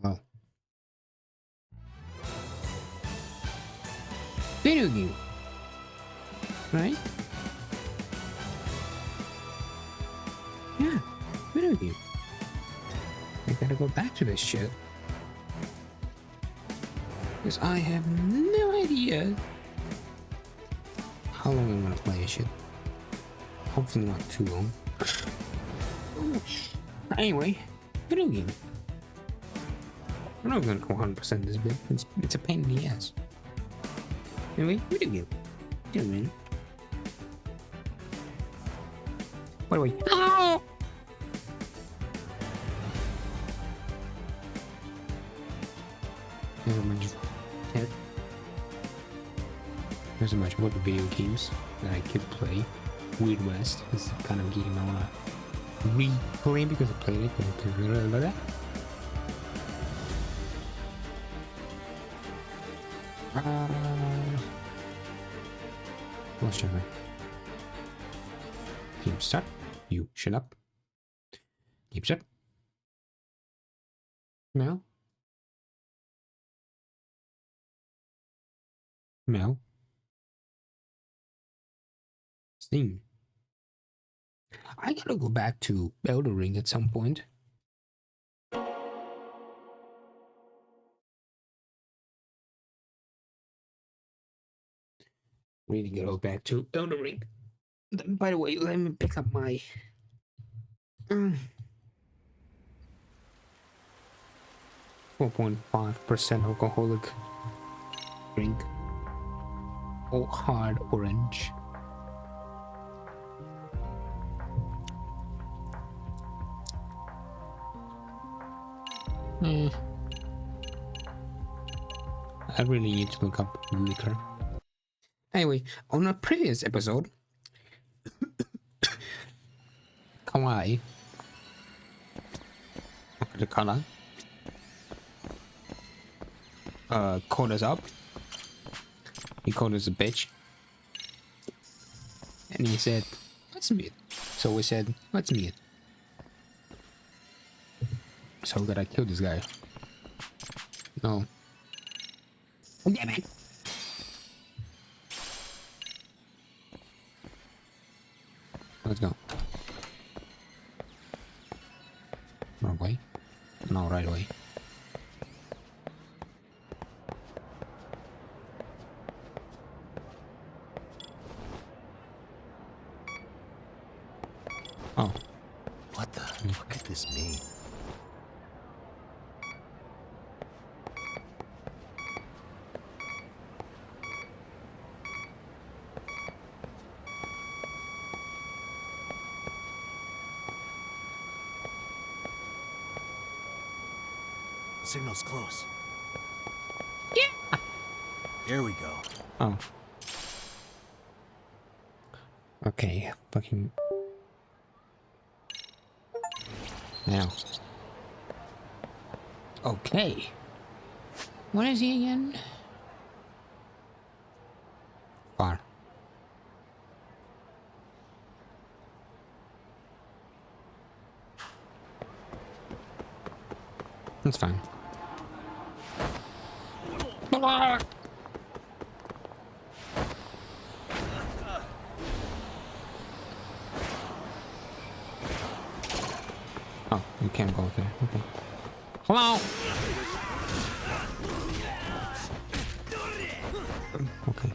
Oh. Video game. Right? Yeah, video game. I gotta go back to this shit. Because I have no idea how long I'm gonna play this shit. Hopefully not too long. Anyway, video game. I'm not gonna go 100% this bit. It's a pain in the ass. Anyway, video game. Do you know what I mean? By the way, oh! There's a bunch of other video games that I could play. Weird West is the kind of game I wanna replay because I played it. Let's try. Game start. You shut up. Game start. Mel. Mel. Steam. I gotta go back to Elder Ring at some point. Really gotta go back to Elder Ring. By the way, let me pick up my 4.5% alcoholic drink. Oh, hard orange. I really need to look up liquor. Anyway, on a previous episode, Kawaii, the color, called us up. He called us a bitch. And he said, let's meet. So we said, let's meet. So that I kill this guy. No. Oh, damn it. Let's go. Wrong way? No, right way. Oh. What could this mean? Signal's close. Yeah. Here we go. Oh. Okay, fucking. Now. Okay. What is he again? Far. That's fine. Oh, you can't go there. Okay. Hello. Okay.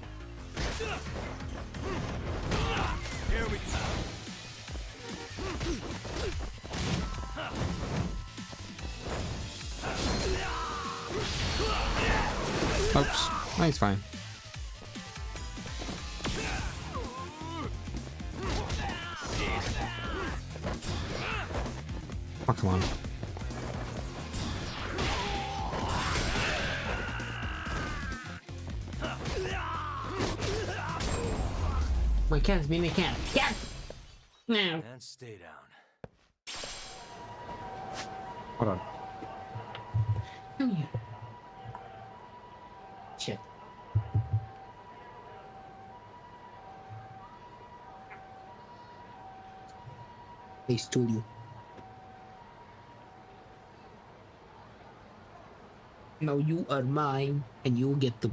Here we go. Oops. Oh, he's fine. Oh, come on. My cat's being a cat. Cat! No. And stay down. Hold on. Come here. Shit. Hey, studio. Now you are mine, and you'll get to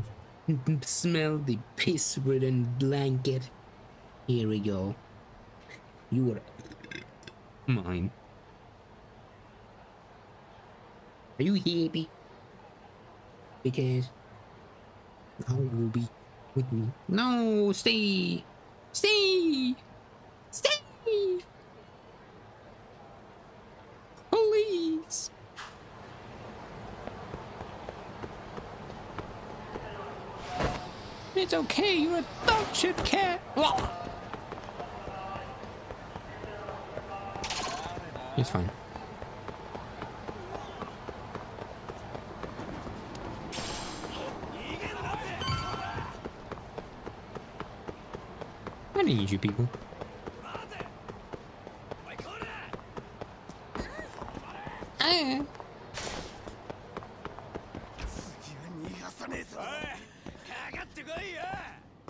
smell the piss-ridden blanket. Here we go. You are mine. Are you happy? Because now you will be with me. No, stay! Stay! Stay! Please! It's okay, you're a dogshit cat! Whoa. He's fine. I need you people. Ah.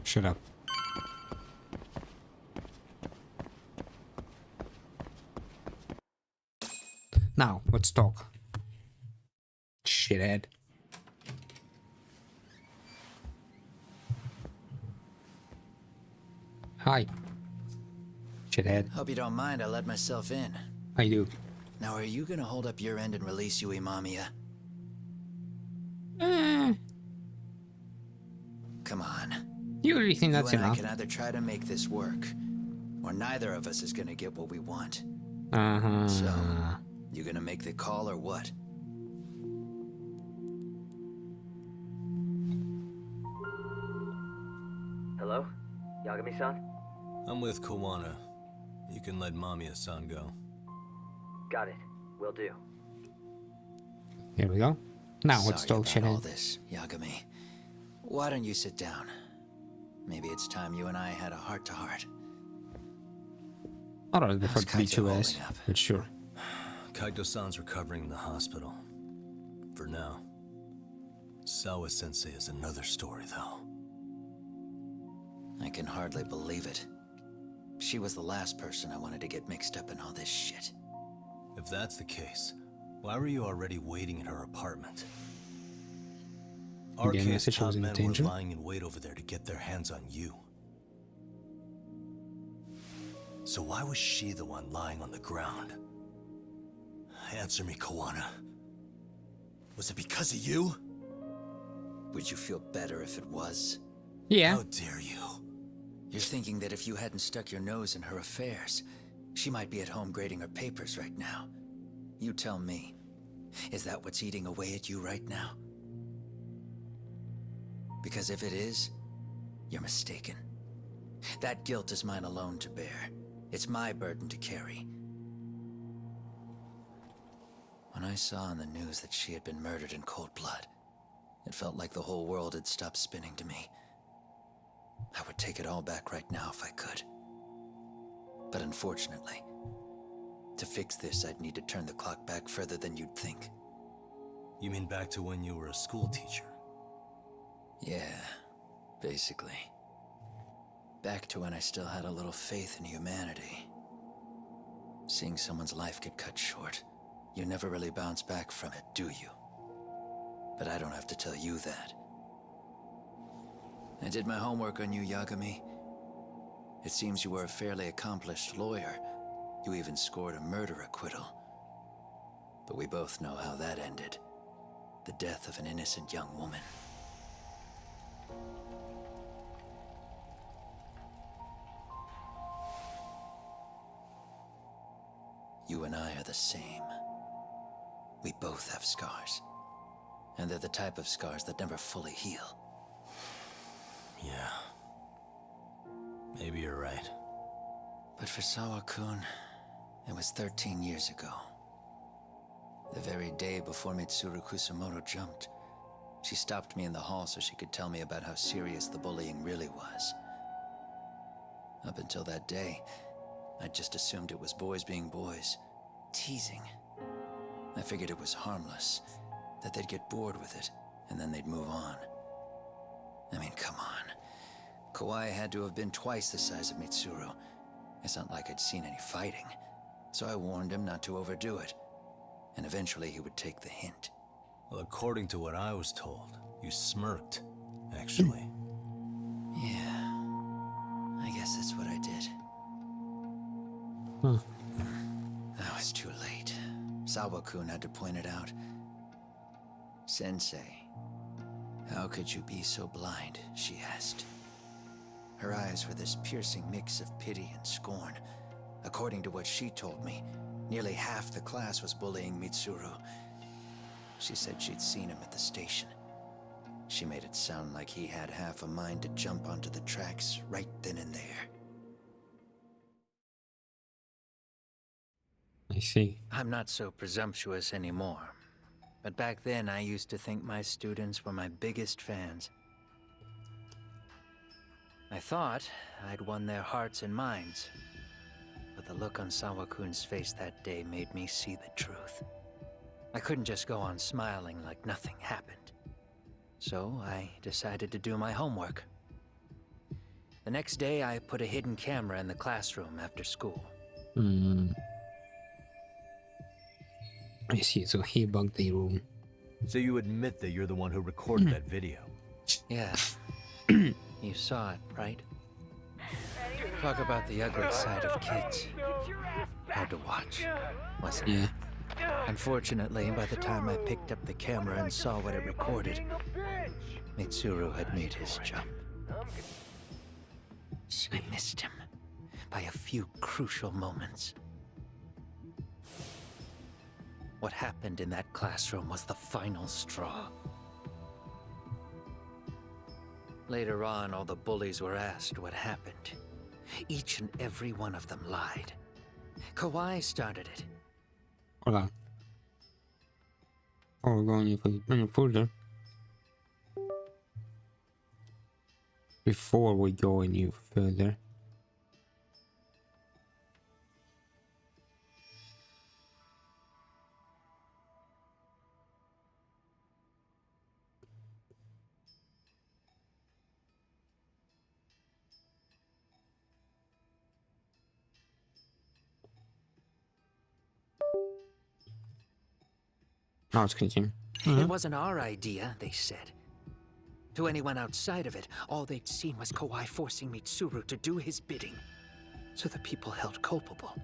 Shut up. Now, let's talk. Shithead. Hi. Shithead. Hope you don't mind I let myself in. I do. Now, are you gonna hold up your end and release Yui Mamiya? Come on. You really think You that's and I enough? can either try to make this work, or neither of us is gonna get what we want. Uh-huh. So, you gonna make the call or what? Hello? Yagami-san? I'm with Kawana. You can let Mamiya-san go. Got it. Will do. Here we go. Now let's Sorry talk, about all shithead. this, Yagami. Why don't you sit down? Maybe it's time you and I had a heart-to-heart. I don't prefer How's to be Kaito too ass, holding up? but sure. Kaito-san's recovering in the hospital. For now. Sawa-sensei is another story, though. I can hardly believe it. She was the last person I wanted to get mixed up in all this shit. If that's the case, why were you already waiting in her apartment? Again, RK's message top was in men danger. were lying in wait over there to get their hands on you. So why was she the one lying on the ground? Answer me, Kawana. Was it because of you? Would you feel better if it was? Yeah. How dare you? You're thinking that if you hadn't stuck your nose in her affairs, she might be at home grading her papers right now. You tell me. Is that what's eating away at you right now? Because if it is, you're mistaken. That guilt is mine alone to bear. It's my burden to carry. When I saw on the news that she had been murdered in cold blood, it felt like the whole world had stopped spinning to me. I would take it all back right now if I could. But unfortunately, to fix this, I'd need to turn the clock back further than you'd think. You mean back to when you were a school teacher? Yeah, basically. Back to when I still had a little faith in humanity. Seeing someone's life get cut short, you never really bounce back from it, do you? But I don't have to tell you that. I did my homework on you, Yagami. It seems you were a fairly accomplished lawyer. You even scored a murder acquittal. But we both know how that ended. The death of an innocent young woman. You and I are the same. We both have scars. And they're the type of scars that never fully heal. Yeah. Maybe you're right. But for Sawa-kun, it was 13 years ago. The very day before Mitsuru Kusamoto jumped, she stopped me in the hall so she could tell me about how serious the bullying really was. Up until that day, I just assumed it was boys being boys, teasing. I figured it was harmless, that they'd get bored with it, and then they'd move on. I mean, come on. Kawai had to have been twice the size of Mitsuru. It's not like I'd seen any fighting, so I warned him not to overdo it, and eventually he would take the hint. Well, according to what I was told, you smirked, actually. Yeah, I guess that's what I did. Huh. I was too late. Sawa-kun had to point it out. Sensei, how could you be so blind? She asked. Her eyes were this piercing mix of pity and scorn. According to what she told me, nearly half the class was bullying Mitsuru. She said she'd seen him at the station. She made it sound like he had half a mind to jump onto the tracks right then and there. I see. I'm not so presumptuous anymore. But back then, I used to think my students were my biggest fans. I thought I'd won their hearts and minds. But the look on Sawa-kun's face that day made me see the truth. I couldn't just go on smiling like nothing happened. So I decided to do my homework. The next day, I put a hidden camera in the classroom after school. I see, so he bugged the room. So you admit that you're the one who recorded that video? Yeah. You saw it, right? Talk about the ugly side of kids. Hard to watch, wasn't it? Yeah. Unfortunately, by the time I picked up the camera and saw what it recorded, Mitsuru had made his jump. I missed him by a few crucial moments. What happened in that classroom was the final straw. Later on, all the bullies were asked what happened. Each and every one of them lied. Kawai started it. Hold on. Before we go any further. Before we go any further. Now let's continue. It wasn't our idea, they said. To anyone outside of it, all they'd seen was Kawai forcing Mitsuru to do his bidding. So the people held culpable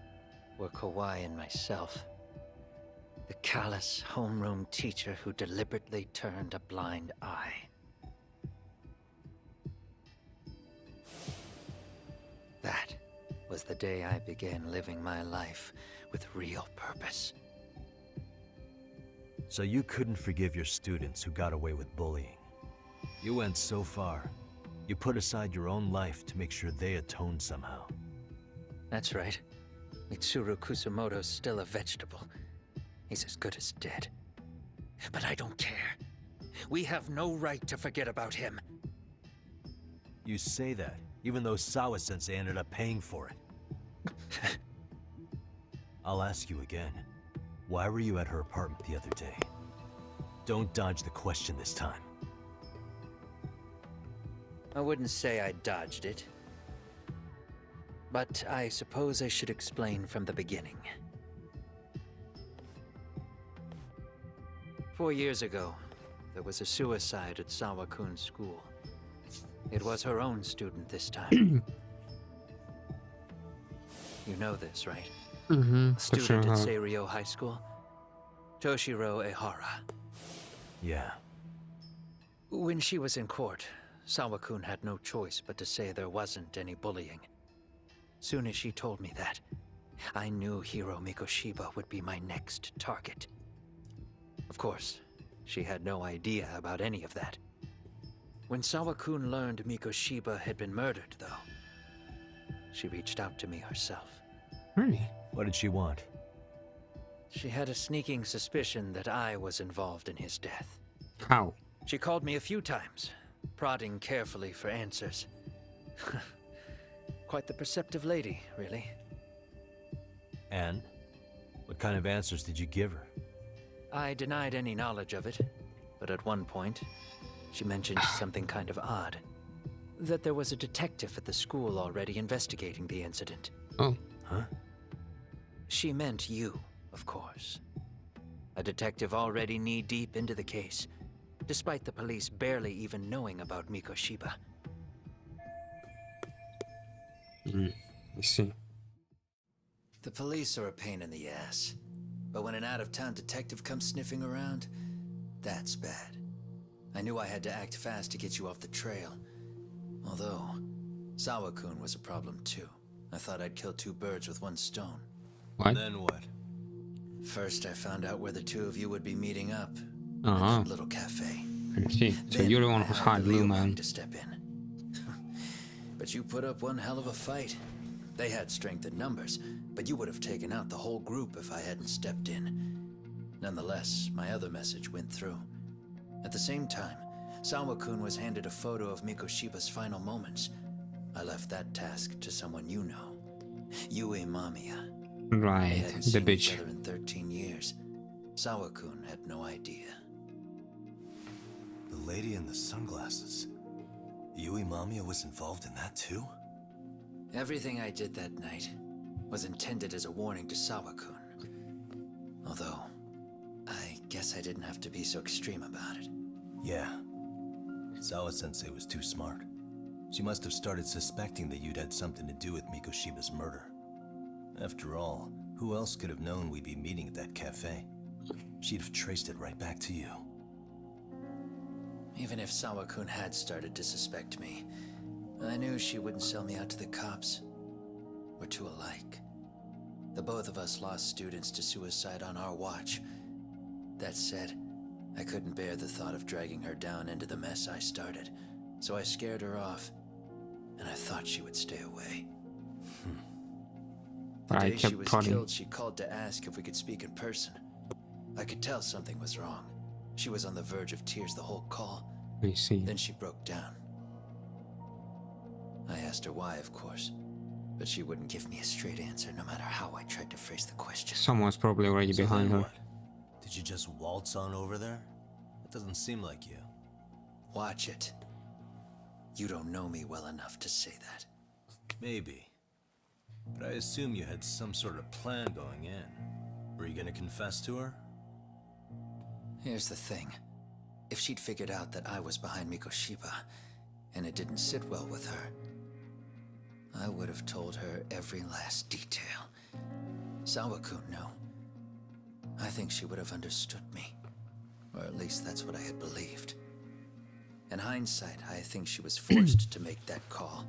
were Kawai and myself. The callous homeroom teacher who deliberately turned a blind eye. That was the day I began living my life with real purpose. So you couldn't forgive your students who got away with bullying. You went so far. You put aside your own life to make sure they atoned somehow. That's right. Mitsuru Kusumoto's still a vegetable. He's as good as dead. But I don't care. We have no right to forget about him. You say that, even though Sawa-sensei ended up paying for it. I'll ask you again. Why were you at her apartment the other day? Don't dodge the question this time. I wouldn't say I dodged it. But I suppose I should explain from the beginning. 4 years ago, there was a suicide at Sawa-kun's school. It was her own student this time. You know this, right? Student at Seiryo High School? Toshiro Ehara. Yeah. When she was in court, Sawa-kun had no choice but to say there wasn't any bullying. Soon as she told me that, I knew Hiro Mikoshiba would be my next target. Of course, she had no idea about any of that. When Sawa-kun learned Mikoshiba had been murdered, though, she reached out to me herself. Really? What did she want? She had a sneaking suspicion that I was involved in his death. How? She called me a few times, prodding carefully for answers. Quite the perceptive lady, really. And? What kind of answers did you give her? I denied any knowledge of it, but at one point, she mentioned something kind of odd. That there was a detective at the school already investigating the incident. Oh. Huh? She meant you, of course. A detective already knee-deep into the case, despite the police barely even knowing about Mikoshiba. I see. The police are a pain in the ass. But when an out-of-town detective comes sniffing around, that's bad. I knew I had to act fast to get you off the trail. Although, Sawa-kun was a problem too. I thought I'd kill two birds with one stone. What? Then what? First, I found out where the two of you would be meeting up. Uh-huh. At that little cafe. I see. So Then you're the one I who's hired hard the blue, Leo man. to step in. But you put up one hell of a fight. They had strength in numbers, but you would have taken out the whole group if I hadn't stepped in. Nonetheless, my other message went through. At the same time, Sawa-kun was handed a photo of Mikoshiba's final moments. I left that task to someone you know. Yue Mamiya. They Right, hadn't the seen each bitch. other in 13 years. Sawa-kun had no idea. The lady in the sunglasses. Yui Mamiya was involved in that too? Everything I did that night was intended as a warning to Sawa-kun. Although, I guess I didn't have to be so extreme about it. Yeah. Sawa-sensei was too smart. She must have started suspecting that you'd had something to do with Mikoshiba's murder. After all, who else could have known we'd be meeting at that cafe? She'd have traced it right back to you. Even if Sawa-kun had started to suspect me, I knew she wouldn't sell me out to the cops. We're too alike. The both of us lost students to suicide on our watch. That said, I couldn't bear the thought of dragging her down into the mess I started, so I scared her off, and I thought she would stay away. The I day she kept was prodding. killed, she called to ask if we could speak in person. I could tell something was wrong. She was on the verge of tears the whole call. I see. Then she broke down. I asked her why, of course, but she wouldn't give me a straight answer no matter how I tried to phrase the question. Someone's probably already So behind then her. what? Did you just waltz on over there? It doesn't seem like you. Watch it. You don't know me well enough to say that. Maybe. But I assume you had some sort of plan going in. Were you gonna confess to her? Here's the thing. If she'd figured out that I was behind Mikoshiba, and it didn't sit well with her, I would have told her every last detail. Sawa-kun, no. I think she would have understood me. Or at least that's what I had believed. In hindsight, I think she was forced to make that call.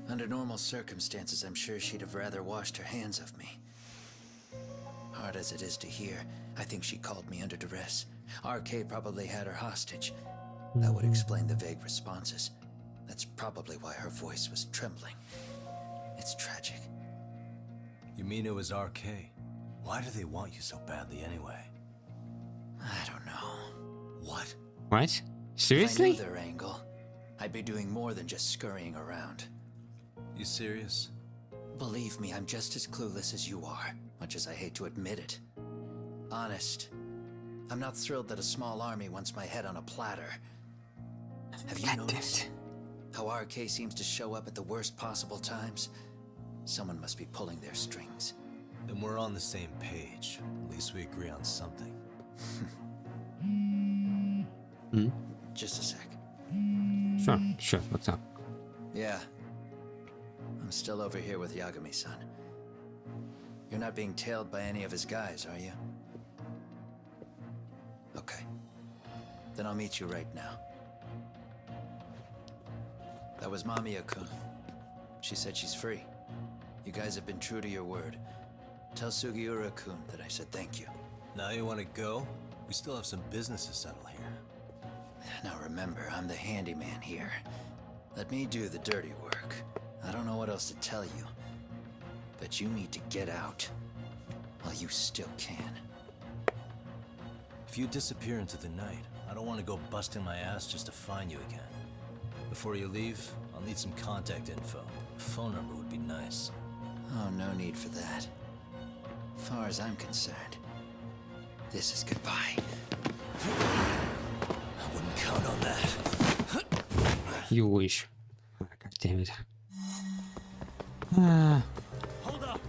Under normal circumstances, I'm sure she'd have rather washed her hands of me. Hard as it is to hear, I think she called me under duress. RK probably had her hostage. That would explain the vague responses. That's probably why her voice was trembling. It's tragic. You mean it was RK? Why do they want you so badly anyway? I don't know. What? What? If I Seriously? knew their angle, I'd be doing more than just scurrying around. You serious? Believe me, I'm just as clueless as you are, much as I hate to admit it. Honest. I'm not thrilled that a small army wants my head on a platter. Have you noticed how RK seems to show up at the worst possible times? Someone must be pulling their strings. Then we're on the same page. At least we agree on something. Just a sec. Sure, what's up? Yeah. I'm still over here with Yagami-san. You're not being tailed by any of his guys, are you? Okay. Then I'll meet you right now. That was Mamiya-kun. She said she's free. You guys have been true to your word. Tell Sugiura-kun that I said thank you. Now you want to go? We still have some business to settle here. Now remember, I'm the handyman here. Let me do the dirty work. I don't know what else to tell you. But you need to get out while you still can. If you disappear into the night, I don't want to go busting my ass just to find you again. Before you leave, I'll need some contact info. A phone number would be nice. Oh, no need for that. Far as I'm concerned, this is goodbye. I wouldn't count on that. You wish. Oh, God damn it. Hold up!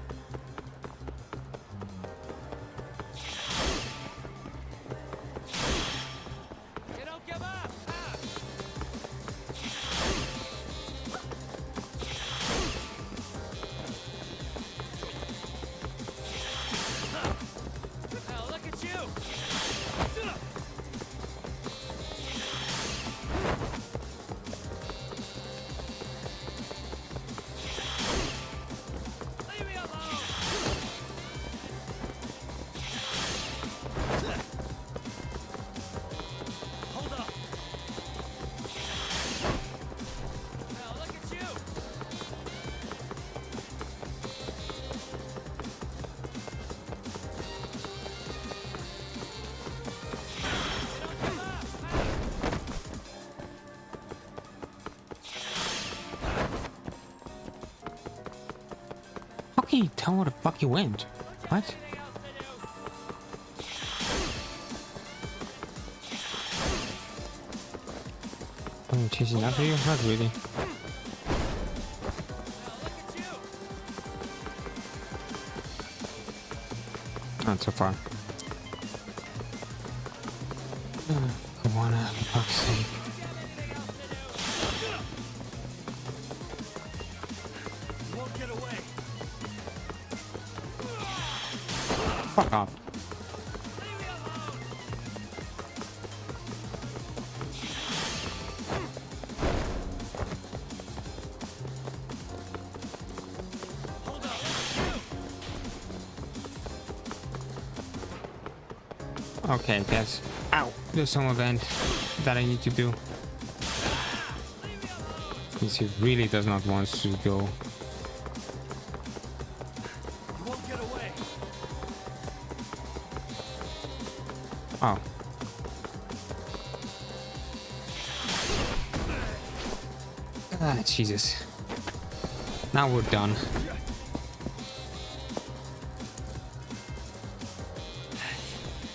can you tell where the fuck you went? What? I'm chasing after you? Not really. Not so far. Come on, for fuck's sake. Fuck off. Okay, guys. Ow! There's some event that I need to do. Because he really does not want to go. You won't get away. Oh. Ah, Jesus. Now we're done.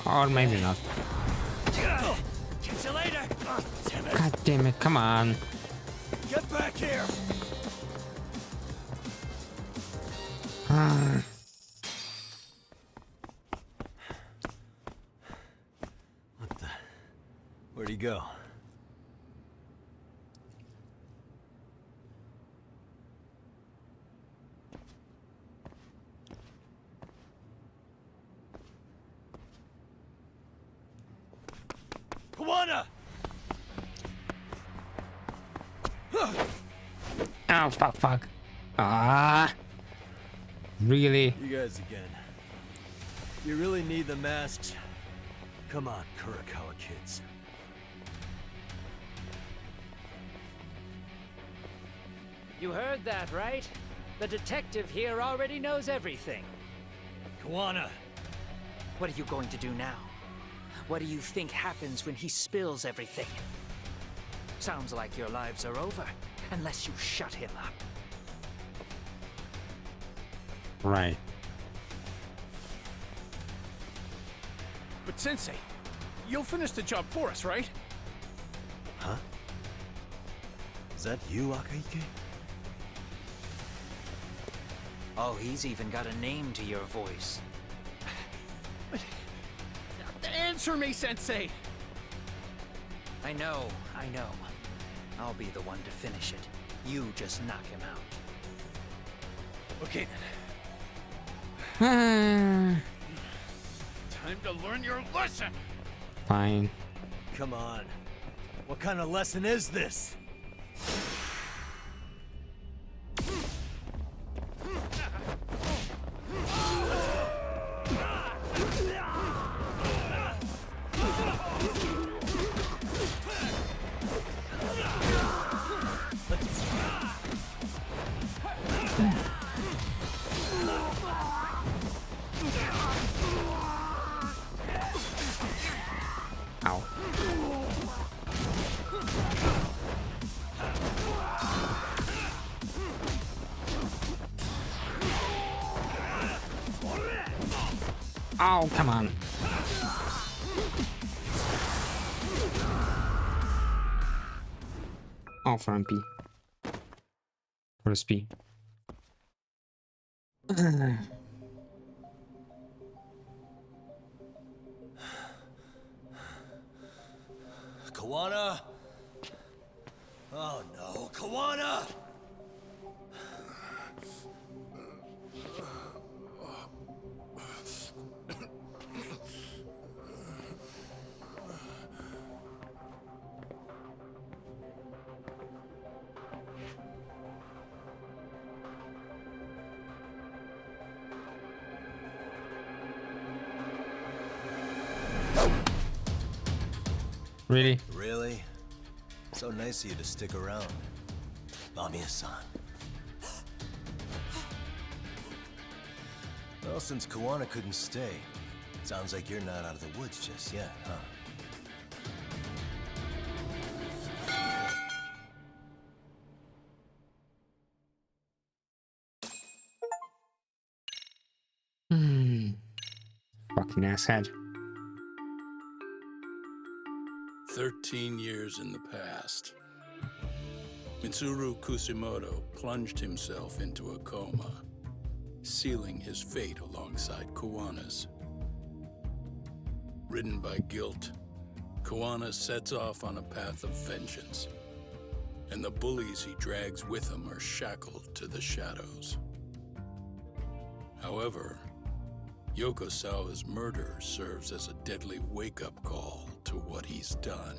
Or maybe not. Catch you later. Oh, damn it. God damn it, come on. Get back here. What the? Where'd he go? Kawana! Oh, fuck. Ah. Really? You guys again. You really need the masks? Come on, Kurakawa kids. You heard that, right? The detective here already knows everything. Kawana! What are you going to do now? What do you think happens when he spills everything? Sounds like your lives are over, unless you shut him up. Right. But Sensei, you'll finish the job for us, right? Huh? Is that you, Akahike? Oh, he's even got a name to your voice. Answer me, Sensei! I know. I'll be the one to finish it. You just knock him out. Okay then. Ah, Time to learn your lesson! fine. Come on. What kind of lesson is this? Ow. Oh, come on. Oh, for MP. For SP. Kawana? Oh no, Kawana! Really? Really? So nice of you to stick around. Bamiya-san. Well, since Kawana couldn't stay, sounds like you're not out of the woods just yet, huh? fucking asshead. 13 years in the past. Mitsuru Kusimoto plunged himself into a coma, sealing his fate alongside Kuwana's. Ridden by guilt, Kuwana sets off on a path of vengeance, and the bullies he drags with him are shackled to the shadows. However, Yokosawa's murder serves as a deadly wake-up call to what he's done.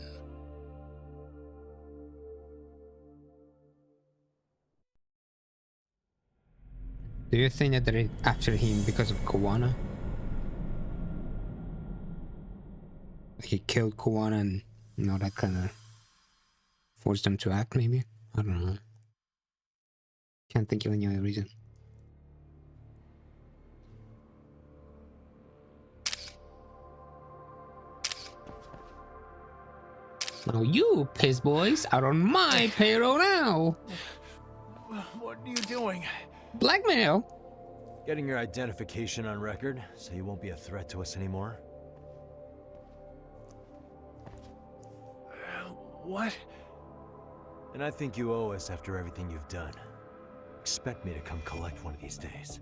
Do you think that they're after him because of Kuwana? He killed Kuwana and, you know, that kind of forced them to act, maybe? I don't know. Can't think of any other reason. Now you piss boys are on my payroll now. What are you doing? Blackmail. Getting your identification on record, so you won't be a threat to us anymore. What? And I think you owe us after everything you've done. Expect me to come collect one of these days.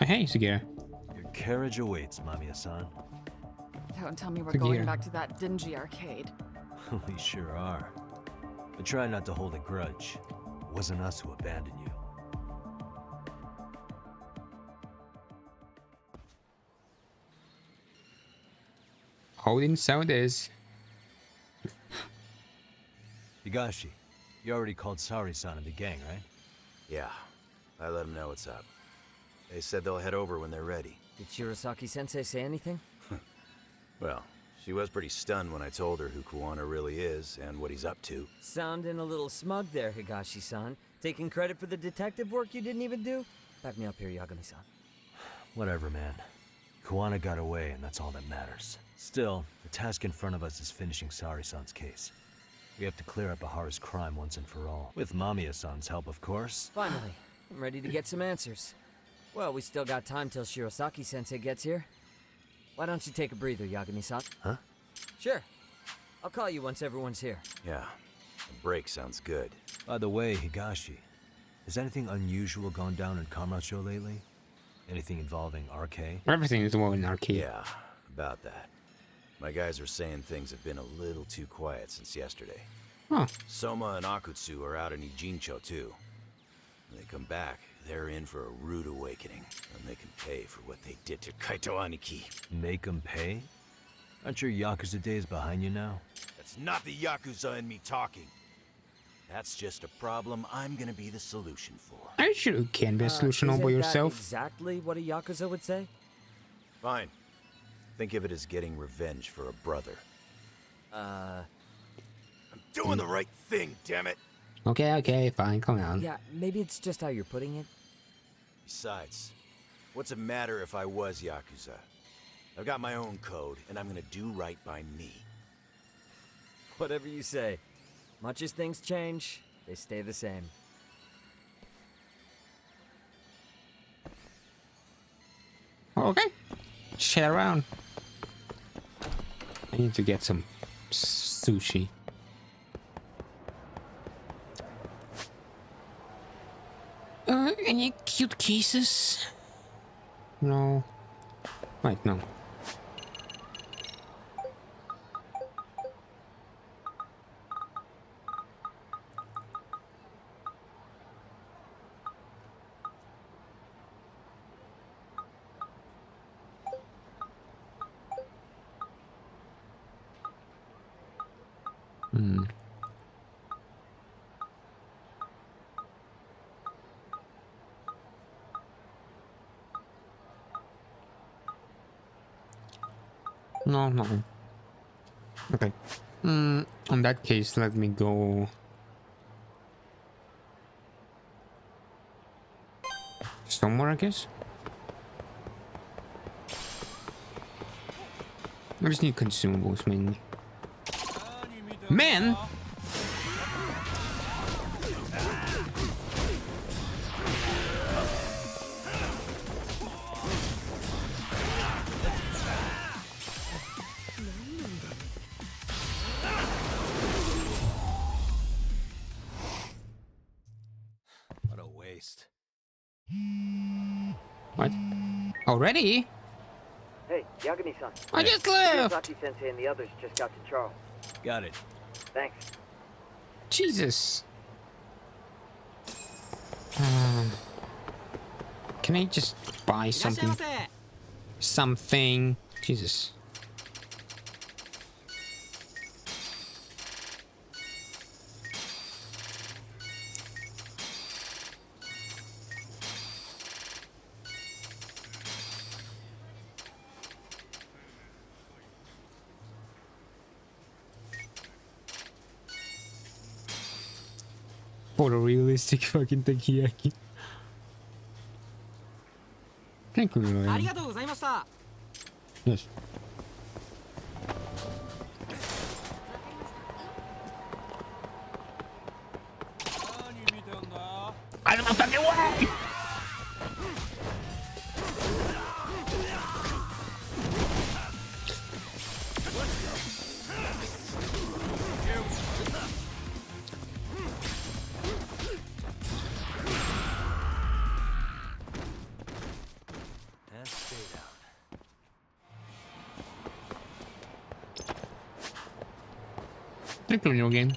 Oh, hey, Sugira. Your carriage awaits, Mamiya-san. Don't tell me we're Good going year. back to that dingy arcade. We sure are. But try not to hold a grudge. It wasn't us who abandoned you. Holding sound is. Higashi, you already called Sari-san and the gang, right? Yeah, I let them know what's up. They said they'll head over when they're ready. Did Shirosaki-sensei say anything? Well, she was pretty stunned when I told her who Kuwana really is and what he's up to. Sounding a little smug there, Higashi-san. Taking credit for the detective work you didn't even do? Back me up here, Yagami-san. Whatever, man. Kuwana got away, and that's all that matters. Still, the task in front of us is finishing Sari-san's case. We have to clear up Bahara's crime once and for all. With Mamiya-san's help, of course. Finally, I'm ready to get some answers. Well, we still got time till Shirosaki-sensei gets here. Why don't you take a breather, Yagami-san? Huh? Sure. I'll call you once everyone's here. Yeah, a break sounds good. By the way, Higashi, has anything unusual gone down in Kamurocho lately? Anything involving RK? Everything is more in arcade. Yeah, about that. My guys are saying things have been a little too quiet since yesterday. Huh. Soma and Akutsu are out in Ijincho too. When they come back, they're in for a rude awakening, and they can pay for what they did to Kaito Aniki. Make 'em pay? Aren't your Yakuza days behind you now? That's not the Yakuza in me talking. That's just a problem I'm gonna be the solution for. Are you sure you can be a solution all by Isn't that yourself? exactly what a Yakuza would say? Fine. Think of it as getting revenge for a brother. I'm doing the right thing, damn it! Okay, fine, calm down. Yeah, maybe it's just how you're putting it. Besides, what's it matter if I was Yakuza? I've got my own code, and I'm gonna do right by me. Whatever you say. Much as things change, they stay the same. Okay. Shit around. I need to get some sushi. Any cute cases? No. Wait, no. No, nothing. Okay. In that case, let me go. Somewhere, I guess. I just need consumables mainly. waste. What? Already? Hey, Yagami-san. I just left! Sensei and the others just got to Charles. Got it. Thanks. Jesus. Can I just buy something? Something. Jesus. Photorealistic fucking takoyaki. Thank you, man. Yes. Out of my fucking way! And stay down. Thank you, new game.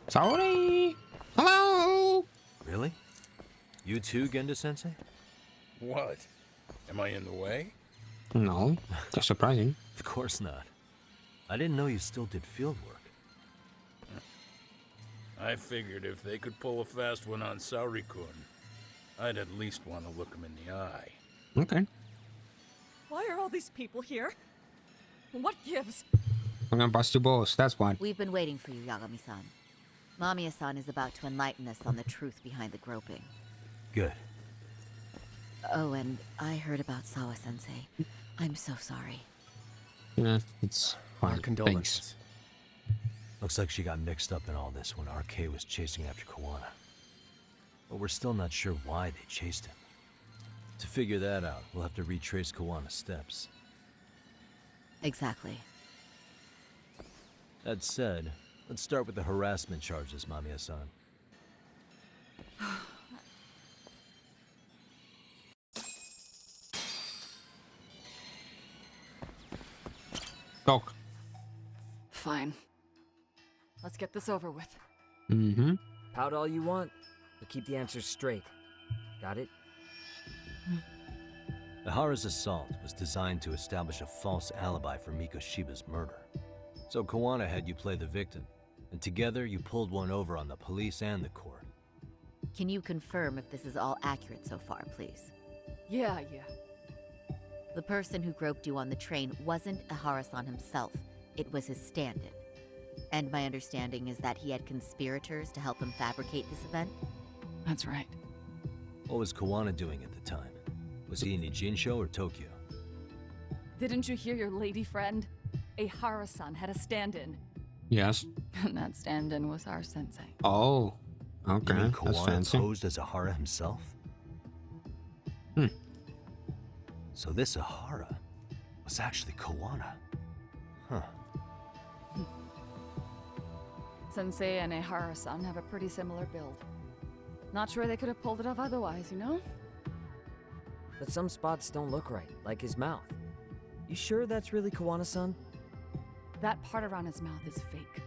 Sorry. Hello. Really? You too, Genda-sensei? What? Am I in the way? No, that's surprising. Of course not. I didn't know you still did field work. I figured if they could pull a fast one on Saori-kun, I'd at least want to look him in the eye. Okay. Why are all these people here? What gives? I'm gonna bust your balls, that's what. We've been waiting for you, Yagami-san. Mamiya-san is about to enlighten us on the truth behind the groping. Good. Oh, and I heard about Sawa-sensei. I'm so sorry. Yeah, it's fine. Our condolences. Looks like she got mixed up in all this when RK was chasing after Kawana. But we're still not sure why they chased him. To figure that out, we'll have to retrace Kawana's steps. Exactly. That said, let's start with the harassment charges, Mamiya-san. Talk. Fine. Let's get this over with. Mm-hmm. Pout all you want, but keep the answers straight. Got it? Ihara's assault was designed to establish a false alibi for Miko Shiba's murder. So Kawana had you play the victim, and together you pulled one over on the police and the court. Can you confirm if this is all accurate so far, please? Yeah. The person who groped you on the train wasn't Ihara-san himself. It was his stand-in. And my understanding is that he had conspirators to help him fabricate this event? That's right. What was Kawana doing at the time? Was he in Ijincho or Tokyo? Didn't you hear your lady friend? Ihara-san had a stand-in. Yes. And that stand-in was our sensei. Oh. Okay, You mean that's Kawana fancy. posed as Ihara himself? Hmm. So this Ihara was actually Kawana. Huh. Sensei and Ihara-san have a pretty similar build. Not sure they could have pulled it off otherwise, you know? But some spots don't look right, like his mouth. You sure that's really Kawana-san? That part around his mouth is fake.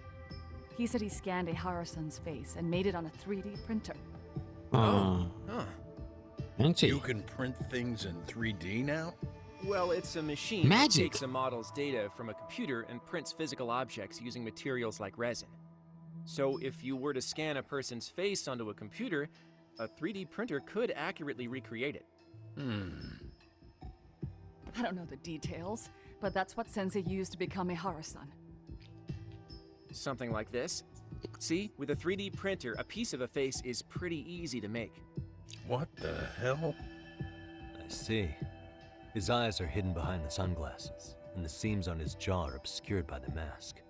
He said he scanned Ihara-san's face and made it on a 3D printer. Oh. Huh. Fancy. You can print things in 3D now? Well, it's a machine Magic. that takes a model's data from a computer and prints physical objects using materials like resin. So if you were to scan a person's face onto a computer, a 3D printer could accurately recreate it. I don't know the details, but that's what Sensei used to become Ihara-san. Something like this. See, with a 3D printer, a piece of a face is pretty easy to make. What the hell? I see. His eyes are hidden behind the sunglasses, and the seams on his jaw are obscured by the mask.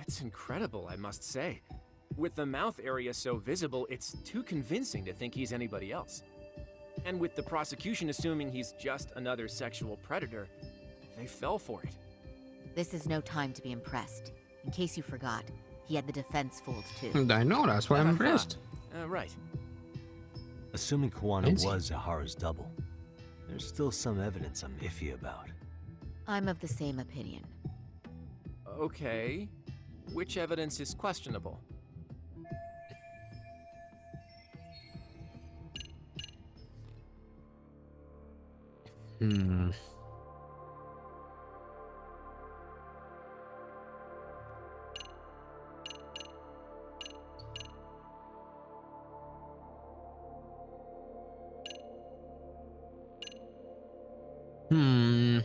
It's incredible, I must say. With the mouth area so visible, it's too convincing to think he's anybody else. And with the prosecution assuming he's just another sexual predator, they fell for it. This is no time to be impressed. In case you forgot, he had the defense fooled too. I know, that's why I'm impressed. Right. Assuming Kuwana Fancy. was Ihara's double, there's still some evidence I'm iffy about. I'm of the same opinion. Okay. Which evidence is questionable? Hmm. Hmm.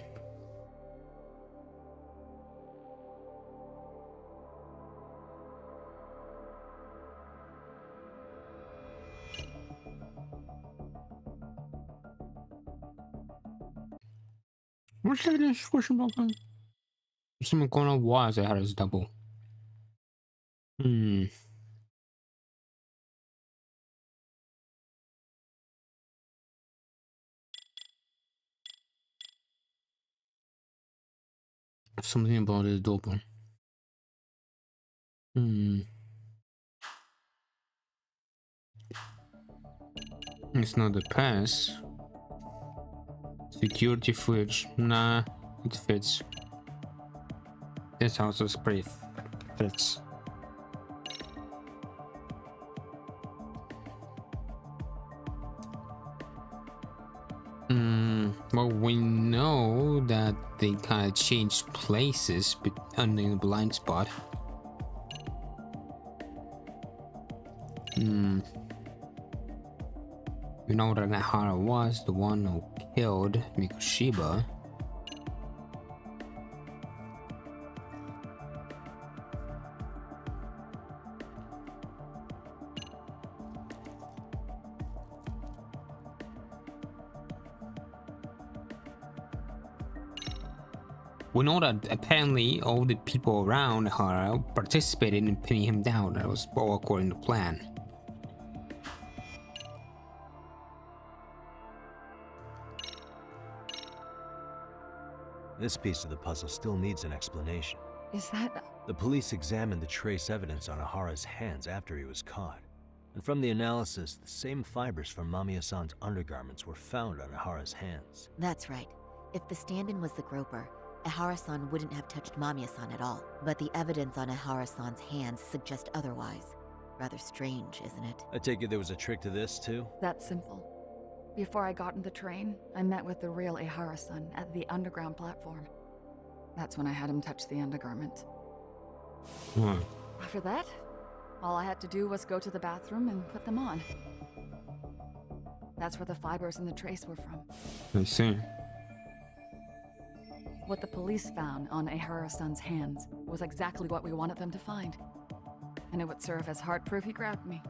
What's evidence question about that? Someone going on was it had his double. Hmm. Something about his double. Hmm. It's not the pass. Security footage. Nah, it fits. This house is pretty fits. Well, we know that they kind of changed places in the blind spot. We know that Ihara was the one who killed Mikoshiba. We know that apparently all the people around Ihara participated in pinning him down. That was all according to plan. This piece of the puzzle still needs an explanation. Is that... The police examined the trace evidence on Ihara's hands after he was caught. And from the analysis, the same fibers from Mamiya-san's undergarments were found on Ihara's hands. That's right. If the stand-in was the groper, Ihara-san wouldn't have touched Mamiya-san at all. But the evidence on Ihara-san's hands suggests otherwise. Rather strange, isn't it? I take it there was a trick to this, too? That's simple. Before I got in the train, I met with the real Ihara-san at the underground platform. That's when I had him touch the undergarment. After that, all I had to do was go to the bathroom and put them on. That's where the fibers in the trace were from. I see. What the police found on Ihara-san's hands was exactly what we wanted them to find. And it would serve as hard proof he grabbed me.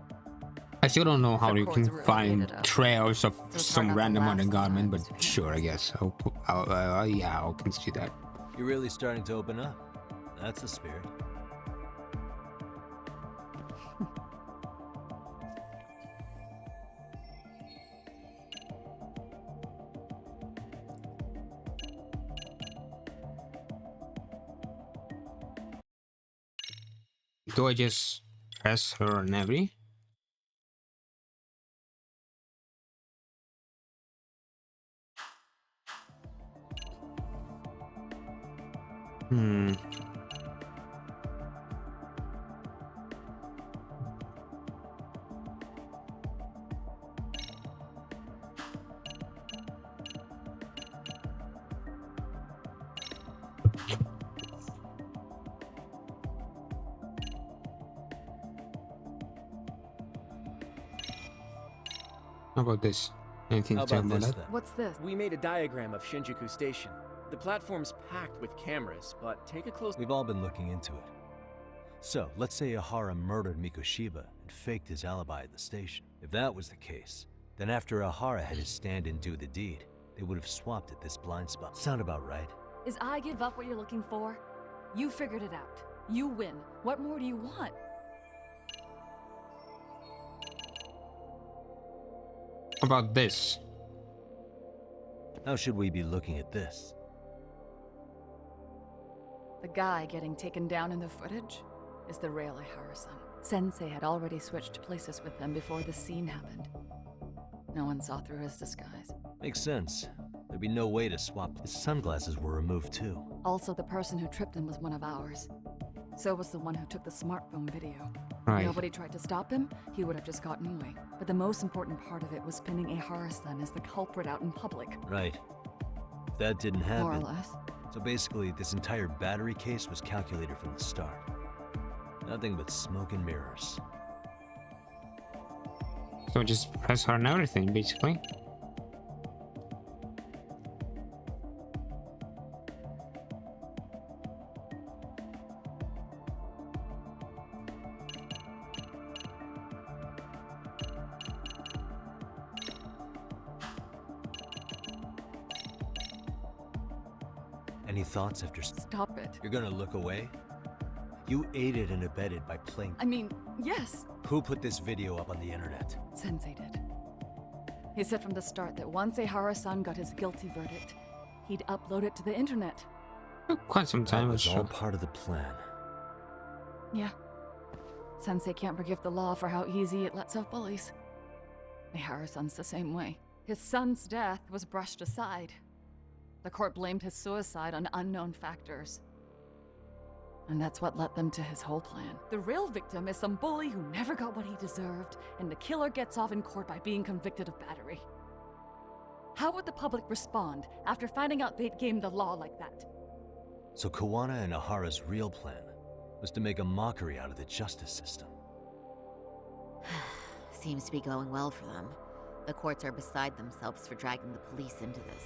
I still don't know how Some you cords can were find elevated up. trails of It was some hard not to random laugh undergarment, but sometimes. sure, I guess. Yeah, I'll consider that. You're really starting to open up. That's the spirit. Do I just press her on every? How about this? Anything How to tell about about this, that? then? What's this? We made a diagram of Shinjuku Station. The platform's packed with cameras, but take a close... We've all been looking into it. So, let's say Ahara murdered Mikoshiba and faked his alibi at the station. If that was the case, then after Ahara had his stand-in do the deed, they would have swapped at this blind spot. Sound about right? Is I give up what you're looking for? You figured it out. You win. What more do you want? How about this? How should we be looking at this? The guy getting taken down in the footage is the real Ihara-san. Sensei had already switched places with them before the scene happened. No one saw through his disguise. Makes sense. There'd be no way to swap. His sunglasses were removed too. Also, the person who tripped him was one of ours. So was the one who took the smartphone video. Right. Nobody tried to stop him, he would have just gotten away. But the most important part of it was pinning Ihara-san as the culprit out in public. Right. If that didn't happen... More or less. So basically, this entire battery case was calculated from the start. Nothing but smoke and mirrors. So just press her and everything, basically. Any thoughts after... Stop it. You're gonna look away? You aided and abetted by playing... I mean, yes. Who put this video up on the internet? Sensei did. He said from the start that once Ihara-san got his guilty verdict, he'd upload it to the internet. Quite some time, That was sure. all part of the plan. Yeah. Sensei can't forgive the law for how easy it lets off bullies. Ihara-san's the same way. His son's death was brushed aside. The court blamed his suicide on unknown factors. And that's what led them to his whole plan. The real victim is some bully who never got what he deserved, and the killer gets off in court by being convicted of battery. How would the public respond after finding out they'd gamed the law like that? So Kawana and Ahara's real plan was to make a mockery out of the justice system. Seems to be going well for them. The courts are beside themselves for dragging the police into this.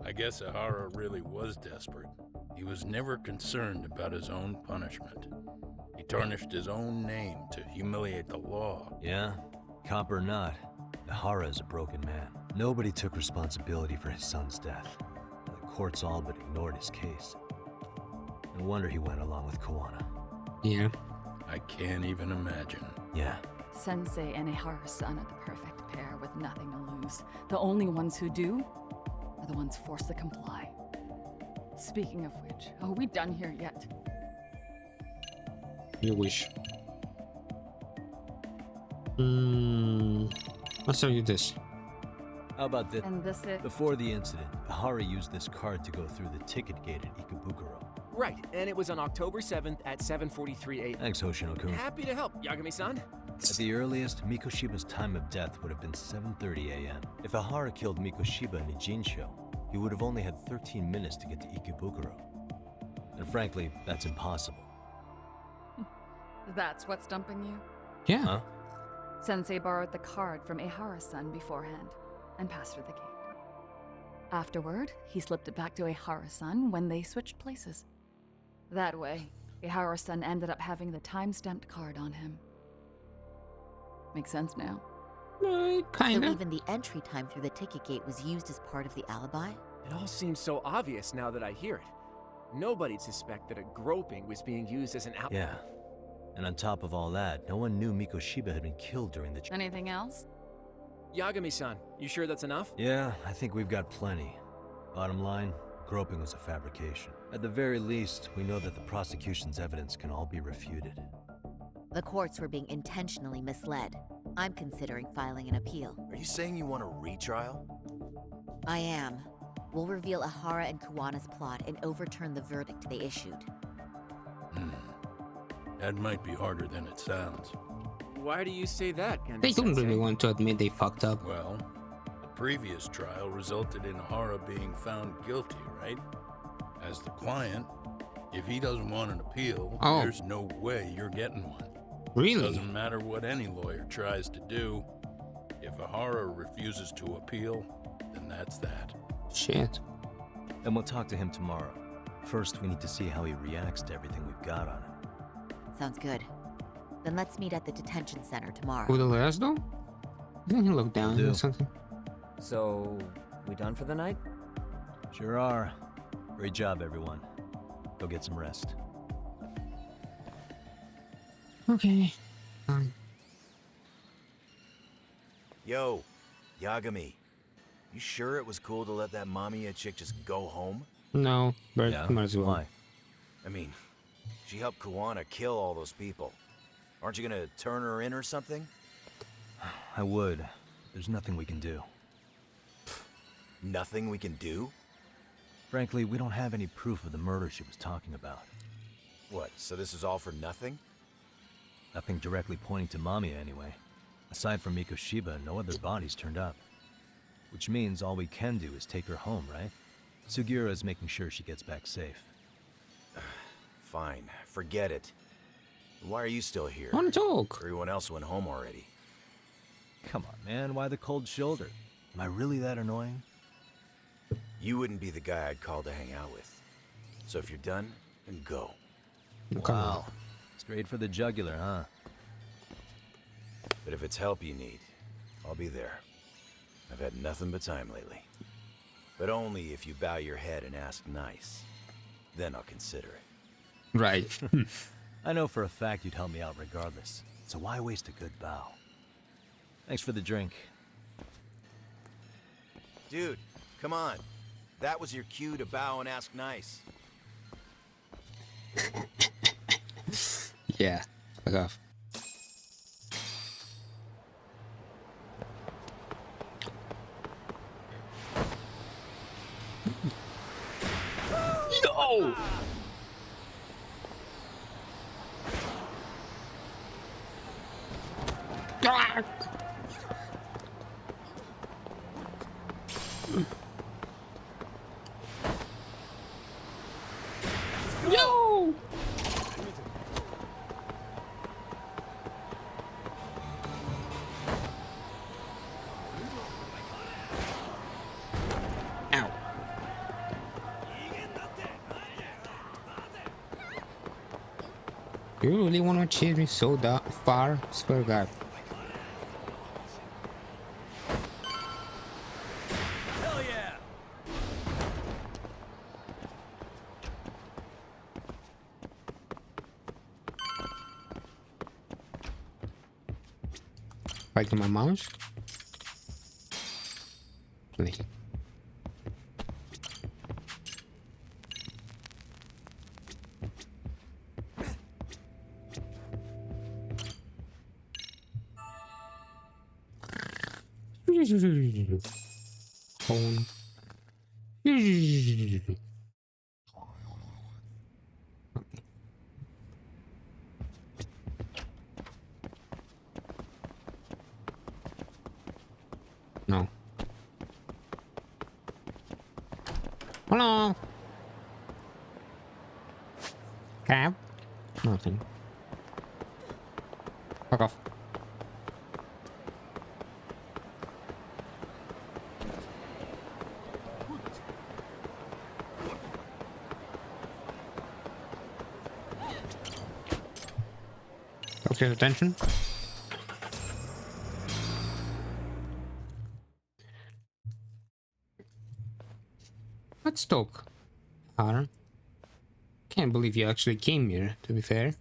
I guess Ahara really was desperate. He was never concerned about his own punishment. He tarnished his own name to humiliate the law. Yeah? Cop or not, Ahara is a broken man. Nobody took responsibility for his son's death. The courts all but ignored his case. No wonder he went along with Kawana. Yeah. I can't even imagine. Yeah. Sensei and Ihara-san are the perfect pair with nothing to lose. The only ones who do are the ones forced to comply. Speaking of which, are we done here yet? You wish. I'll show you this. How about this? And this it? Before the incident, Ahara used this card to go through the ticket gate at Ikebukuro. Right, and it was on October 7th at 7:43 a.m. Thanks, Hoshino-kun. Happy to help, Yagami-san. At the earliest, Mikoshiba's time of death would have been 7:30 a.m. If Ahara killed Mikoshiba in Ijincho, he would have only had 13 minutes to get to Ikebukuro. And frankly, that's impossible. That's what's stumping you? Yeah. Huh? Sensei borrowed the card from Ihara-san beforehand and passed her the gate. Afterward, he slipped it back to Ihara-san when they switched places. That way, Ihara-san ended up having the time-stamped card on him. Makes sense now. Kinda. So even the entry time through the ticket gate was used as part of the alibi? It all seems so obvious now that I hear it. Nobody'd suspect that a groping was being used as an alibi. Yeah. And on top of all that, no one knew Mikoshiba had been killed during the... Anything else? Yagami-san, you sure that's enough? Yeah, I think we've got plenty. Bottom line, groping was a fabrication. At the very least, we know that the prosecution's evidence can all be refuted. The courts were being intentionally misled. I'm considering filing an appeal. Are you saying you want a retrial? I am. We'll reveal Ahara and Kawana's plot and overturn the verdict they issued. That might be harder than it sounds. Why do you say that, Gendo They don't Sensei? really want to admit they fucked up. Well, the previous trial resulted in Ahara being found guilty, right? As the client, if he doesn't want an appeal, there's no way you're getting one. Really? Doesn't matter what any lawyer tries to do. If Ahara refuses to appeal, then that's that. Shit. And we'll talk to him tomorrow. First, we need to see how he reacts to everything we've got on him. Sounds good. Then let's meet at the detention center tomorrow. With the last though? Didn't he look down or something? So, we done for the night? Sure are. Great job, everyone. Go get some rest. Okay. Yo, Yagami. You sure it was cool to let that Mamiya chick just go home? No, but Yeah? might as well. Why? I mean, she helped Kuwana kill all those people. Aren't you gonna turn her in or something? I would. There's nothing we can do. Nothing we can do? Frankly, we don't have any proof of the murder she was talking about. What, so this is all for nothing? Nothing directly pointing to Mamiya anyway. Aside from Mikoshiba, no other bodies turned up. Which means all we can do is take her home, right? Sugiura is making sure she gets back safe. Fine, forget it. Why are you still here? I want to talk. Everyone else went home already. Come on, man, why the cold shoulder? Am I really that annoying? You wouldn't be the guy I'd call to hang out with. So if you're done, then go. Wow. Straight for the jugular, huh? But if it's help you need, I'll be there. I've had nothing but time lately. But only if you bow your head and ask nice. Then I'll consider it. Right. I know for a fact you'd help me out regardless. So why waste a good bow? Thanks for the drink. Dude, come on. That was your cue to bow and ask nice. Yeah. Fuck off. No! Ah! No! Ow. You really want to chase me so far? Swear to God. Hell yeah! Like my mouse? Wait. Phone. No. Hello. Cab? Nothing. Fuck off. Focus attention. Let's talk. Hunter. Can't believe you actually came here, to be fair.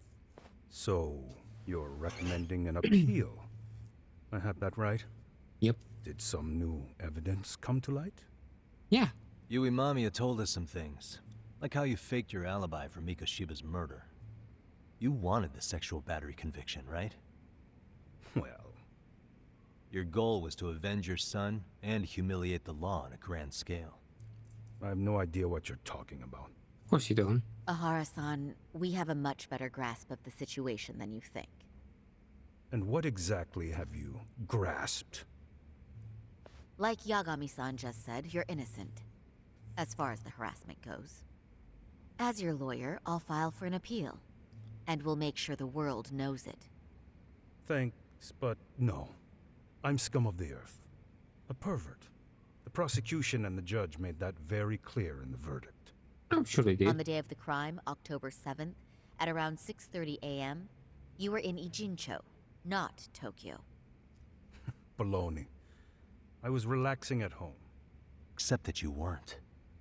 So, you're recommending an appeal? I have that right? Yep. Did some new evidence come to light? Yeah. Yui Mamiya told us some things. Like how you faked your alibi for Mikoshiba's murder. You wanted the sexual battery conviction, right? Well... Your goal was to avenge your son and humiliate the law on a grand scale. I have no idea what you're talking about. Of course you don't. Ahara-san, we have a much better grasp of the situation than you think. And what exactly have you grasped? Like Yagami-san just said, you're innocent. As far as the harassment goes. As your lawyer, I'll file for an appeal. And we'll make sure the world knows it. Thanks, but no. I'm scum of the earth. A pervert. The prosecution and the judge made that very clear in the verdict. I'm sure they did. On the day of the crime, October 7th, At around 6:30 a.m., you were in Ijincho, not Tokyo. Baloney. I was relaxing at home. Except that you weren't.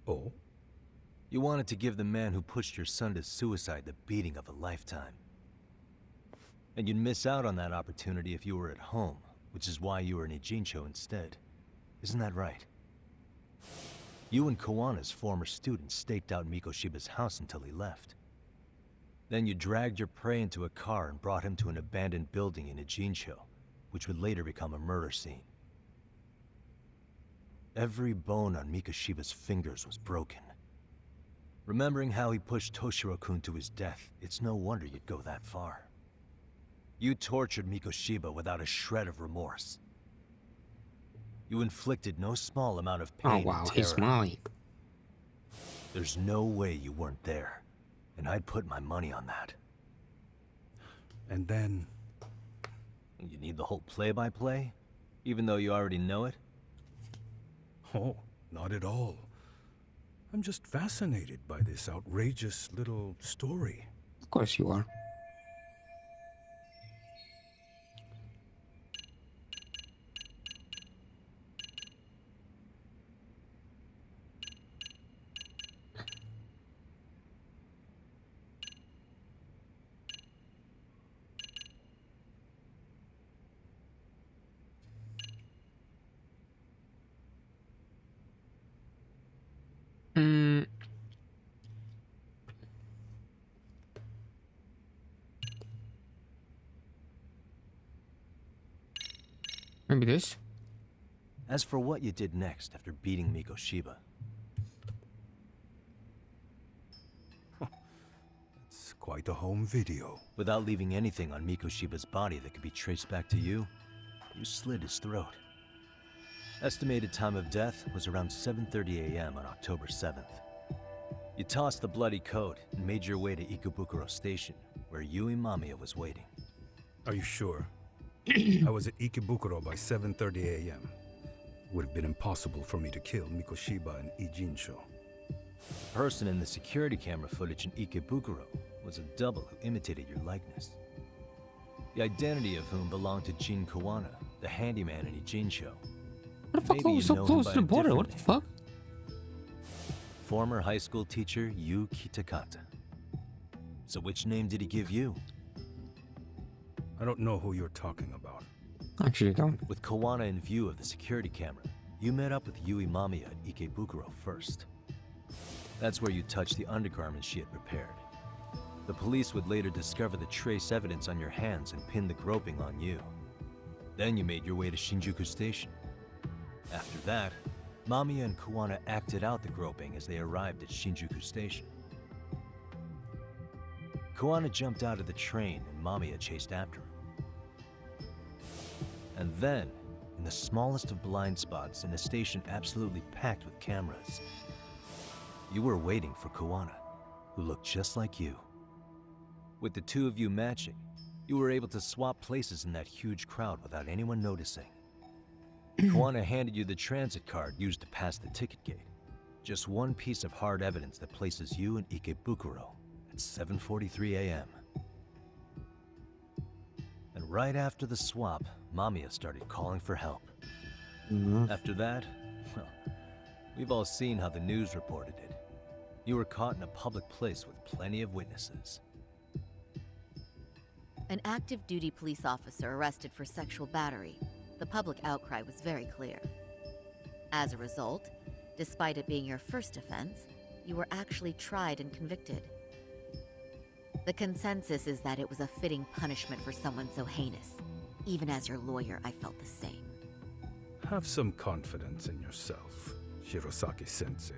Oh? You wanted to give the man who pushed your son to suicide the beating of a lifetime. And you'd miss out on that opportunity if you were at home, which is why you were in Ijincho instead. Isn't that right? You and Kawana's former student staked out Mikoshiba's house until he left. Then you dragged your prey into a car and brought him to an abandoned building in Ijincho, which would later become a murder scene. Every bone on Mikoshiba's fingers was broken. Remembering how he pushed Toshiro-kun to his death, it's no wonder you'd go that far. You tortured Mikoshiba without a shred of remorse. You inflicted no small amount of pain and terror. He's smiling. There's no way you weren't there, and I'd put my money on that. And then... You need the whole play-by-play? Even though you already know it? Oh, not at all. I'm just fascinated by this outrageous little story. Of course you are. Maybe this? As for what you did next after beating Mikoshiba... It's quite a home video. Without leaving anything on Mikoshiba's body that could be traced back to you, you slit his throat. Estimated time of death was around 7:30 a.m. on October 7th. You tossed the bloody coat and made your way to Ikebukuro Station, where Yui Mamiya was waiting. Are you sure? I was at Ikebukuro by 7:30 a.m. Would have been impossible for me to kill Mikoshiba and Ijincho. The person in the security camera footage in Ikebukuro was a double who imitated your likeness. The identity of whom belonged to Jin Kawana, the handyman in Ijincho. What the fuck? I was so close to the border. What the fuck? Former high school teacher Yu Kitakata. So which name did he give you? I don't know who you're talking about. Actually, I don't. With Kawana in view of the security camera, you met up with Yui Mamiya at Ikebukuro first. That's where you touched the undergarments she had prepared. The police would later discover the trace evidence on your hands and pin the groping on you. Then you made your way to Shinjuku Station. After that, Mamiya and Kawana acted out the groping as they arrived at Shinjuku Station. Kawana jumped out of the train and Mamiya chased after him. And then, in the smallest of blind spots in a station absolutely packed with cameras, you were waiting for Kawana, who looked just like you. With the two of you matching, you were able to swap places in that huge crowd without anyone noticing. Kawana handed you the transit card used to pass the ticket gate. Just one piece of hard evidence that places you in Ikebukuro at 7:43 a.m. And right after the swap, Mamiya started calling for help. After that, well, we've all seen how the news reported it. You were caught in a public place with plenty of witnesses. An active duty police officer arrested for sexual battery. The public outcry was very clear. As a result, despite it being your first offense, you were actually tried and convicted. The consensus is that it was a fitting punishment for someone so heinous. Even as your lawyer, I felt the same. Have some confidence in yourself, Shirosaki-sensei.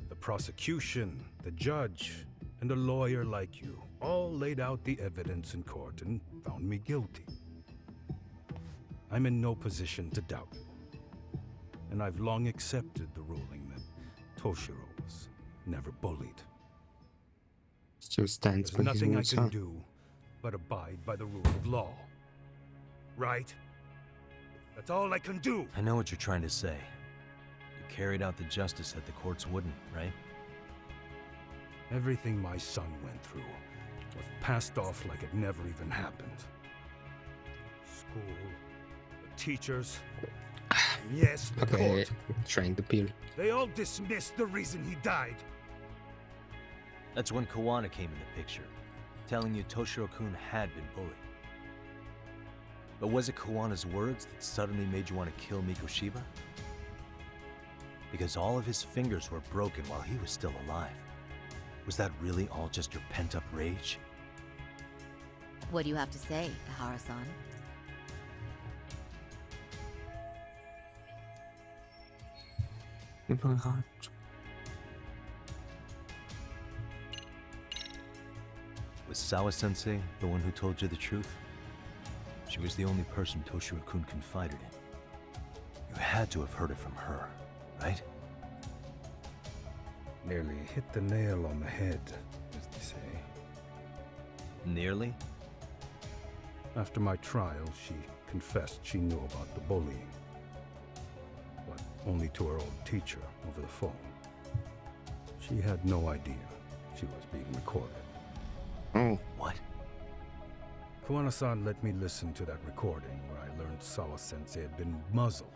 The prosecution, the judge, and a lawyer like you all laid out the evidence in court and found me guilty. I'm in no position to doubt you. And I've long accepted the ruling that Toshiro was never bullied. Still stands by There's his nothing I words, can huh? do but abide by the rule of law. Right? That's all I can do! I know what you're trying to say. You carried out the justice that the courts wouldn't, right? Everything my son went through, was passed off like it never even happened. School, the teachers, and yes, the court. Trying to peel. They all dismissed the reason he died. That's when Kawana came in the picture, telling you Toshiro-kun had been bullied. But was it Kawana's words that suddenly made you want to kill Mikoshiba? Because all of his fingers were broken while he was still alive. Was that really all just your pent-up rage? What do you have to say, Ihara-san? In my heart. Was Sawa-sensei the one who told you the truth? She was the only person Toshiro-kun confided in. You had to have heard it from her, right? Nearly hit the nail on the head, as they say. Nearly? After my trial, she confessed she knew about the bullying. But only to her old teacher over the phone. She had no idea she was being recorded. Oh. What? Kawana-san let me listen to that recording where I learned Sawa-sensei had been muzzled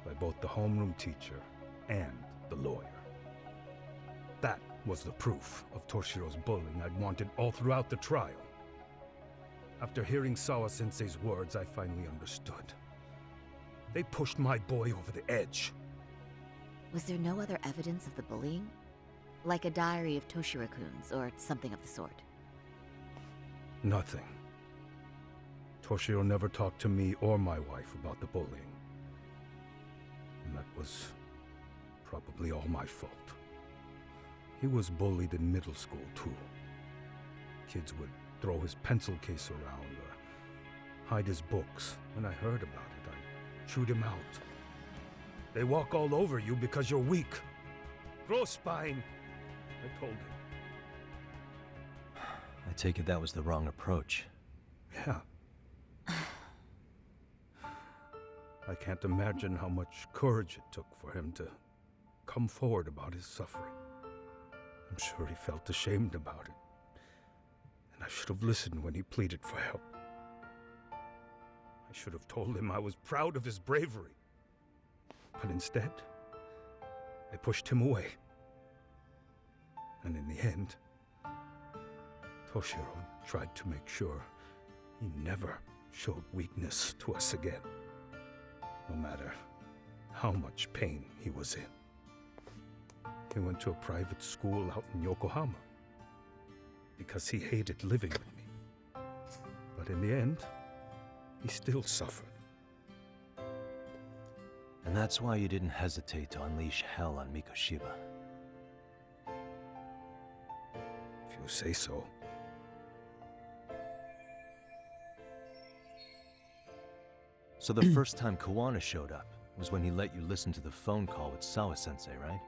by both the homeroom teacher and the lawyer. That was the proof of Toshiro's bullying I'd wanted all throughout the trial. After hearing Sawa-sensei's words, I finally understood. They pushed my boy over the edge. Was there no other evidence of the bullying? Like a diary of Toshiro-kun's or something of the sort? Nothing. Toshiro never talked to me or my wife about the bullying. And that was probably all my fault. He was bullied in middle school, too. Kids would throw his pencil case around or hide his books. When I heard about it, I chewed him out. They walk all over you because you're weak. Grow spine, I told him. I take it that was the wrong approach. Yeah. I can't imagine how much courage it took for him to come forward about his suffering. I'm sure he felt ashamed about it. And I should have listened when he pleaded for help. I should have told him I was proud of his bravery. But instead, I pushed him away. And in the end, Toshiro tried to make sure he never showed weakness to us again. No matter how much pain he was in. He went to a private school out in Yokohama because he hated living with me. But in the end, he still suffered. And that's why you didn't hesitate to unleash hell on Mikoshiba. If you say so. So the first time Kawana showed up was when he let you listen to the phone call with Sawa-sensei, right?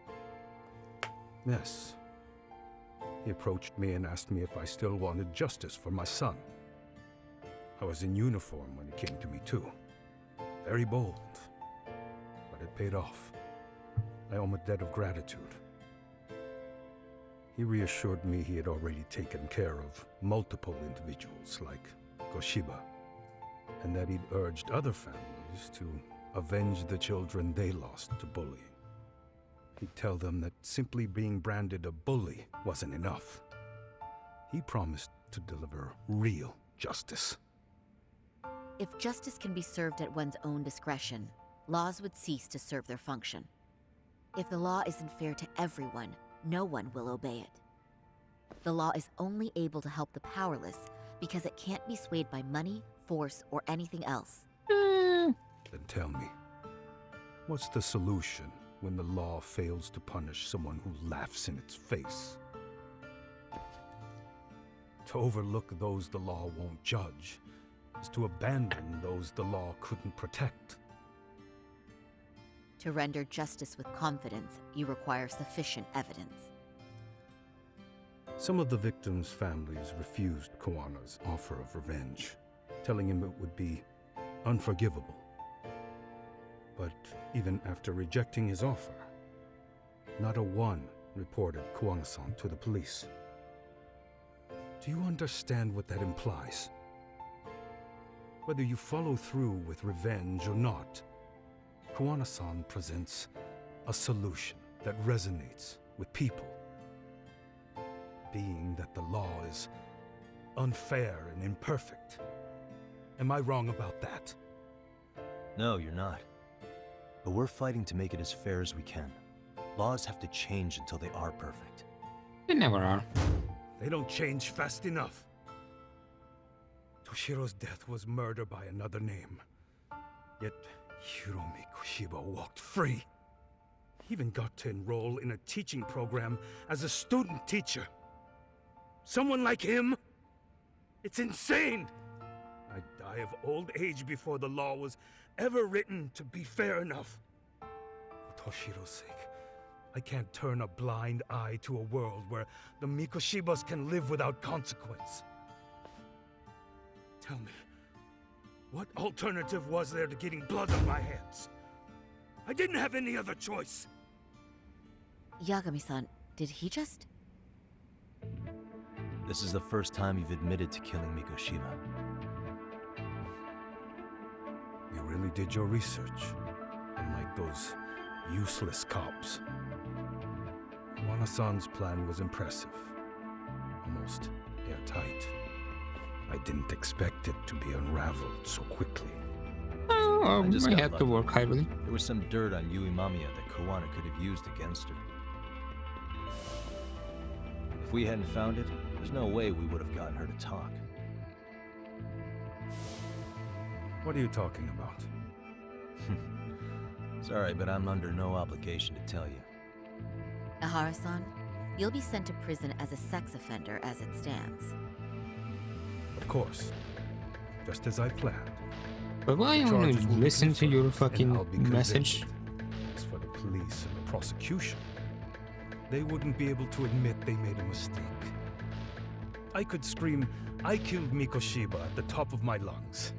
Yes. He approached me and asked me if I still wanted justice for my son. I was in uniform when he came to me too. Very bold. But it paid off. I owe him a debt of gratitude. He reassured me he had already taken care of multiple individuals like Goshiba, and that he'd urged other families to avenge the children they lost to bullying. He'd tell them that simply being branded a bully wasn't enough. He promised to deliver real justice. If justice can be served at one's own discretion, laws would cease to serve their function. If the law isn't fair to everyone, no one will obey it. The law is only able to help the powerless because it can't be swayed by money, force, or anything else. Then tell me, what's the solution when the law fails to punish someone who laughs in its face? To overlook those the law won't judge is to abandon those the law couldn't protect. To render justice with confidence, you require sufficient evidence. Some of the victims' families refused Kawana's offer of revenge, telling him it would be unforgivable. But even after rejecting his offer, not a one reported Kawana-san to the police. Do you understand what that implies? Whether you follow through with revenge or not, Kuwana-san presents a solution that resonates with people. Being that the law is unfair and imperfect. Am I wrong about that? No, you're not. But we're fighting to make it as fair as we can. Laws have to change until they are perfect. They never are. They don't change fast enough. Toshiro's death was murder by another name. Yet Hiromi Kushiba walked free. He even got to enroll in a teaching program as a student teacher. Someone like him? It's insane! I'd die of old age before the law was ever written to be fair enough. For Toshiro's sake, I can't turn a blind eye to a world where the Mikoshibas can live without consequence. Tell me, what alternative was there to getting blood on my hands? I didn't have any other choice. Yagami-san, did he just... This is the first time you've admitted to killing Mikoshiba. You really did your research, unlike those useless cops. Kuwana-san's plan was impressive, almost airtight. I didn't expect it to be unraveled so quickly. Oh, I had to work heavily. There was some dirt on Yui Mamiya that Kuwana could have used against her. If we hadn't found it, there's no way we would have gotten her to talk. What are you talking about? Sorry, but I'm under no obligation to tell you. Ahara-san, you'll be sent to prison as a sex offender as it stands. Of course. Just as I planned. But why you want to listen to your fucking message? As for the police and the prosecution, they wouldn't be able to admit they made a mistake. I could scream, "I killed Mikoshiba" at the top of my lungs.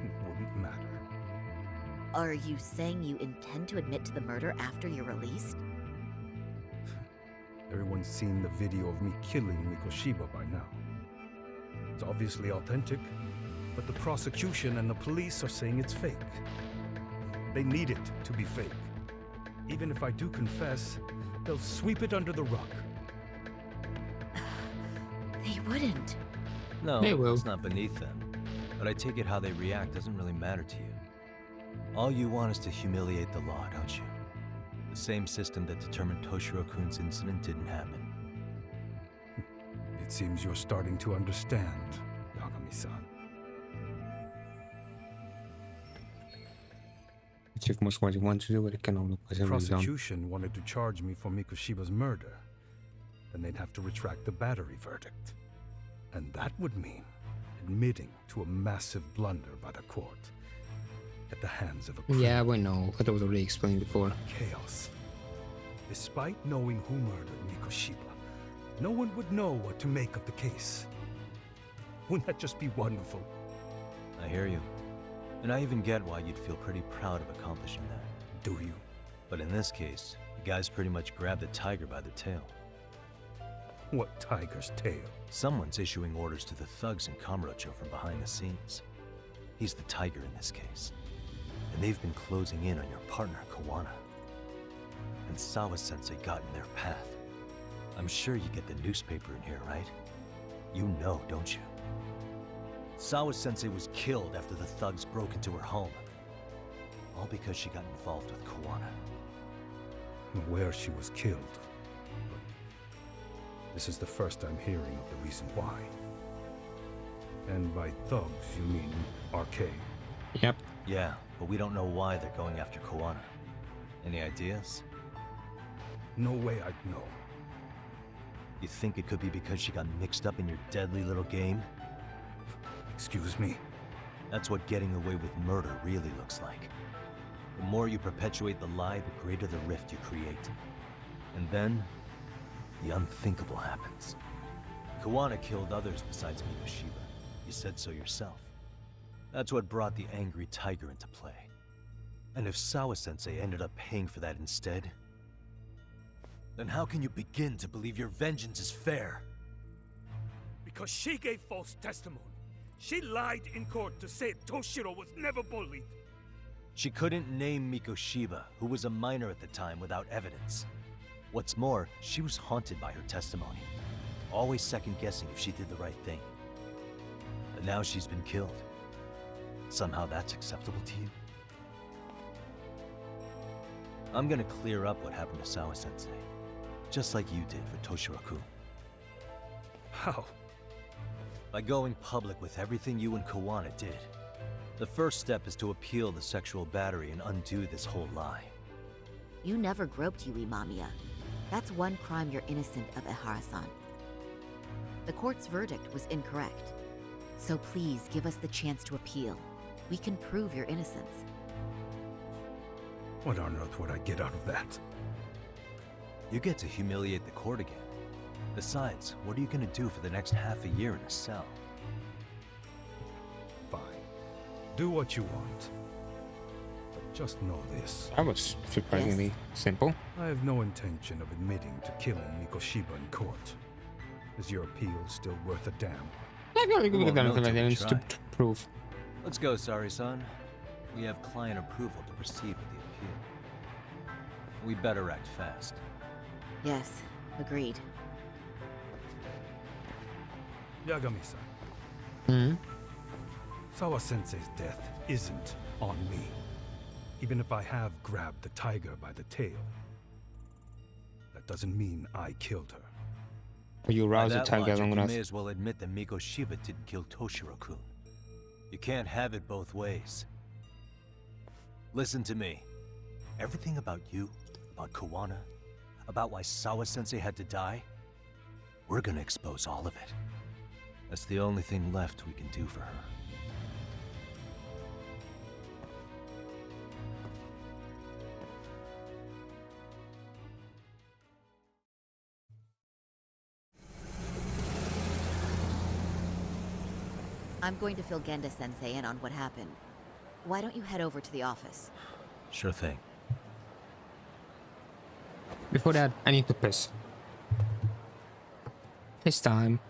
It wouldn't matter. Are you saying you intend to admit to the murder after you're released? Everyone's seen the video of me killing Mikoshiba by now. It's obviously authentic, but the prosecution and the police are saying it's fake. They need it to be fake. Even if I do confess, they'll sweep it under the rug. They wouldn't. No, they will. It's not beneath them. But I take it how they react doesn't really matter to you. All you want is to humiliate the law, don't you? The same system that determined Toshiro-kun's incident didn't happen. It seems you're starting to understand, Yagami-san. Achieve most what you want to do, but it can only The prosecution wanted to charge me for Mikoshiba's murder. Then they'd have to retract the battery verdict. And that would mean admitting to a massive blunder by the court at the hands of a criminal. Yeah, we know. That was already explained before. Chaos. Despite knowing who murdered Mikoshiba, no one would know what to make of the case. Wouldn't that just be wonderful? I hear you. And I even get why you'd feel pretty proud of accomplishing that. Do you? But in this case, the guys pretty much grabbed the tiger by the tail. What tiger's tail? Someone's issuing orders to the thugs in Kamurocho from behind the scenes. He's the tiger in this case. And they've been closing in on your partner, Kuwana. And Sawa-sensei got in their path. I'm sure you get the newspaper in here, right? You know, don't you? Sawa-sensei was killed after the thugs broke into her home. All because she got involved with Kuwana. I'm aware she was killed. This is the first I'm hearing of the reason why. And by thugs, you mean arcade? Yep. Yeah, but we don't know why they're going after Kuwana. Any ideas? No way I'd know. You think it could be because she got mixed up in your deadly little game? Excuse me? That's what getting away with murder really looks like. The more you perpetuate the lie, the greater the rift you create. And then, the unthinkable happens. Kuwana killed others besides Mikoshiba. You said so yourself. That's what brought the angry tiger into play. And if Sawa-sensei ended up paying for that instead, then how can you begin to believe your vengeance is fair? because she gave false testimony. She lied in court to say Toshiro was never bullied. She couldn't name Mikoshiba, who was a minor at the time, without evidence. What's more, she was haunted by her testimony, always second-guessing if she did the right thing. And now she's been killed. Somehow that's acceptable to you? I'm gonna clear up what happened to Sawa-sensei, just like you did for Toshiro-kun. How? By going public with everything you and Kawana did. The first step is to appeal the sexual battery and undo this whole lie. You never groped Yui Mamiya. That's one crime you're innocent of, Ehara-san. The court's verdict was incorrect. So please give us the chance to appeal. We can prove your innocence. What on earth would I get out of that? You get to humiliate the court again. Besides, what are you gonna do for the next half a year in a cell? Fine. Do what you want. But just know this. That was surprisingly simple. I have no intention of admitting to killing Mikoshiba in court. Is your appeal still worth a damn? I feel like we Well, got no, nothing till we evidence to try. prove. Let's go, Sari-san. We have client approval to proceed with the appeal. We better act fast. Yes, agreed. Yagami-san. Hmm? Sawa-sensei's death isn't on me. Even if I have grabbed the tiger by the tail. That doesn't mean I killed her. But you By rouse the that tiger logic, long you enough. may as well admit that Mikoshiba didn't kill Toshiro-kun. You can't have it both ways. Listen to me. Everything about you, about Kawana, about why Sawa-sensei had to die, we're gonna expose all of it. That's the only thing left we can do for her. I'm going to fill Genda-sensei in on what happened. Why don't you head over to the office? Sure thing. Before that, I need to piss. Piss time.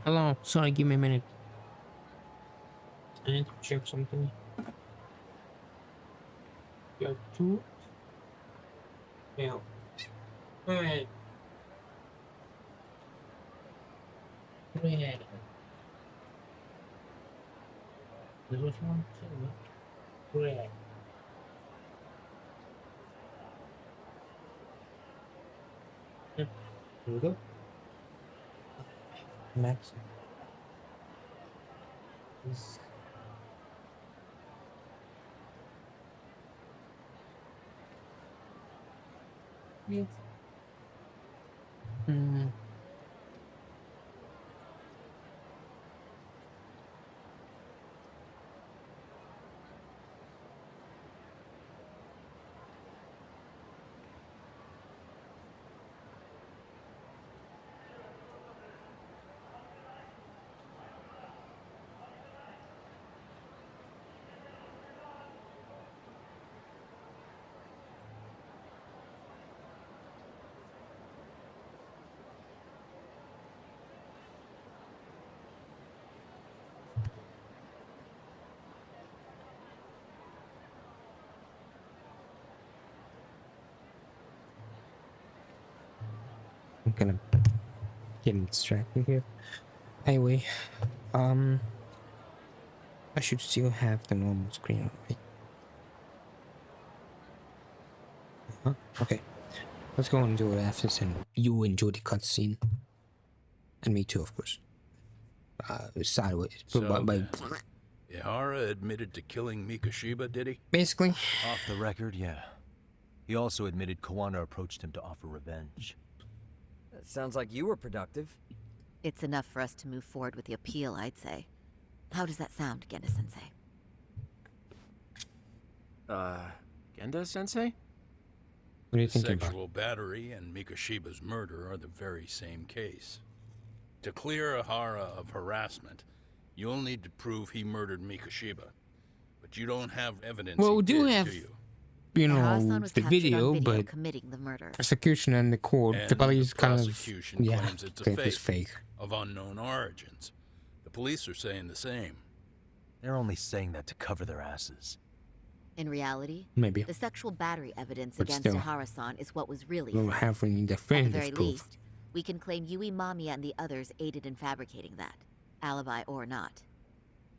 Hello, sorry, give me a minute. I need to check something. Your tooth? Yeah. Red. Red. This was one, red. Yep. Here we go. Max. This. Yes. Hmm. I'm gonna get distracted here. Anyway, I should still have the normal screen, right? Okay, let's go and do it after this, and you enjoy the cutscene, and me too, of course. Sideways, So by Ihara admitted to killing Mikashiba, did he? basically. Off the record, yeah. He also admitted Kawana approached him to offer revenge. That sounds like you were productive. It's enough for us to move forward with the appeal, I'd say. How does that sound, Genda-sensei? Genda-sensei? What do you think about? Sexual battery and Mikashiba's murder are the very same case. To clear Ihara of harassment, you'll need to prove he murdered Mikashiba. But you don't have evidence Well, he we do did, have, do you? you know, Ihara-san was the captured video, on video but committing the murder. prosecution and the court, And the police the kind of, prosecution yeah, claims it's a think it's fake. of unknown origins. The police are saying the same. They're only saying that to cover their asses. In reality, Maybe. the sexual battery evidence But against still. Ihara-san is what was really We don't fake. have any At the definitive very proof. least, we can claim Yui Mamiya and the others aided in fabricating that, alibi or not.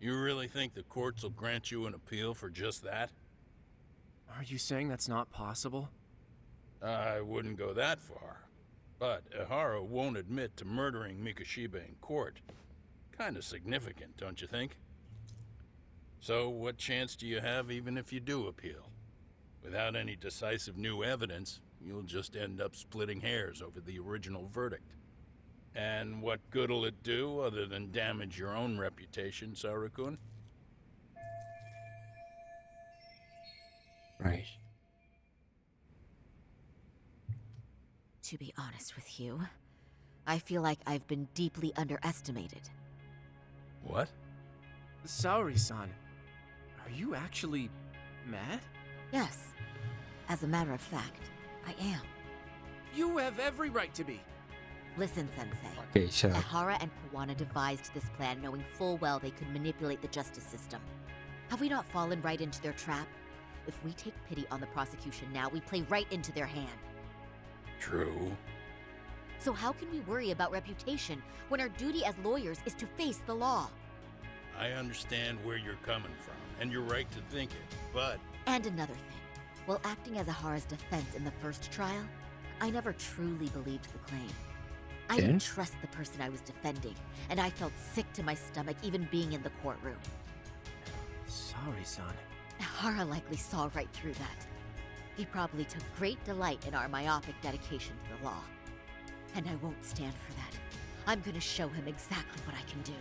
You really think the courts will grant you an appeal for just that? Are you saying that's not possible? I wouldn't go that far. But Ihara won't admit to murdering Mikashiba in court. Kind of significant, don't you think? So what chance do you have even if you do appeal? Without any decisive new evidence, you'll just end up splitting hairs over the original verdict. And what good'll it do other than damage your own reputation, Saru-kun? Right. To be honest with you, I feel like I've been deeply underestimated. What? Saori-san, are you actually mad? Yes. As a matter of fact, I am. You have every right to be. Listen, Sensei. Okay, shut up. Ihara and Kawana devised this plan knowing full well they could manipulate the justice system. Have we not fallen right into their trap? If we take pity on the prosecution now, we play right into their hand. True. So how can we worry about reputation when our duty as lawyers is to face the law? I understand where you're coming from, and you're right to think it, but... And another thing. While acting as Ihara's defense in the first trial, I never truly believed the claim. I didn't trust the person I was defending, and I felt sick to my stomach even being in the courtroom. Saori-san. Ihara likely saw right through that. He probably took great delight in our myopic dedication to the law. And I won't stand for that. I'm gonna show him exactly what I can do.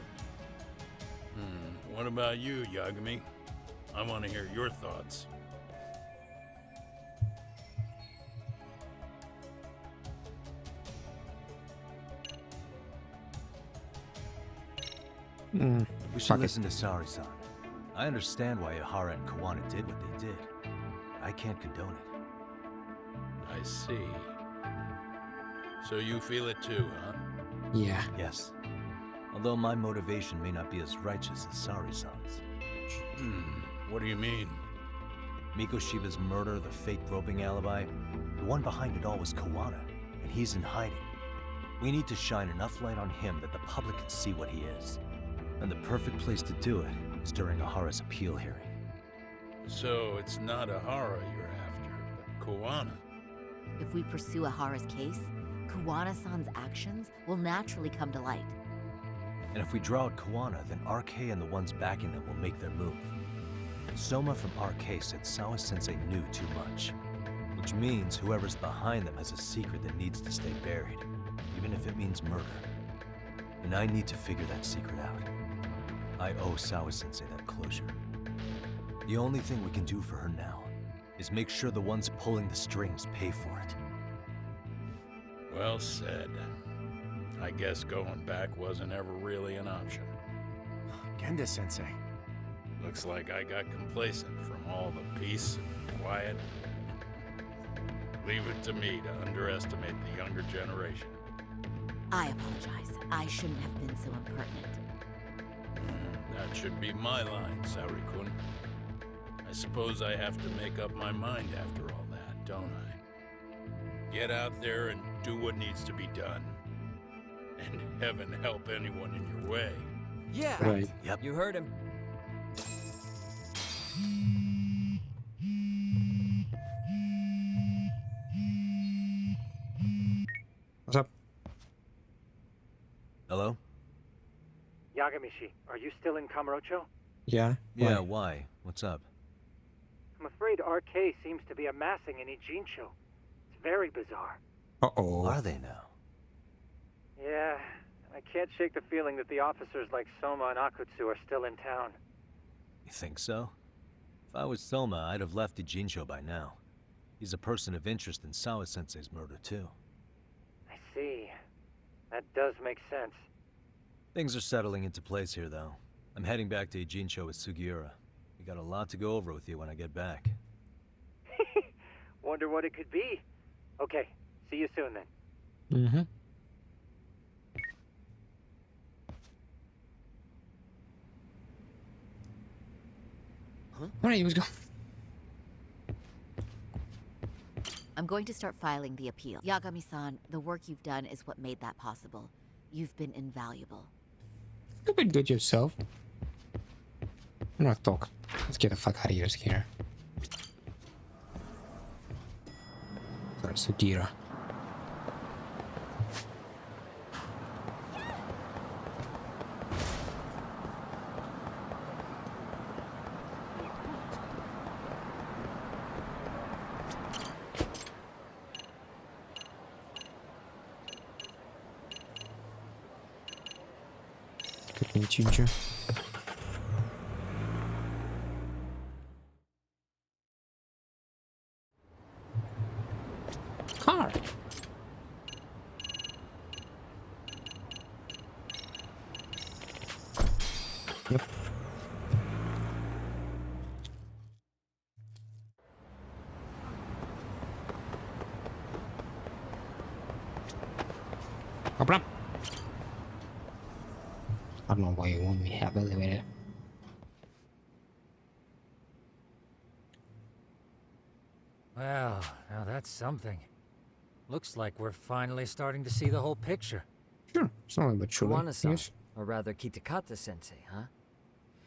What about you, Yagami? I want to hear your thoughts. We should listen to Saori-san. I understand why Ihara and Kawana did what they did. I can't condone it. I see. So you feel it too, huh? Yeah. Yes. Although my motivation may not be as righteous as Sari-san's. What do you mean? Mikoshiba's murder, the fake groping alibi, the one behind it all was Kawana, and he's in hiding. We need to shine enough light on him that the public can see what he is. And the perfect place to do it is during Ahara's appeal hearing. So it's not Ahara you're after, but Kawana. If we pursue Ahara's case, Kawana-san's actions will naturally come to light. And if we draw out Kawana, then RK and the ones backing them will make their move. Soma from RK said Sawa-sensei knew too much, which means whoever's behind them has a secret that needs to stay buried, even if it means murder. And I need to figure that secret out. I owe Sawa-sensei that closure. The only thing we can do for her now is make sure the ones pulling the strings pay for it. Well said. I guess going back wasn't ever really an option. Genda-sensei. Looks like I got complacent from all the peace and quiet. Leave it to me to underestimate the younger generation. I apologize. I shouldn't have been so impertinent. That should be my line, Saori-kun. I suppose I have to make up my mind after all that, don't I? Get out there and do what needs to be done. And heaven help anyone in your way. Yeah! Right. Yep. You heard him. What's up? Hello? Yagamishi, are you still in Kamurocho? Yeah? Yeah, why? What's up? I'm afraid RK seems to be amassing in Ijincho. It's very bizarre. Uh-oh. Are they now? Yeah, I can't shake the feeling that the officers like Soma and Akutsu are still in town. You think so? If I was Soma, I'd have left Ijincho by now. He's a person of interest in Sawa-sensei's murder, too. I see. That does make sense. Things are settling into place here, though. I'm heading back to Ijincho with Sugiura. We got a lot to go over with you when I get back. Wonder what it could be. Okay, see you soon then. Mm-hmm. Alright, let's go. I'm going to start filing the appeal. Yagami-san, the work you've done is what made that possible. You've been invaluable. You've been good yourself. I'm not talk. Let's get the fuck out of here, Skinner. Sorry, Sugira. Good meeting you. Car. Yep. Problem. I don't know why you want me to have elevator. Well, now that's something. Looks like we're finally starting to see the whole picture. Sure, slowly but surely. Kawana-san, Yes. or rather Kitakata-sensei, huh?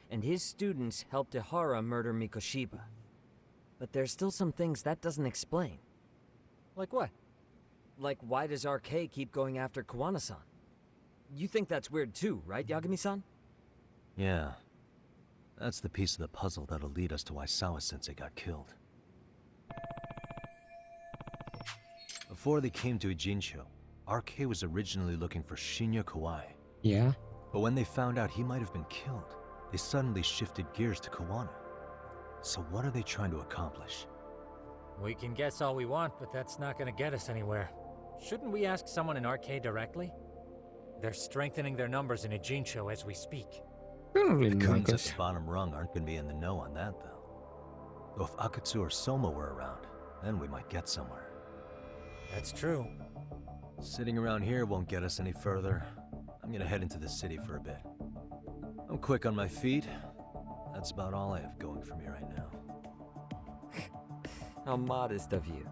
And his students helped Ihara murder Mikoshiba. But there's still some things that doesn't explain. Like what? Like why does RK keep going after Kawana-san? You think that's weird too, right, Yagami-san? Yeah. That's the piece of the puzzle that'll lead us to why Sawa-sensei got killed. Before they came to Ijincho, RK was originally looking for Shinya Kawai. Yeah. But when they found out he might have been killed, they suddenly shifted gears to Kawana. So what are they trying to accomplish? We can guess all we want, but that's not gonna get us anywhere. Shouldn't we ask someone in RK directly? They're strengthening their numbers in Ijincho as we speak. I don't really The like goons at us. the bottom rung aren't going to be in the know on that, though. Though if Akutsu or Soma were around, then we might get somewhere. That's true. Sitting around here won't get us any further. I'm gonna head into the city for a bit. I'm quick on my feet. That's about all I have going for me right now. How modest of you.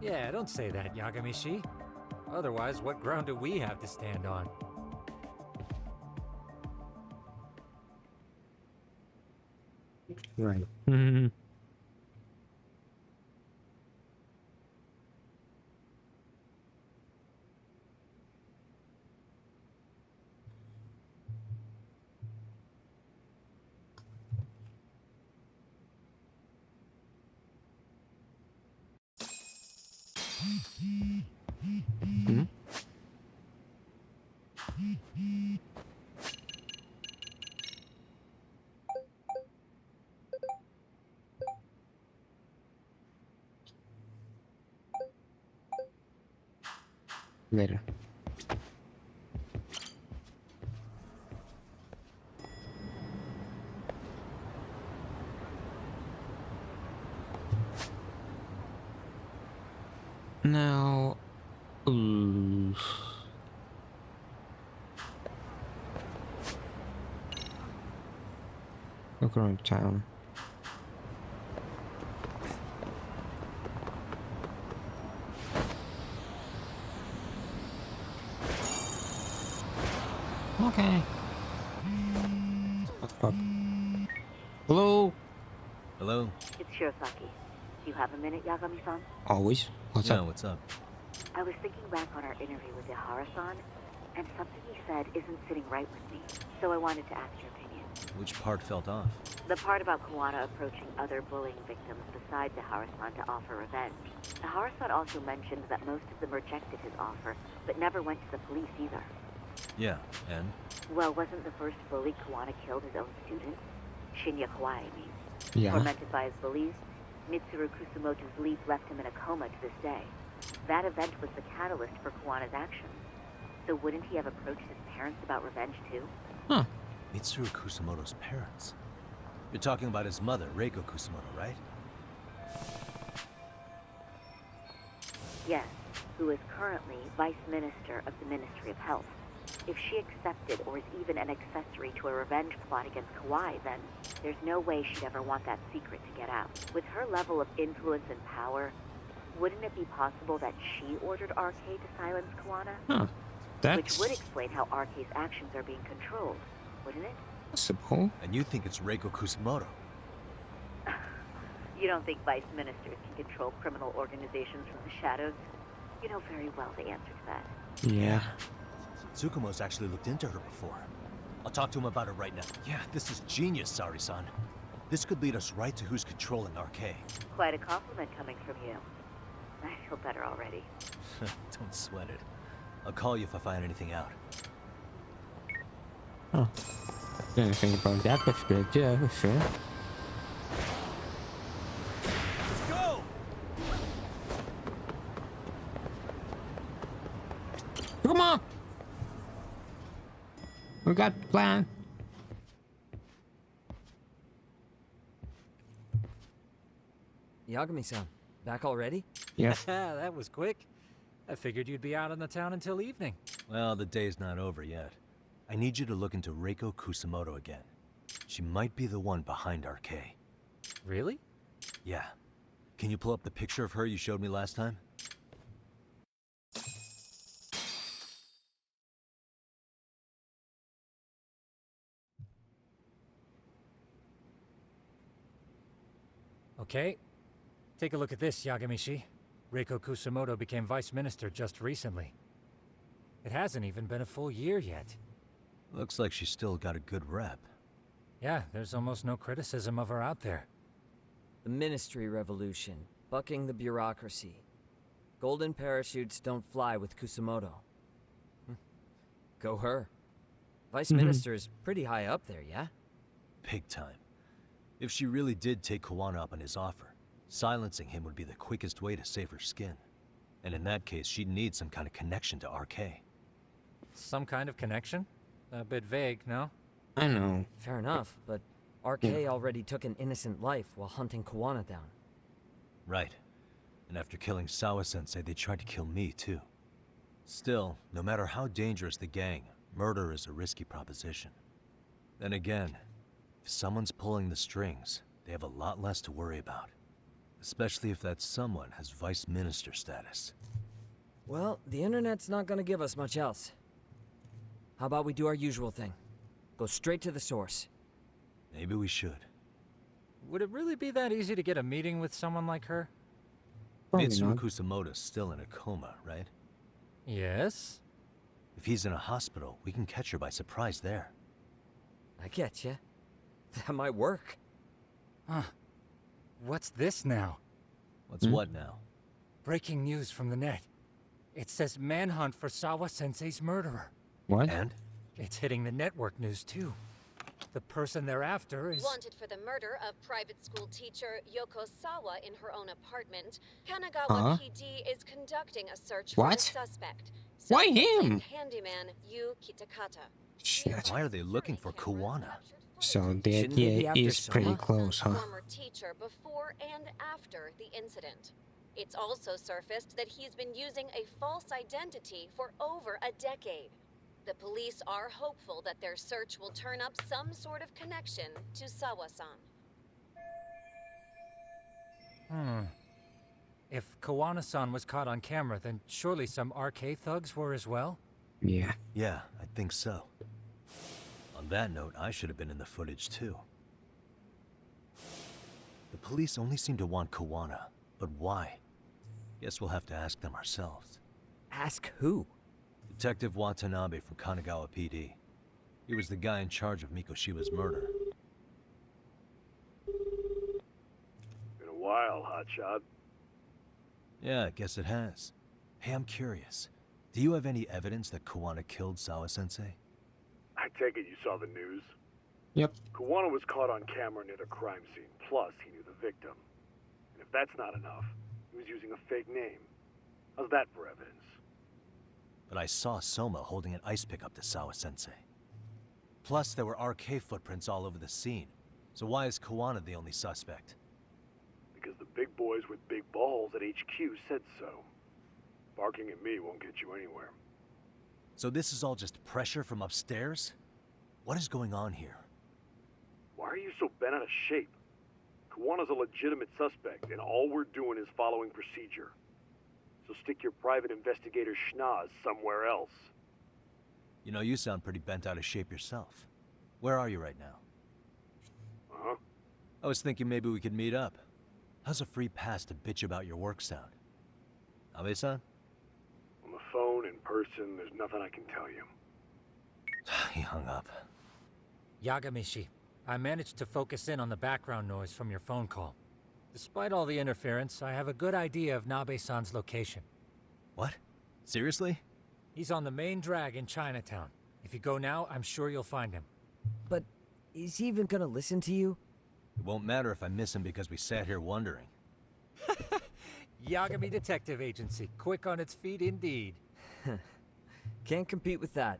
Yeah, don't say that, Yagami-shi. Otherwise, what ground do we have to stand on? Right. Hmm? Later. Now, look around town. Okay. What the fuck? Hello? Hello? It's Shirosaki. Do you have a minute, Yagami-san? Always. What's up? What's up? I was thinking back on our interview with Ihara-san, and something he said isn't sitting right with me. So I wanted to ask your opinion. Which part felt off? The part about Kawana approaching other bullying victims besides Ihara-san to offer revenge. Ihara-san also mentioned that most of them rejected his offer, but never went to the police either. Yeah, and? Well, wasn't the first bully Kawana killed his own student? Shinya Kawai, I mean. Yeah. Tormented by his bullies, Mitsuru Kusumoto's leap left him in a coma to this day. That event was the catalyst for Kawana's actions. So wouldn't he have approached his parents about revenge too? Huh. Mitsuru Kusumoto's parents? You're talking about his mother, Reiko Kusumoto, right? Yes, who is currently Vice Minister of the Ministry of Health. If she accepted or is even an accessory to a revenge plot against Kawai, then there's no way she'd ever want that secret to get out. With her level of influence and power, wouldn't it be possible that she ordered RK to silence Kawana? Huh. Which would explain how RK's actions are being controlled, wouldn't it? Possible. And you think it's Reiko Kusumoto? You don't think vice ministers can control criminal organizations from the shadows? You know very well the answer to that. Yeah. Tsukumo's actually looked into her before. I'll talk to him about it right now. Yeah, this is genius, Sari-san. This could lead us right to who's controlling RK. Quite a compliment coming from you. I feel better already. Don't sweat it. I'll call you if I find anything out. Oh. Didn't think about that perspective, yeah, for sure. Let's go! Come on! We got a plan. Yagami-san, back already? Yes. That was quick. I figured you'd be out in the town until evening. Well, the day's not over yet. I need you to look into Reiko Kusumoto again. She might be the one behind RK. Really? Yeah. Can you pull up the picture of her you showed me last time? Okay. Take a look at this, Yagami-shi. Reiko Kusumoto became vice minister just recently. It hasn't even been a full year yet. Looks like she's still got a good rep. Yeah, there's almost no criticism of her out there. The Ministry Revolution, bucking the bureaucracy. Golden parachutes don't fly with Kusumoto. Go her. Vice Minister's pretty high up there, yeah? Big time. If she really did take Kawana up on his offer, silencing him would be the quickest way to save her skin. And in that case, she'd need some kind of connection to RK. Some kind of connection? A bit vague, no? I know. Fair enough, but RK already took an innocent life while hunting Kawana down. Right. And after killing Sawa-sensei, they tried to kill me, too. Still, no matter how dangerous the gang, Murder is a risky proposition. Then again, if someone's pulling the strings, they have a lot less to worry about. Especially if that someone has vice minister status. Well, the internet's not gonna give us much else. How about we do our usual thing? Go straight to the source. Maybe we should. Would it really be that easy to get a meeting with someone like her? Mitsuru Kusamoto's still in a coma, right? Yes? If he's in a hospital, we can catch her by surprise there. I get you. That might work. Huh. What's this now? What's what now? Breaking news from the net. It says manhunt for Sawa-sensei's murderer. What? And? It's hitting the network news too. The person they're after is... Wanted for the murder of private school teacher Yoko Sawa in her own apartment, Kanagawa PD is conducting a search for the suspect. Why him? Handyman Yu Kitakata. Shit. Why are they looking for Kuwana? So the idea is pretty close, huh? Former teacher before and after the incident. It's also surfaced that he's been using a false identity for over a decade. The police are hopeful that their search will turn up some sort of connection to Sawa-san. If Kawana-san was caught on camera, then surely some RK thugs were as well? Yeah. Yeah, I think so. On that note, I should have been in the footage too. The police only seem to want Kuwana, but why? Guess we'll have to ask them ourselves. Ask who? Detective Watanabe from Kanagawa PD. He was the guy in charge of Mikoshiba's murder. Been a while, hotshot. Yeah, I guess it has. Hey, I'm curious. Do you have any evidence that Kuwana killed Sawa-sensei? I take it you saw the news? Yep. Kuwana was caught on camera near the crime scene, plus he knew the victim. And if that's not enough, he was using a fake name. How's that for evidence? But I saw Soma holding an ice pick up to Sawa-sensei. Plus, there were RK footprints all over the scene. So why is Kuwana the only suspect? Because the big boys with big balls at HQ said so. Barking at me won't get you anywhere. So this is all just pressure from upstairs? What is going on here? Why are you so bent out of shape? Kuwana's a legitimate suspect, and all we're doing is following procedure. So stick your private investigator schnoz somewhere else. You know, you sound pretty bent out of shape yourself. Where are you right now? Uh-huh. I was thinking maybe we could meet up. How's a free pass to bitch about your work sound? Abe-san? On the phone, in person, there's nothing I can tell you. He hung up. Yagamishi, I managed to focus in on the background noise from your phone call. Despite all the interference, I have a good idea of Nabe-san's location. What? Seriously? He's on the main drag in Chinatown. If you go now, I'm sure you'll find him. But is he even gonna listen to you? It won't matter if I miss him because we sat here wondering. Yagami Detective Agency, quick on its feet indeed. Can't compete with that.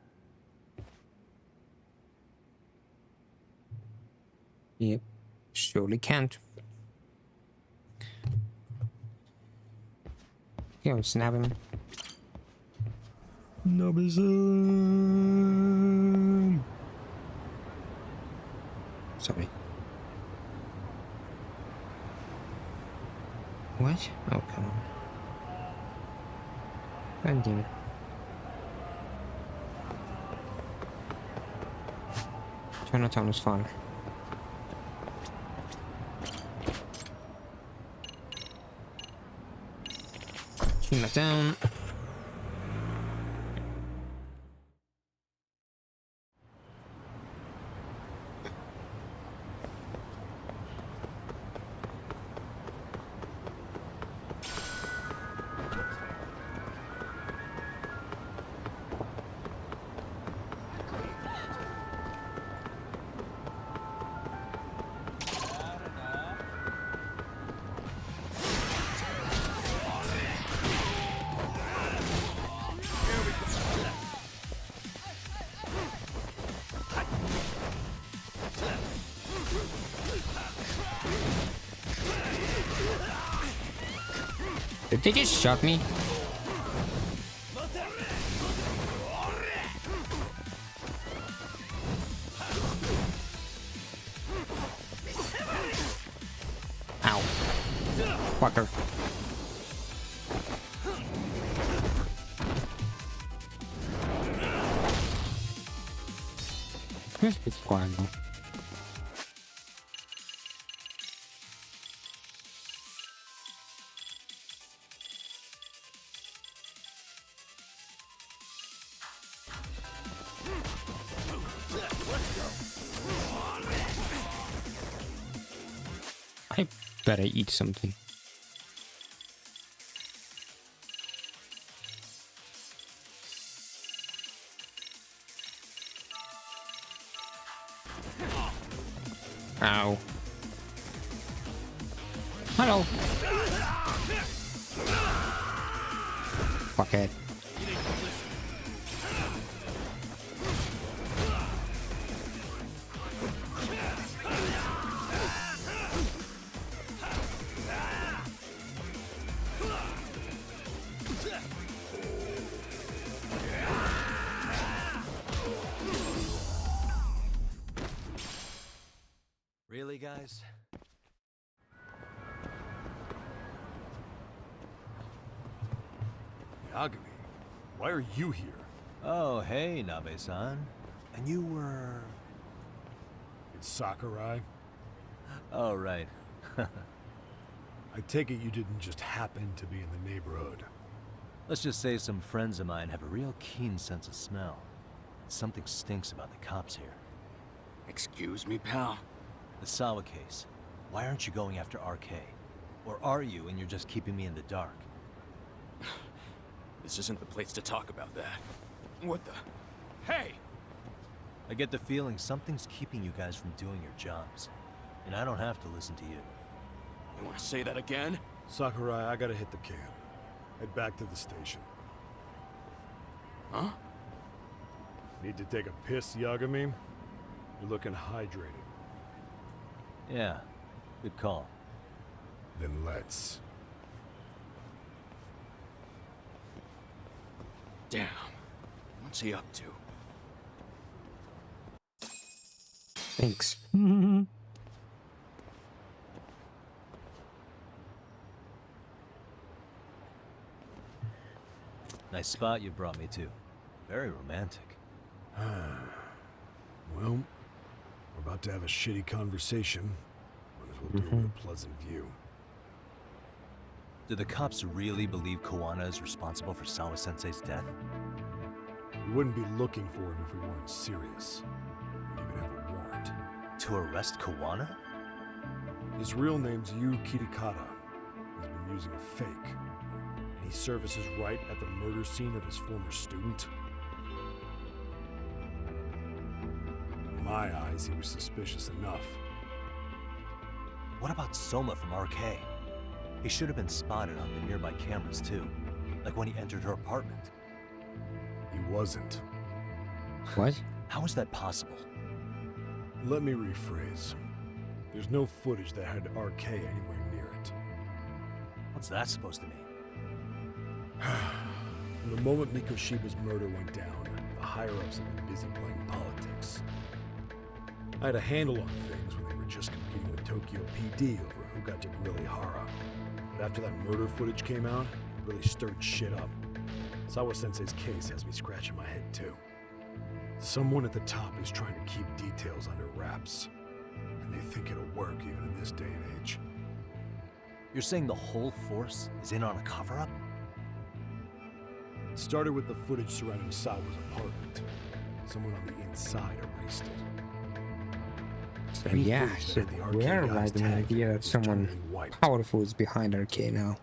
Yep, surely can't. Go, snap him. Nabe-san. Sorry. What? Oh, come on. God damn it. Chinatown is fun. Chinatown. Did they just shot me? Fucker. It's fine. I better eat something. Ow. Hello. Fuckhead. Really, guys? Yagami, why are you here? Oh, hey, Nabe-san. And you were... It's Sakurai. Oh, right. I take it you didn't just happen to be in the neighborhood. Let's just say some friends of mine have a real keen sense of smell. Something stinks about the cops here. Excuse me, pal? The Sawa case. Why aren't you going after RK? Or are you and you're just keeping me in the dark? This isn't the place to talk about that. What the... Hey! I get the feeling something's keeping you guys from doing your jobs. And I don't have to listen to you. You want to say that again? Sakurai, I gotta hit the camp. Head back to the station. Huh? Need to take a piss, Yagami? You're looking hydrated. Yeah, good call. Then let's. Damn. What's he up to? Thanks. Nice spot you brought me to. Very romantic. Well, we're about to have a shitty conversation. Might as well do it with a pleasant view. Do the cops really believe Kawana is responsible for Sawa-sensei's death? We wouldn't be looking for him if we weren't serious. We even have a warrant. To arrest Kawana? His real name's Yu Kitakata. He's been using a fake. And he services right at the murder scene of his former student. In my eyes, he was suspicious enough. What about Soma from RK? He should have been spotted on the nearby cameras too. Like when he entered her apartment. He wasn't. What? How is that possible? Let me rephrase. There's no footage that had RK anywhere near it. What's that supposed to mean? From the moment Mikoshiba's murder went down, the higher-ups have been busy playing politics. I had a handle on things when they were just competing with Tokyo PD over who got to grill Ihara. But after that murder footage came out, it really stirred shit up. Sawa-sensei's case has me scratching my head too. Someone at the top is trying to keep details under wraps. And they think it'll work even in this day and age. You're saying the whole force is in on a cover-up? It started with the footage surrounding Sawa's apartment. Someone on the inside erased it. So yeah, so we are right in the idea that someone powerful is behind RK now.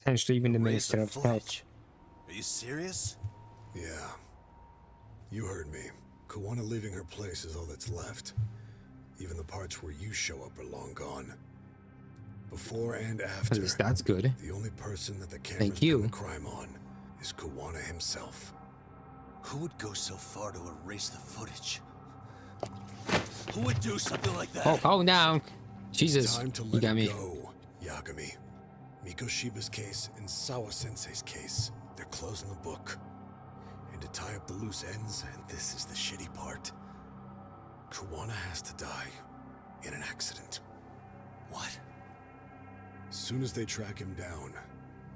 Potentially even the Minister of Health. Are you serious? Yeah. You heard me. Kawana leaving her place is all that's left. Even the parts where you show up are long gone. Before and after, At least that's good. the only person that the cameras pin the crime on is Kawana himself. Who would go so far to erase the footage? Who would do something like that? Oh, calm down. Jesus, Time to you let got it me. go, Yagami. Mikoshiba's case and Sawa-sensei's case, they're closing the book. And to tie up the loose ends, and this is the shitty part, Kawana has to die in an accident. What? soon as they track him down,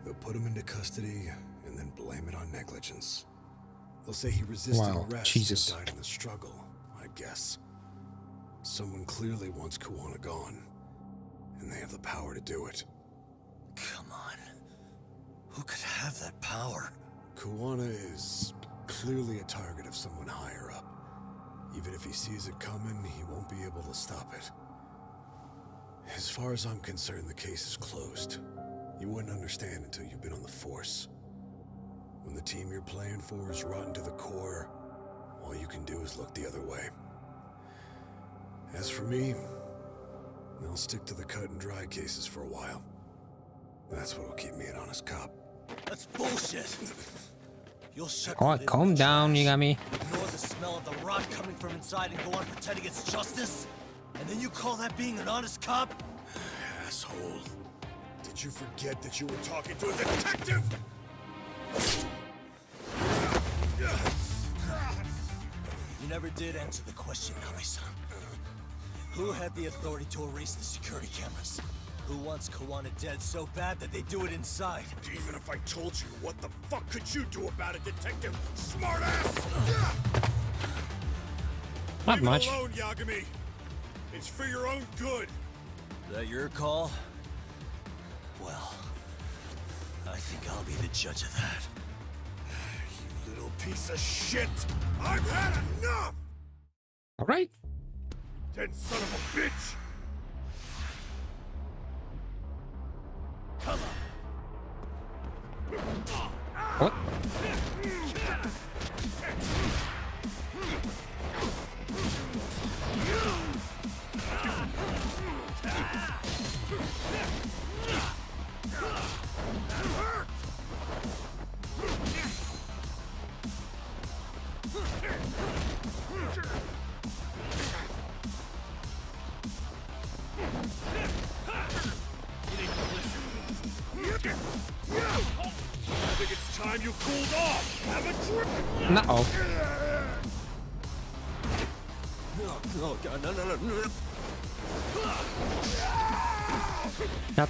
they'll put him into custody and then blame it on negligence. They'll say he resisted arrest Jesus. and died in the struggle, I guess. Someone clearly wants Kuwana gone, and they have the power to do it. Come on. Who could have that power? Kuwana is clearly a target of someone higher up. Even if he sees it coming, he won't be able to stop it. As far as I'm concerned, the case is closed. You wouldn't understand until you've been on the force. When the team you're playing for is rotten to the core, all you can do is look the other way. As for me, I'll stick to the cut and dry cases for a while. That's what'll keep me an honest cop. That's bullshit! You'll shut Alright, calm down, Yagami. ignore the smell of the rot coming from inside and go on pretending it's justice? And then you call that being an honest cop? Asshole. Did you forget that you were talking to a detective? You never did answer the question, Nabe-san. Who had the authority to erase the security cameras? Who wants Kuwana dead so bad that they do it inside? Even if I told you, what the fuck could you do about it, detective? Smartass! Not much. Leave it alone, Yagami. It's for your own good. Is that your call? Well, I think I'll be the judge of that. You little piece of shit! I've had enough! Alright. Dead son of a bitch! Come on! What? I think it's time you cooled off. Have a drink. No. No, God, no. Yep.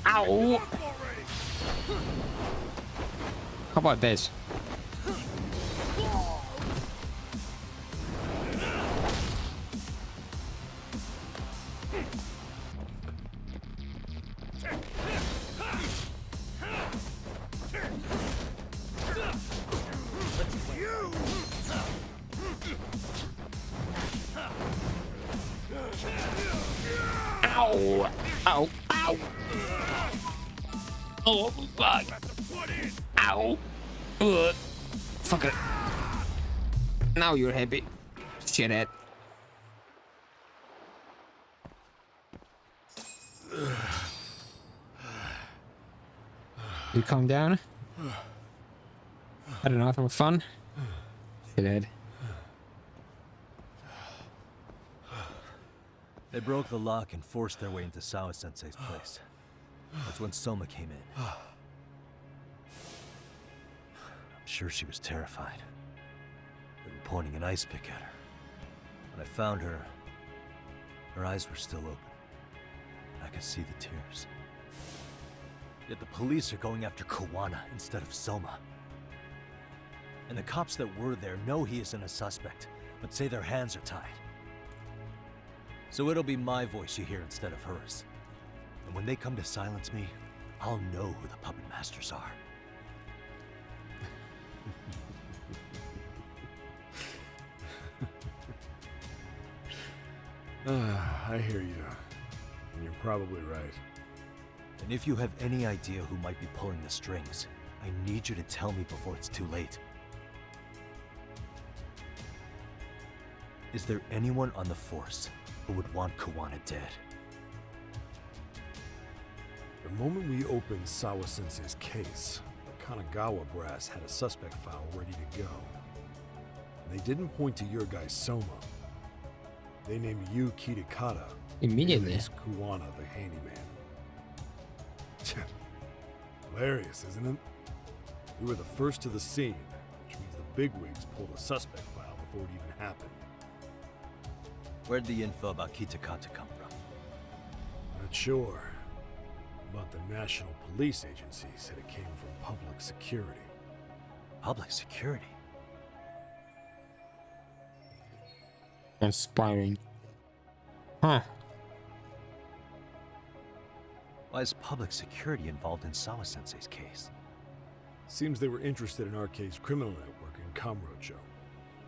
Ow. How about this? Ow! Ow! Ow! Oh, fuck! Ow! Fuck it. Now you're happy. Shithead. You calm down? I don't know, that was fun. Shithead. They broke the lock and forced their way into Sawa-sensei's place. That's when Soma came in. I'm sure she was terrified. They were pointing an ice pick at her. When I found her, her eyes were still open. I could see the tears. Yet the police are going after Kuwana instead of Soma. And the cops that were there know he isn't a suspect, but say their hands are tied. So it'll be my voice you hear instead of hers. And when they come to silence me, I'll know who the puppet masters are. I hear you. And you're probably right. And if you have any idea who might be pulling the strings, I need you to tell me before it's too late. Is there anyone on the force who would want Kuwana dead? The moment we opened Sawa-sensei's case, the Kanagawa brass had a suspect file ready to go. And they didn't point to your guy Soma. They named you Kitakata. Immediately. And Kuwana the handyman. Hilarious, isn't it? We were the first to the scene, which means the bigwigs pulled a suspect file before it even happened. Where'd the info about Kitakata come from? Not sure. But the National Police Agency said it came from public security. Public security? Inspiring. Huh. Why is public security involved in Sawa-sensei's case? Seems they were interested in RK's criminal network in Kamurocho.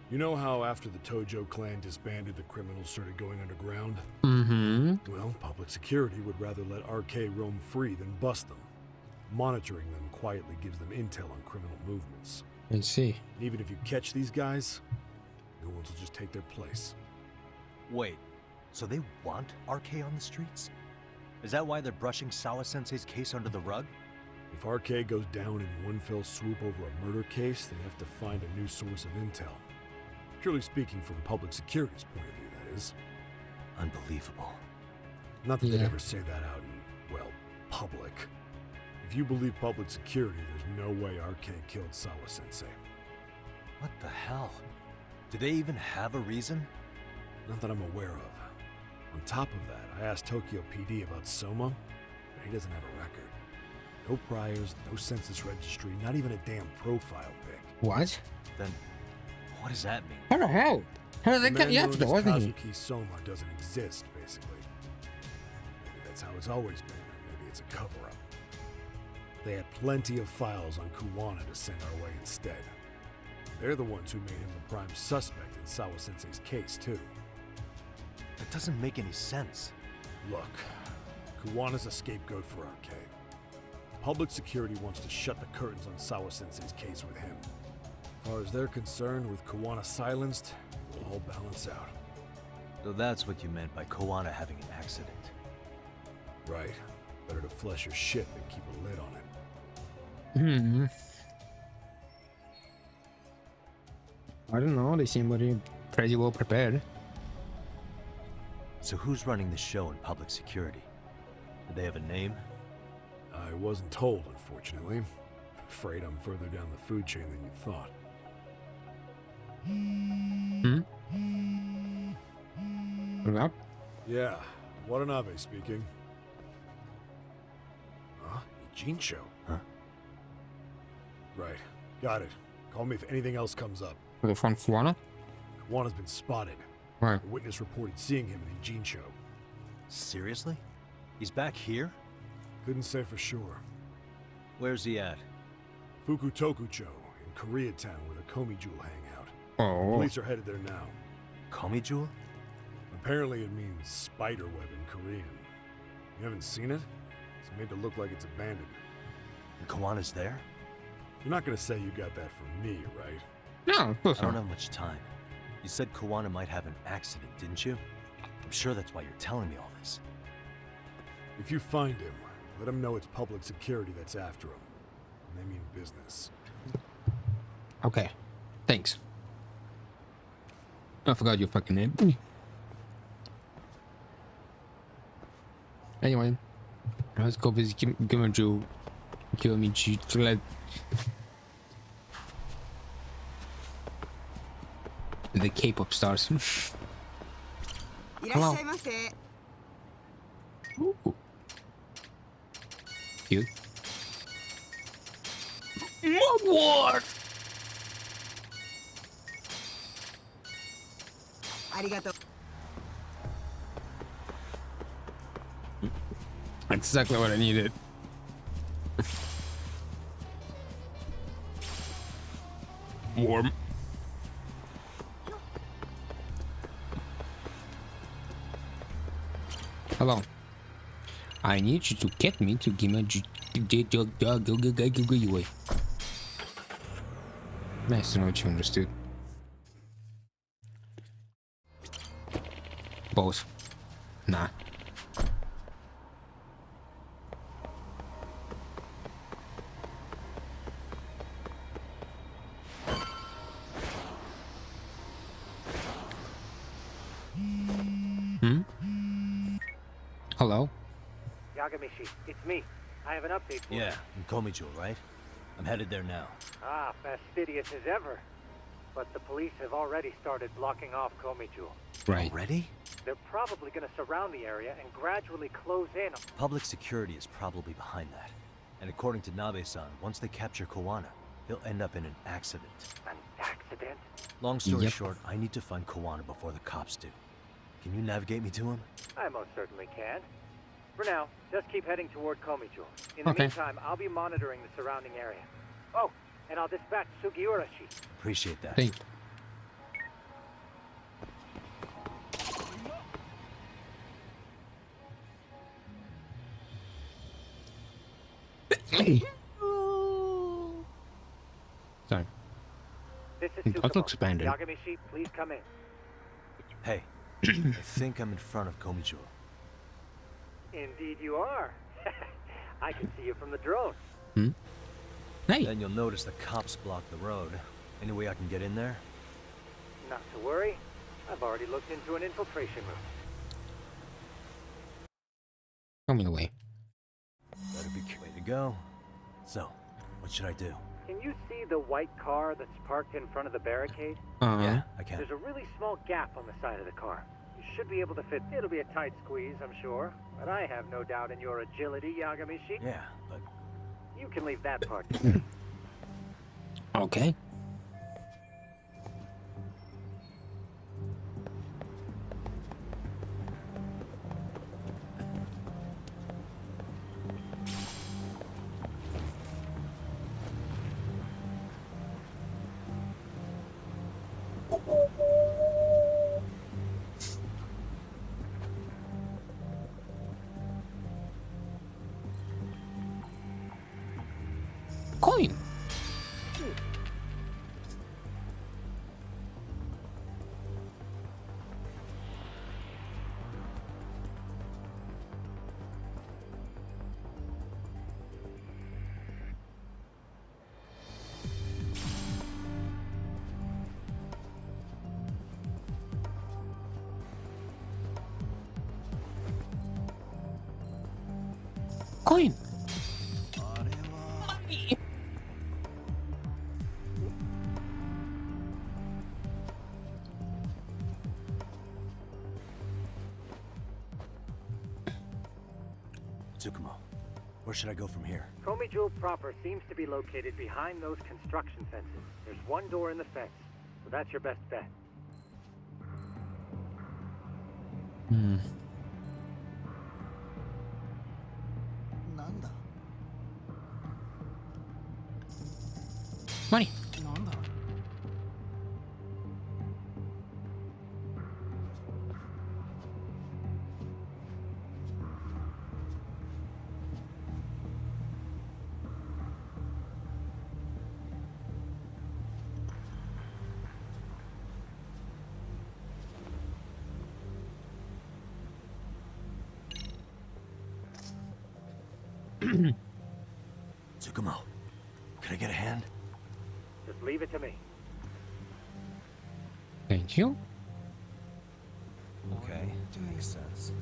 You know how after the Tojo clan disbanded, the criminals started going underground? Mm-hmm. Well, public security would rather let RK roam free than bust them. Monitoring them quietly gives them intel on criminal movements. I see. And even if you catch these guys, new ones will just take their place. Wait, so they want RK on the streets? Is that why they're brushing Sawa-sensei's case under the rug? If RK goes down in one fell swoop over a murder case, they have to find a new source of intel. Purely speaking, from public security's point of view, that is. Unbelievable. Not that they'd ever say that out in, well, public. If you believe public security, there's no way RK killed Sawa-sensei. What the hell? Do they even have a reason? Not that I'm aware of. On top of that, I asked Tokyo PD about Soma, but he doesn't have a record. No priors, no census registry, not even a damn profile pic. What? Then, what does that mean? How the hell? How did they get you after, wasn't he? Kazuki Soma doesn't exist, basically. Maybe that's how it's always been, or maybe it's a cover-up. They had plenty of files on Kuwana to send our way instead. They're the ones who made him the prime suspect in Sawa-sensei's case, too. That doesn't make any sense. Look, Kuwana's a scapegoat for RK. Public security wants to shut the curtains on Sawa-sensei's case with him. As far as they're concerned, with Kuwana silenced, it will all balance out. So that's what you meant by Kuwana having an accident. Right. Better to flush your shit than keep a lid on it. I don't know, they seem pretty well prepared. So who's running the show in public security? Do they have a name? I wasn't told, unfortunately. Afraid I'm further down the food chain than you thought. Yep. Yeah, Watanabe speaking. Huh? Ijincho? Huh? Right. Got it. Call me if anything else comes up. The from Kuwana? Kuwana's been spotted. Right. A witness reported seeing him in Ijincho. Seriously? He's back here? Couldn't say for sure. Where's he at? Fukutokucho, in Koreatown, where the Komi Jewel hang out. Oh. Police are headed there now. Komi Jewel? Apparently it means spider web in Korean. You haven't seen it? It's made to look like it's abandoned. And Kawana's there? You're not gonna say you got that from me, right? No, of course I don't not. have much time. You said Kawana might have an accident, didn't you? I'm sure that's why you're telling me all this. If you find him, let him know it's public security that's after him. And they mean business. Okay. Thanks. I forgot your fucking name. Anyway, let's go visit Kimaju. The K-pop stars. Hello. Ooh. Cute. Mugwort! Exactly what I needed. Warm. Hello. I need you to get me to give me away. Nice to know what you understood. Both. Nah. Yagamishi, it's me. I have an update for you. Yeah, in Komi Jewel, right? I'm headed there now. Ah, fastidious as ever. But the police have already started blocking off Komiju. Right. Already? They're probably gonna surround the area and gradually close in. Public security is probably behind that. And according to Nabe-san, once they capture Koana, he'll end up in an accident. An accident? Long story short, I need to find Koana before the cops do. Can you navigate me to him? I most certainly can. For now, just keep heading toward Komiju. In the meantime, I'll be monitoring the surrounding area. Oh, and I'll dispatch Sugiurashi. Appreciate that. Thank you. Sorry. This is That looks abandoned. Yagamishi, please come in. Hey, I think I'm in front of Komiju. Indeed you are. I can see you from the drone. Hmm? Hey. Then you'll notice the cops block the road. Any way I can get in there? Not to worry. I've already looked into an infiltration route. Show me the way. Better be way to go. So, what should I do? Can you see the white car that's parked in front of the barricade? Yeah, I can. There's a really small gap on the side of the car. You should be able to fit. It'll be a tight squeeze, I'm sure. But I have no doubt in your agility, Yagamishi. Yeah, but... You can leave that part to me. Okay. Coin. Coin. Tsukumo, where should I go from here? Komiju proper seems to be located behind those construction fences. There's one door in the fence, so that's your best bet. Hmm. Money. Tsukumo, can I get a hand? Just leave it to me. Thank you. Okay, makes sense.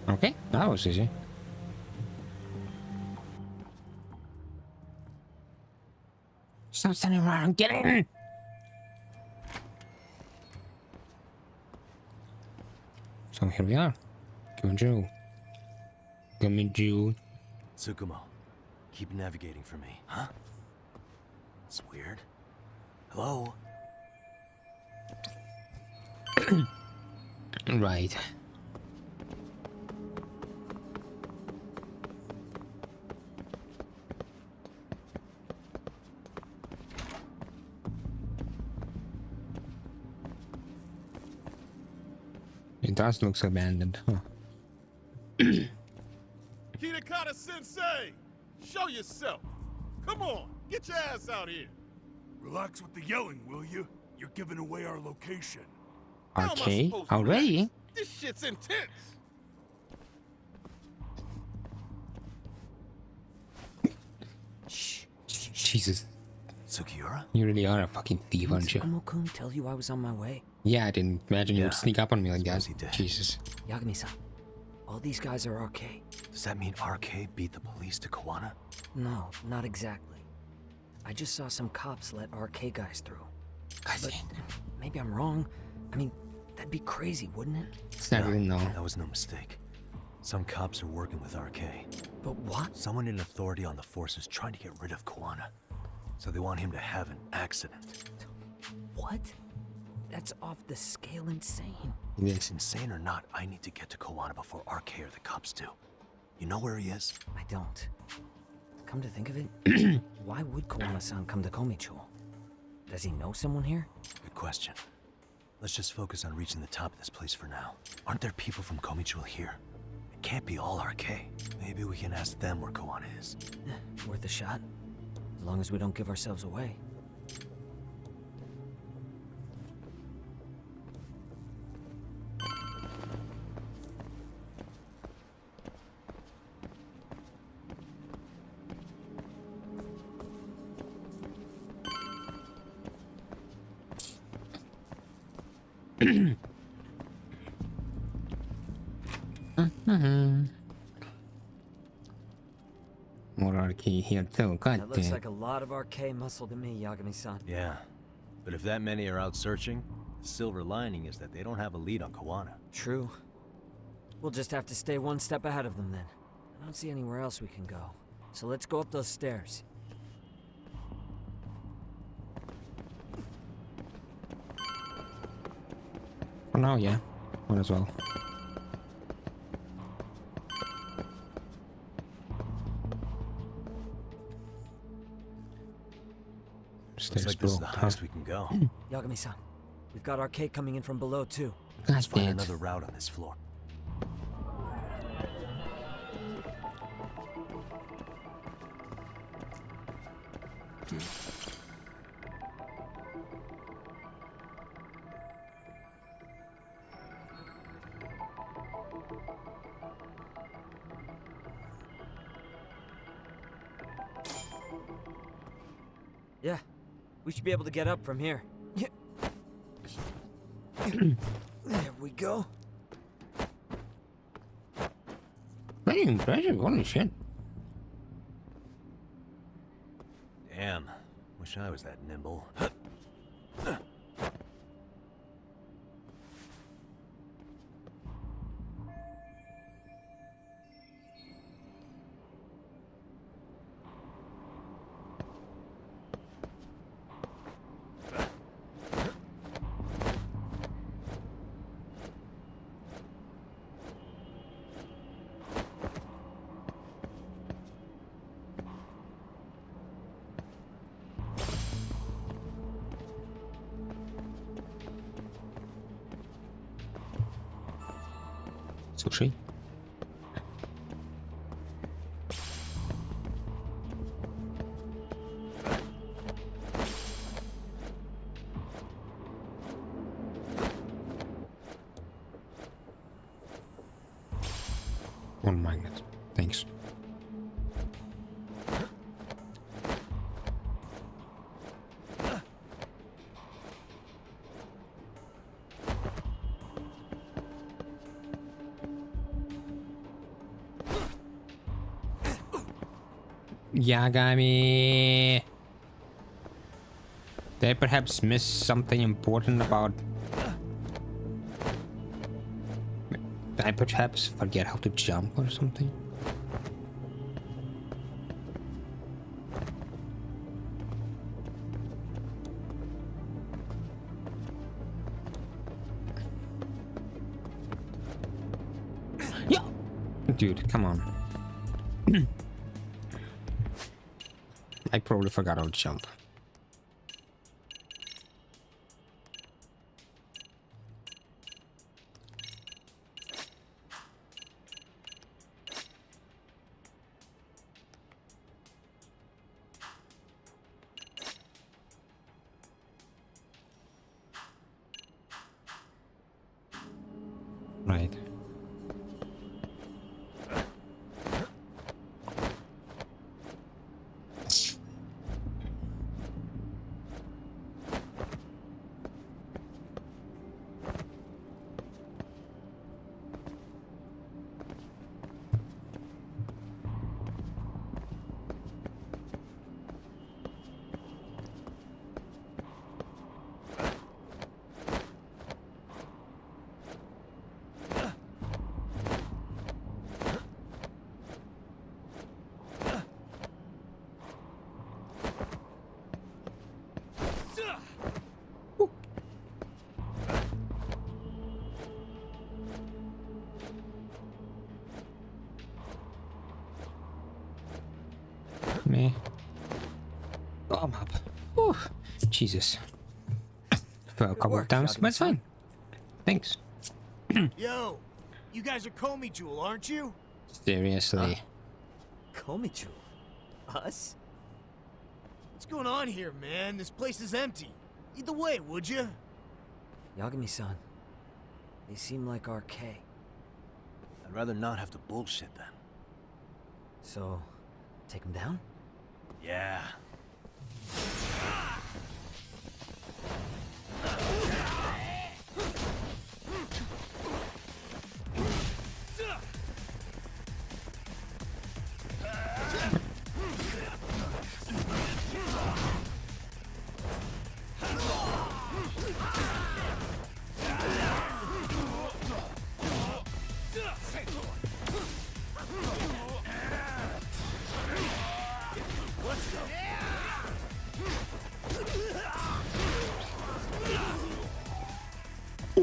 Okay, that was easy. Stop standing around. Get in. So here we are. Komiju. Komiju. Tsukumo, keep navigating for me, huh? It's weird. Hello? Right. It does look abandoned, huh? Kitakata Sensei! Show yourself! Come on, get your ass out here! Relax with the yelling, will you? You're giving away our location. Okay, already? This shit's intense! Shh. Jesus. Sugiura? You really are a fucking thief, aren't you? Tsukumo-kun tell you I was on my way? Yeah, I didn't imagine you would sneak up on me like that. Jesus. Yagami-san, all these guys are okay. Does that mean RK beat the police to Koana? No, not exactly. I just saw some cops let RK guys through. But maybe I'm wrong. I mean, that'd be crazy, wouldn't it? Sadly, no. That was no mistake. Some cops are working with RK. But what? Someone in authority on the force is trying to get rid of Koana. So they want him to have an accident. What? That's off the scale insane. Yes. Insane or not, I need to get to Koana before RK or the cops do. You know where he is? I don't. Come to think of it, why would Koana-san come to Komicho? Does he know someone here? Good question. Let's just focus on reaching the top of this place for now. Aren't there people from Komicho here? It can't be all RK. Maybe we can ask them where Koana is. Worth a shot. As long as we don't give ourselves away. More RK here too, god That looks damn. like a lot of RK muscle to me, Yagami-san. Yeah, but if that many are out searching, the silver lining is that they don't have a lead on Koana. True. We'll just have to stay one step ahead of them then. I don't see anywhere else we can go. So let's go up those stairs. For now, yeah. Might as well. Looks like this is the highest we can go. Yagami-san, we've got RK coming in from below too. Let's find another route on this floor. Yeah, we should be able to get up from here. Yeah. There we go. Very impressive, holy shit. Damn, wish I was that nimble. Sushi. One magnet. Thanks. Yagami. Did I perhaps miss something important about... Did I perhaps forget how to jump or something? Yeah. Dude, come on. I probably forgot how to jump. Right. me. Oh, I'm up. Whew. Jesus. Fell a couple of times, but it's fine. Thanks. Yo, you guys are Comey Jewel, aren't you? Seriously. Comey Jewel? Us? What's going on here, man? This place is empty. Lead the way, would you? Yagami-san. They seem like RK. I'd rather not have to bullshit then. So, take them down? Yeah.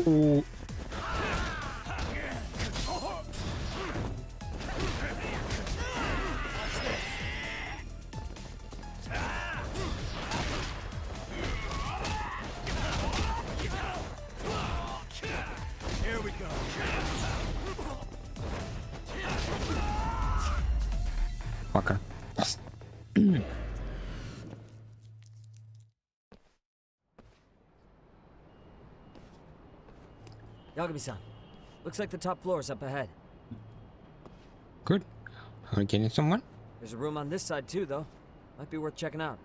Ooh. Here we go. Fucker. Yagami-san, looks like the top floor is up ahead. Good. Are we getting someone? There's a room on this side too, though. Might be worth checking out.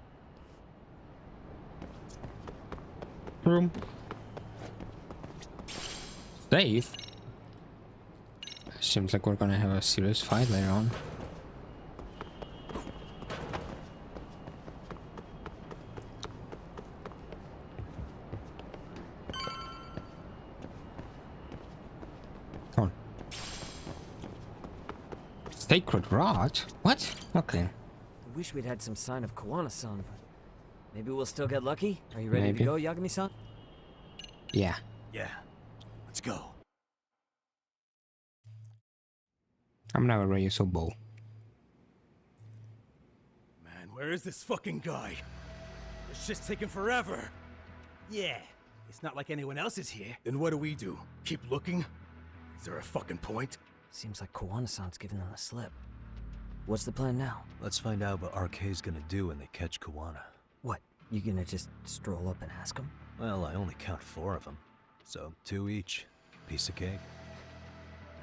Room. Safe. Seems like we're gonna have a serious fight later on. Come on. Sacred rod? What? Okay. I wish we'd had some sign of Kawana-san, but maybe we'll still get lucky. Are you ready Maybe. to go, Yagami-san? Yeah. Yeah. Let's go. I'm never ready so bold. Man, where is this fucking guy? This shit's taking forever. Yeah, it's not like anyone else is here. Then what do? Keep looking? Is there a fucking point? Seems like Kawana-san's giving them the slip. What's the plan now? Let's find out what RK's gonna do when they catch Kawana. What? You gonna just stroll up and ask him? Well, I only count 4 of them. So 2 each. Piece of cake.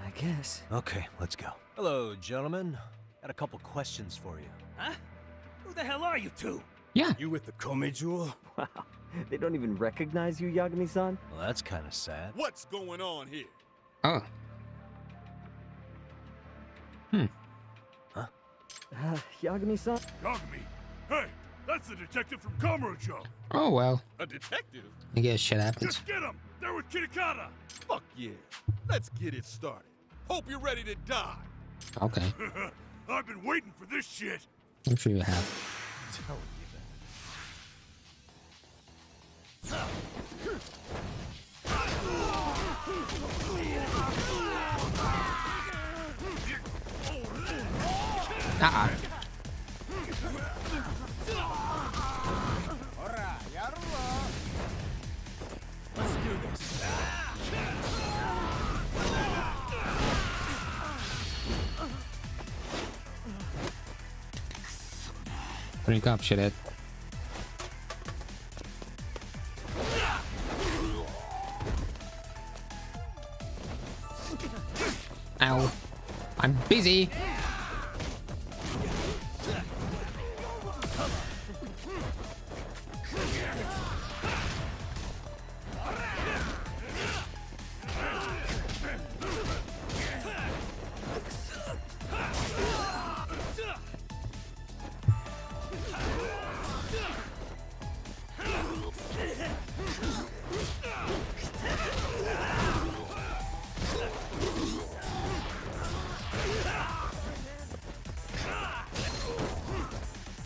I guess. Okay, let's go. Hello, gentlemen. Got a couple questions for you. Huh? Who the hell are you two? Yeah. You with the Comey Jewel? Wow. They don't even recognize you, Yagami-san? Well, that's kind of sad. What's going on here? Oh. Hmm. Huh? Yagami-san? Yagami? Hey, that's the detective from Kamurocho. Oh well. A detective? I guess shit happens. Just get him! They're with Kitakata! Fuck yeah. Let's get it started. Hope you're ready to die. Okay. I've been waiting for this shit. I'm sure you have. Telling Uh-uh. Let's do this. Drink up, shithead. Ow. I'm busy.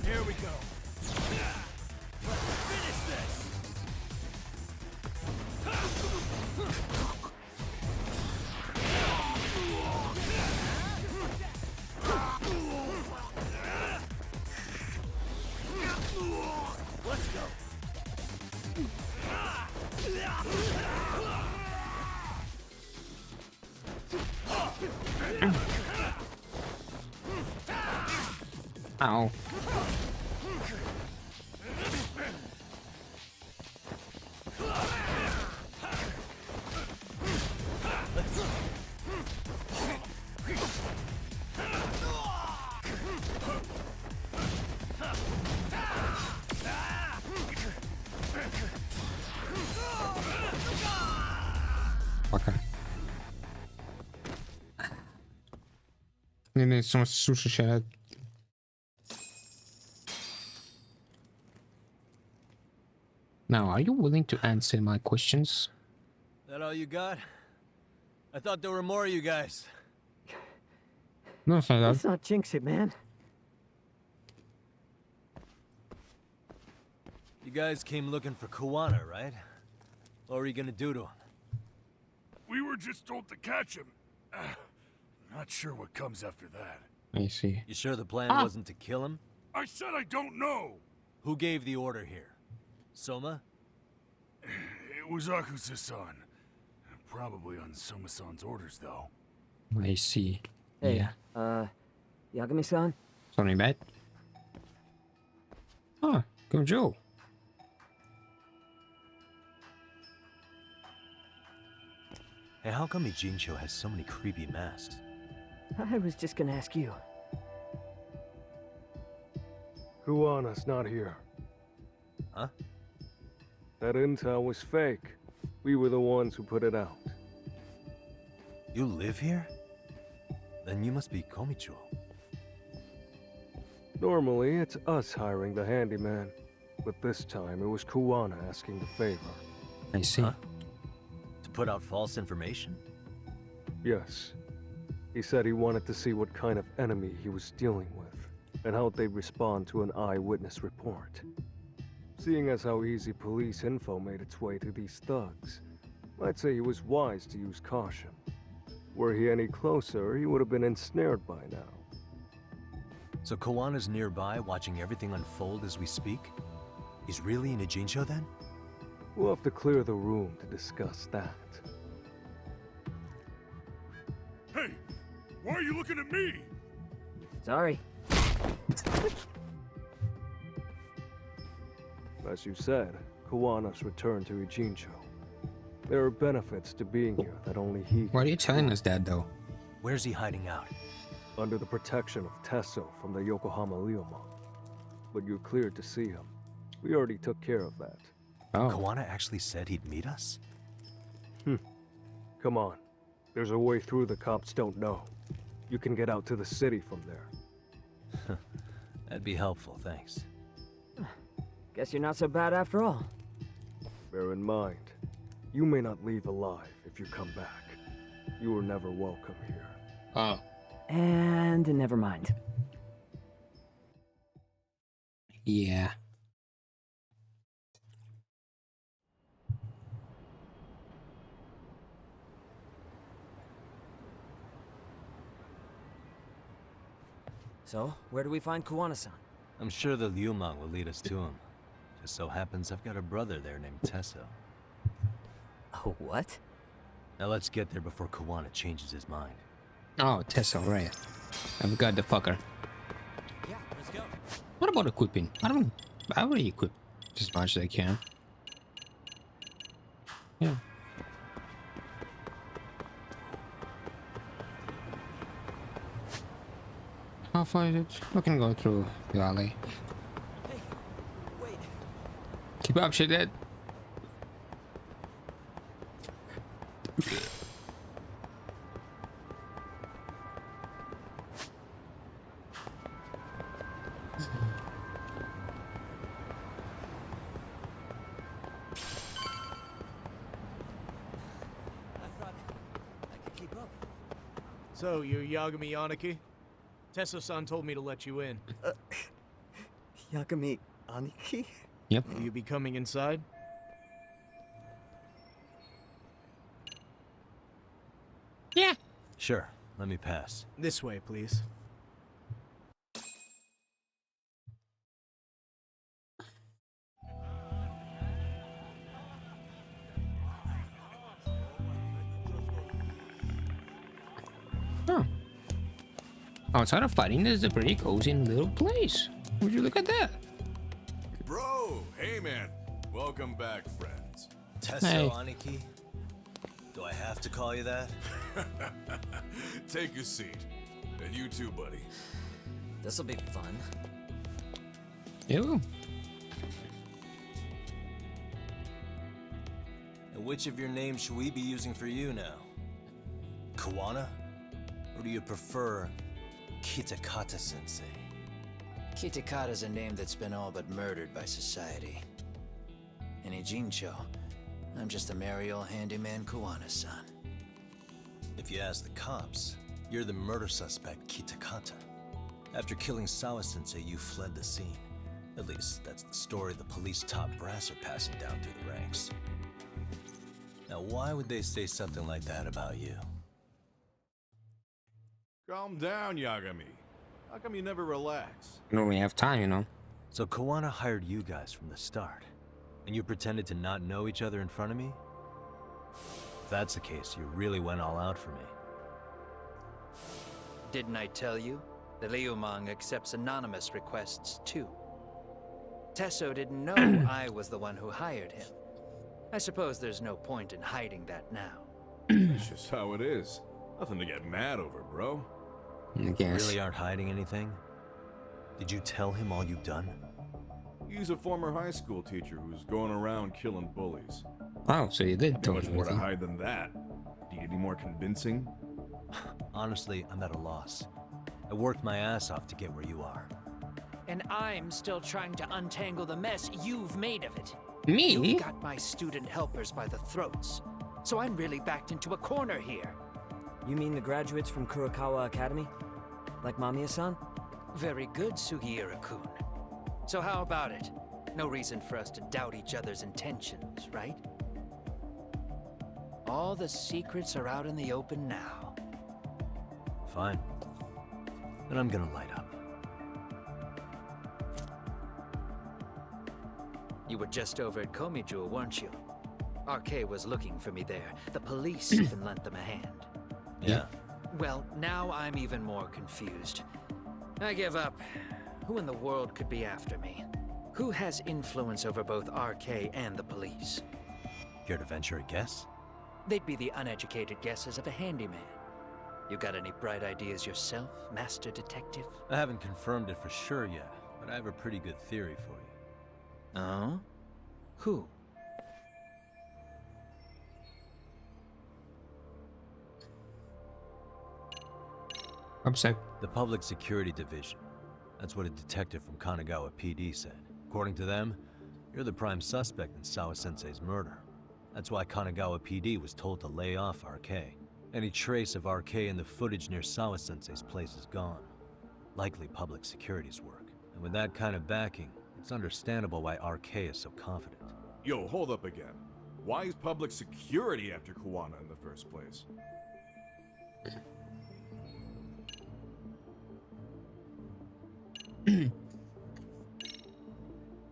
Here we go. Finish this! Ow. Fucker. Ne sono sushi. Now, are you willing to answer my questions? That all you got? I thought there were more of you guys. No, it's not that. Let's not jinx it, man. You guys came looking for Kuwana, right? What were you gonna do to him? We were just told to catch him. Not sure what comes after that. I see. You sure the plan wasn't to kill him? I said I don't know. Who gave the order here? Soma? It was Akusa-san. Probably on Soma-san's orders, though. I see. Hey, Yeah. Yagami-san? Something bad? Ah, Gojo. Hey, how come Ijincho has so many creepy masks? I was just gonna ask you. Kuwana's not here. Huh? That intel was fake. We were the ones who put it out. You live here? Then you must be Komicho. Normally, it's us hiring the handyman. But this time, it was Kuwana asking the favor. I see. Huh? To put out false information? Yes. He said he wanted to see what kind of enemy he was dealing with, and how they'd respond to an eyewitness report. Seeing as how easy police info made its way to these thugs, I'd say he was wise to use caution. Were he any closer, he would have been ensnared by now. So Kawana's nearby, watching everything unfold as we speak? He's really in Ijincho then? We'll have to clear the room to discuss that. Hey, why are you looking at me? Sorry. As you said, Kawana's returned to Ijincho. There are benefits to being here that only he can. Why are you telling us that, though? Where's he hiding out? Under the protection of Tesso from the Yokohama Ryoma. But you're cleared to see him. We already took care of that. Oh. Kawana actually said he'd meet us? Come on. There's a way through the cops don't know. You can get out to the city from there. That'd be helpful, thanks. Guess you're not so bad after all. Bear in mind, you may not leave alive if you come back. You were never welcome here. Oh. And never mind. Yeah. So, where do we find Kuwana-san? I'm sure the Liumang will lead us to him. Just so happens I've got a brother there named Tesso. Oh, what? Now let's get there before Kawana changes his mind. Oh, Tesla, right. I've got the fucker. Yeah, let's go. What about equipping? I already equip as much as I can. Yeah. How far is it? We can go through the alley. Hey, wait. Keep up, shit, Dad. So, you're Yagami Aniki? Tesso-san told me to let you in. Yagami Aniki? Yep. Will you be coming inside? Yeah. Sure, let me pass. This way, please. Oh. Outside of fighting, this is a pretty cozy little place. Would you look at that? Bro, hey man. Welcome back, friends. Tesso Hey. Aniki? Do I have to call you that? Take a seat. And you too, buddy. This'll be fun. Ew. And which of your names should we be using for you now? Kawana? Or do you prefer Kitakata-sensei? Kitakata's a name that's been all but murdered by society. And Ijincho, I'm just a merry old handyman Kawana-san. If you ask the cops, you're the murder suspect Kitakata. After killing Sawa-sensei, you fled the scene. At least, that's the story the police top brass are passing down through the ranks. Now, why would they say something like that about you? Calm down, Yagami. How come you never relax? You don't really have time, you know. So Kawana hired you guys from the start, and you pretended to not know each other in front of me? If that's the case, you really went all out for me. Didn't I tell you? The Liumang accepts anonymous requests, too. Tesso didn't know I was the one who hired him. I suppose there's no point in hiding that now. That's just how it is. Nothing to get mad over, bro. I guess. Really aren't hiding anything? Did you tell him all you've done? He's a former high school teacher who's going around killing bullies. Oh, so you did tell Much me more to everything. hide than that. Do you need any more convincing? Honestly, I'm at a loss. I worked my ass off to get where you are. And I'm still trying to untangle the mess you've made of it. Me? You've got my student helpers by the throats. So I'm really backed into a corner here. You mean the graduates from Kurokawa Academy? Like Mamiya-san? Very good, Sugiura-kun. So how about it? No reason for us to doubt each other's intentions, right? All the secrets are out in the open now. Fine. Then I'm gonna light up. You were just over at Komiju, weren't you? RK was looking for me there. The police even lent them a hand. Yeah. Well, now I'm even more confused. I give up. Who in the world could be after me? Who has influence over both RK and the police? Care to venture a guess? They'd be the uneducated guesses of a handyman. You got any bright ideas yourself, Master Detective? I haven't confirmed it for sure yet, but I have a pretty good theory for you. Oh? Who? Upset. The Public Security Division. That's what a detective from Kanagawa PD said. According to them, you're the prime suspect in Sawa-sensei's murder. That's why Kanagawa PD was told to lay off RK. Any trace of RK in the footage near Sawa-sensei's place is gone. Likely public security's work. And with that kind of backing, it's understandable why RK is so confident. Yo, hold up again. Why is public security after Kawana in the first place?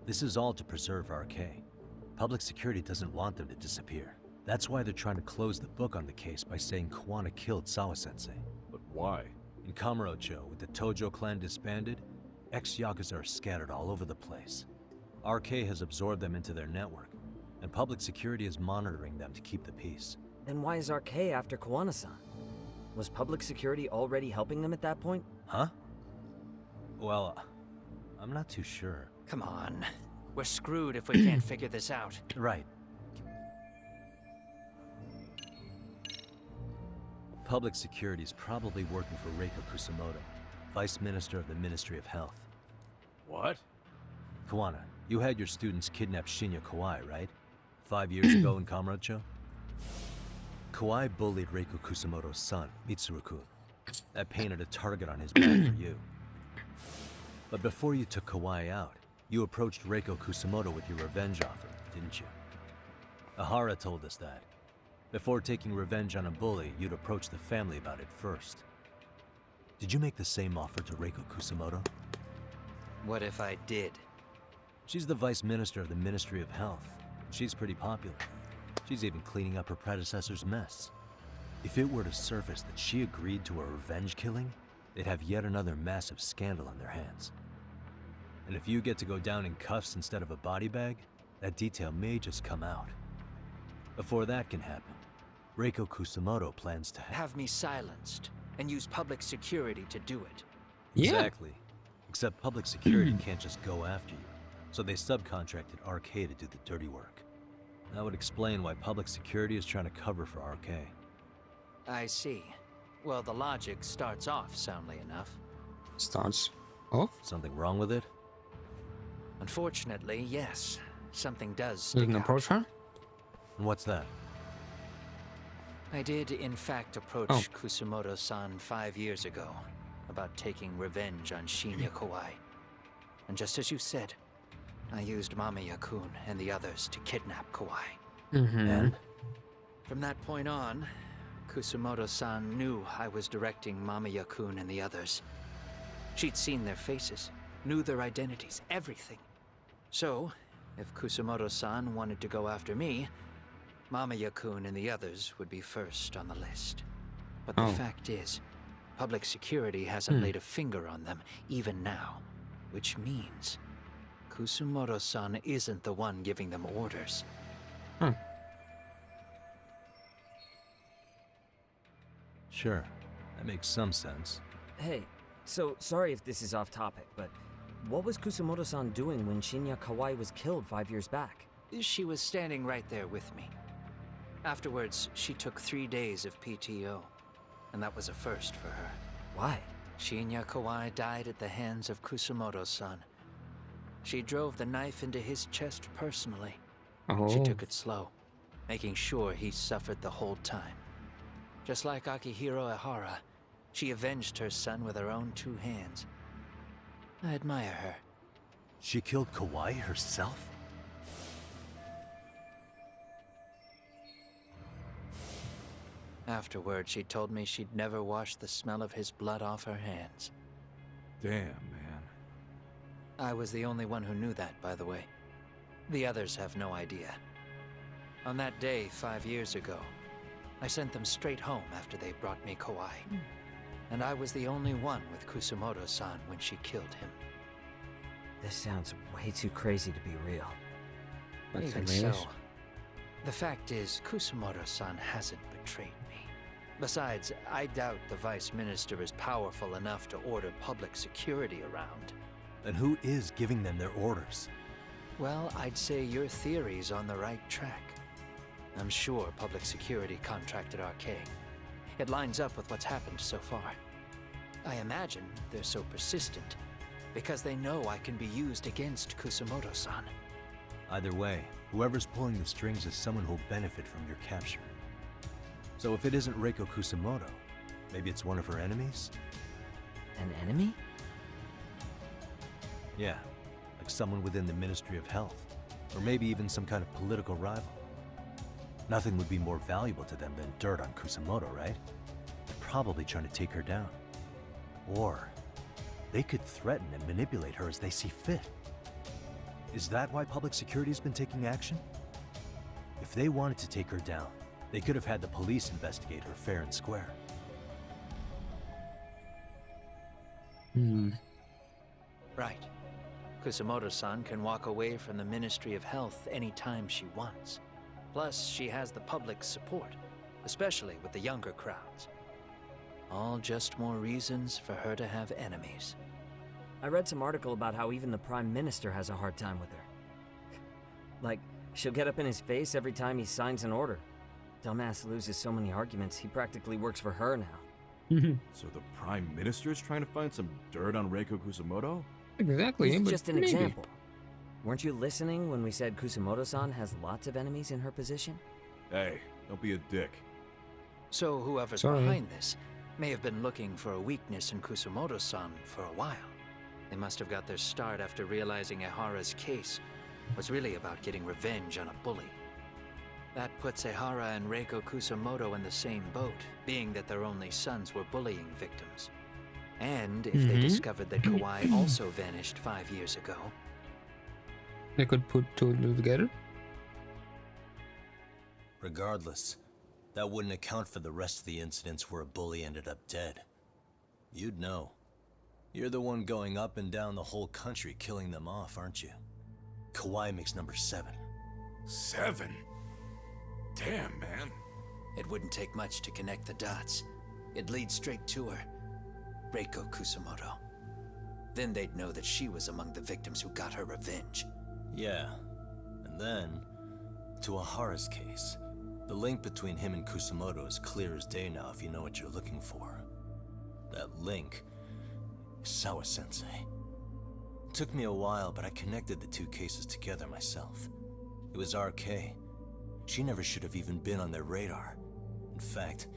This is all to preserve RK. Public security doesn't want them to disappear. That's why they're trying to close the book on the case by saying Kawana killed Sawa-sensei. But why? In Kamurocho, with the Tojo clan disbanded, ex-Yakuza are scattered all over the place. RK has absorbed them into their network, and public security is monitoring them to keep the peace. Then why is RK after Kawana-san? Was public security already helping them at that point? Huh? Well, I'm not too sure. Come on. We're screwed if we can't figure this out. Right. Public security is probably working for Reiko Kusamoto, Vice Minister of the Ministry of Health. What? Kawana, you had your students kidnap Shinya Kawai, right? 5 years ago in Kamurocho? Kawai bullied Reiko Kusamoto's son, Mitsuru-kun. That painted a target on his back for you. But before you took Kawai out, you approached Reiko Kusamoto with your revenge offer, didn't you? Ahara told us that. Before taking revenge on a bully, you'd approach the family about it first. Did you make the same offer to Reiko Kusamoto? What if I did? She's the Vice Minister of the Ministry of Health. She's pretty popular. She's even cleaning up her predecessor's mess. If it were to surface that she agreed to a revenge killing, they'd have yet another massive scandal on their hands. And if you get to go down in cuffs instead of a body bag, that detail may just come out. Before that can happen, Reiko Kusamoto plans to have me silenced and use public security to do it. Yeah. Exactly. Except public security can't just go after you, so they subcontracted RK to do the dirty work. That would explain why public security is trying to cover for RK. I see. Well, the logic starts off soundly enough. Starts off? Something wrong with it? Unfortunately, yes. Something does You stick can out. approach her? And what's that? I did, in fact, approach Kusumoto-san 5 years ago about taking revenge on Shinya Kawai. And just as you said, I used Mamiya-kun and the others to kidnap Kawai. And? From that point on, Kusumoto-san knew I was directing Mamiya-kun and the others. She'd seen their faces, knew their identities, everything. So, if Kusumoto-san wanted to go after me, Mamiya-kun and the others would be first on the list. But the fact is, public security hasn't laid a finger on them, even now. Which means, Kusumoto-san isn't the one giving them orders. Sure, that makes some sense. Hey, so sorry if this is off topic, but what was Kusumoto-san doing when Shinya Kawai was killed 5 years back? She was standing right there with me. Afterwards, she took 3 days of PTO, and that was a first for her. Why? Shinya Kawai died at the hands of Kusumoto-san. She drove the knife into his chest personally. She took it slow, making sure he suffered the whole time. Just like Akihiro Ehara, she avenged her son with her own 2 hands. I admire her. She killed Kawai herself? Afterward, she told me she'd never wash the smell of his blood off her hands. Damn, man. I was the only one who knew that, by the way. The others have no idea. On that day, 5 years ago, I sent them straight home after they brought me Kawai. And I was the only one with Kusumoto-san when she killed him. This sounds way too crazy to be real. Even so, the fact is, Kusumoto-san hasn't betrayed me. Besides, I doubt the Vice Minister is powerful enough to order public security around. Then who is giving them their orders? Well, I'd say your theory's on the right track. I'm sure public security contracted RK. It lines up with what's happened so far. I imagine they're so persistent because they know I can be used against Kusumoto-san. Either way, whoever's pulling the strings is someone who'll benefit from your capture. So if it isn't Reiko Kusumoto, maybe it's one of her enemies? An enemy? Yeah, like someone within the Ministry of Health, or maybe even some kind of political rival. Nothing would be more valuable to them than dirt on Kusumoto, right? They're probably trying to take her down. Or they could threaten and manipulate her as they see fit. Is that why public security's been taking action? If they wanted to take her down, they could have had the police investigate her fair and square. Right. Kusumoto-san can walk away from the Ministry of Health anytime she wants. Plus, she has the public's support, especially with the younger crowds. All just more reasons for her to have enemies. I read some article about how even the Prime Minister has a hard time with her. Like, she'll get up in his face every time he signs an order. Dumbass loses so many arguments, he practically works for her now. So the Prime Minister's trying to find some dirt on Reiko Kusumoto? Exactly, It's but just an maybe. example. Weren't you listening when we said Kusumoto-san has lots of enemies in her position? Hey, don't be a dick. So whoever's behind this may have been looking for a weakness in Kusumoto-san for a while. They must have got their start after realizing Ehara's case was really about getting revenge on a bully. That puts Ehara and Reiko Kusumoto in the same boat, being that their only sons were bullying victims. And if they discovered that Kawai also vanished 5 years ago, they could put 2 and 2 together. Regardless, that wouldn't account for the rest of the incidents where a bully ended up dead. You'd know. You're the one going up and down the whole country killing them off, aren't you? Kauai makes number 7. 7? Damn, man. It wouldn't take much to connect the dots. It'd lead straight to her. Reiko Kusamoto. Then they'd know that she was among the victims who got her revenge. Yeah. And then, to Ahara's case. The link between him and Kusamoto is clear as day now if you know what you're looking for. That link is Sawa-sensei. It took me a while, but I connected the two cases together myself. It was RK. She never should have even been on their radar. In fact,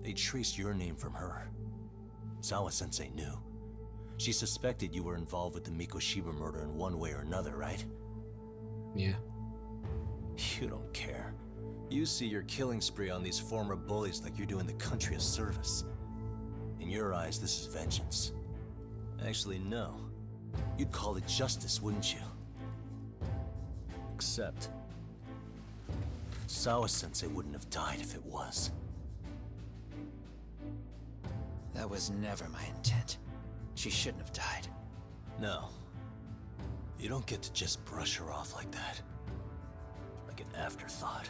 they traced your name from her. Sawa-sensei knew. She suspected you were involved with the Mikoshiba murder in one way or another, right? Yeah. You don't care. You see your killing spree on these former bullies like you're doing the country a service. In your eyes, this is vengeance. Actually, no. You'd call it justice, wouldn't you? Except, Sawa-sensei wouldn't have died if it was. That was never my intent. She shouldn't have died. No. You don't get to just brush her off like that. Like an afterthought.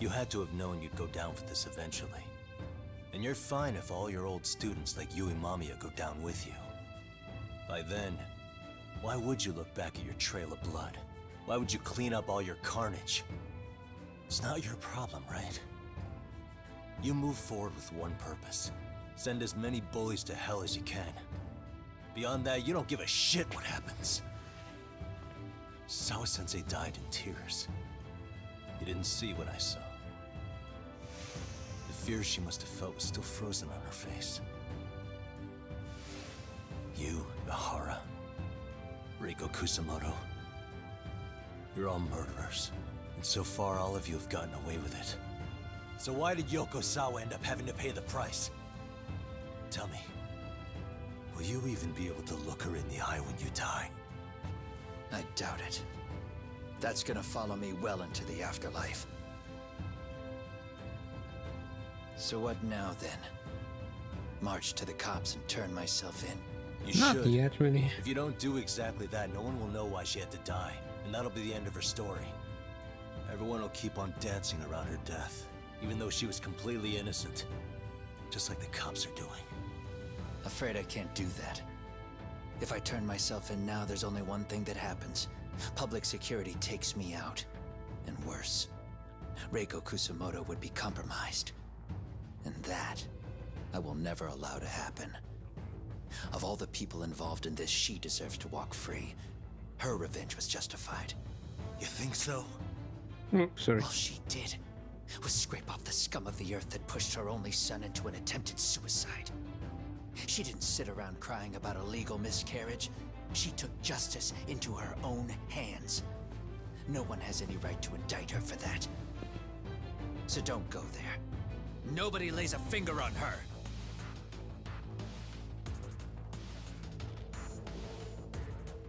You had to have known you'd go down for this eventually. And you're fine if all your old students like Yui Mamiya go down with you. By then, why would you look back at your trail of blood? Why would you clean up all your carnage? It's not your problem, right? You move forward with one purpose. Send as many bullies to hell as you can. Beyond that, you don't give a shit what happens. Sawa-sensei died in tears. You didn't see what I saw. The fear she must have felt was still frozen on her face. You, Ahara, Reiko Kusamoto, you're all murderers. And so far, all of you have gotten away with it. So why did Yoko Sawa end up having to pay the price? Tell me, will you even be able to look her in the eye when you die? I doubt it. That's gonna follow me well into the afterlife. So what now, then? March to the cops and turn myself in? You Not should. yet, really. If you don't do exactly that, no one will know why she had to die. And that'll be the end of her story. Everyone will keep on dancing around her death, even though she was completely innocent. Just like the cops are doing. Afraid I can't do that. If I turn myself in now, there's only one thing that happens. Public security takes me out. And worse, Reiko Kusamoto would be compromised. And that, I will never allow to happen. Of all the people involved in this, she deserves to walk free. Her revenge was justified. You think so? Sorry. All she did was scrape off the scum of the earth that pushed her only son into an attempted suicide. She didn't sit around crying about a legal miscarriage. She took justice into her own hands. No one has any right to indict her for that. So don't go there. Nobody lays a finger on her.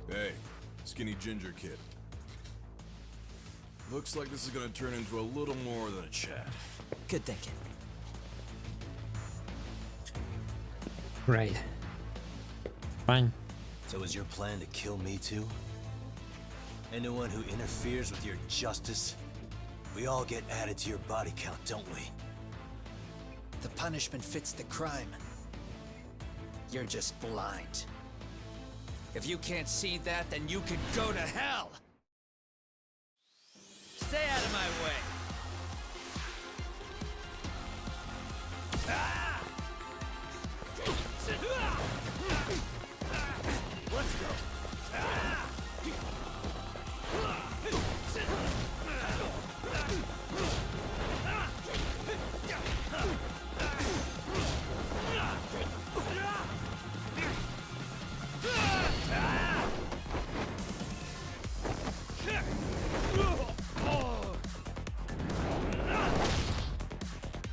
Hey, skinny ginger kid. Looks like this is gonna turn into a little more than a chat. Good thinking. Right. Fine. So is your plan to kill me too? Anyone who interferes with your justice, we all get added to your body count, don't we? The punishment fits the crime. You're just blind. If you can't see that, then you can go to hell! Stay out of my way! Ah! Let's go! Ah!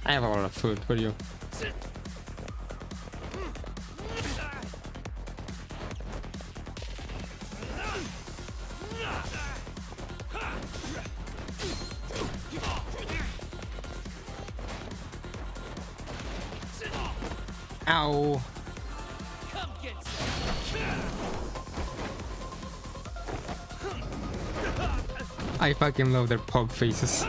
I have a lot of food for you. Ow. I fucking love their pug faces.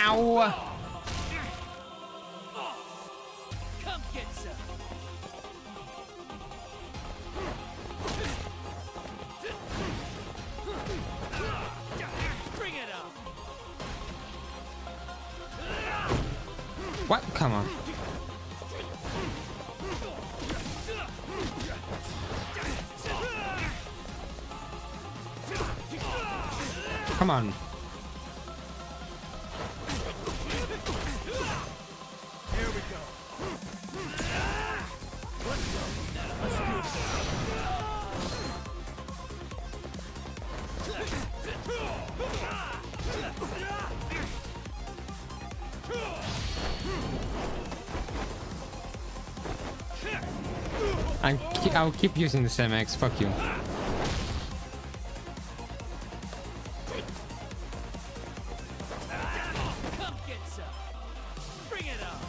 Ow! Come get some. Bring it on. What? Come on. Come on. I'll keep using the same X. Fuck you. Come get some. Bring it on.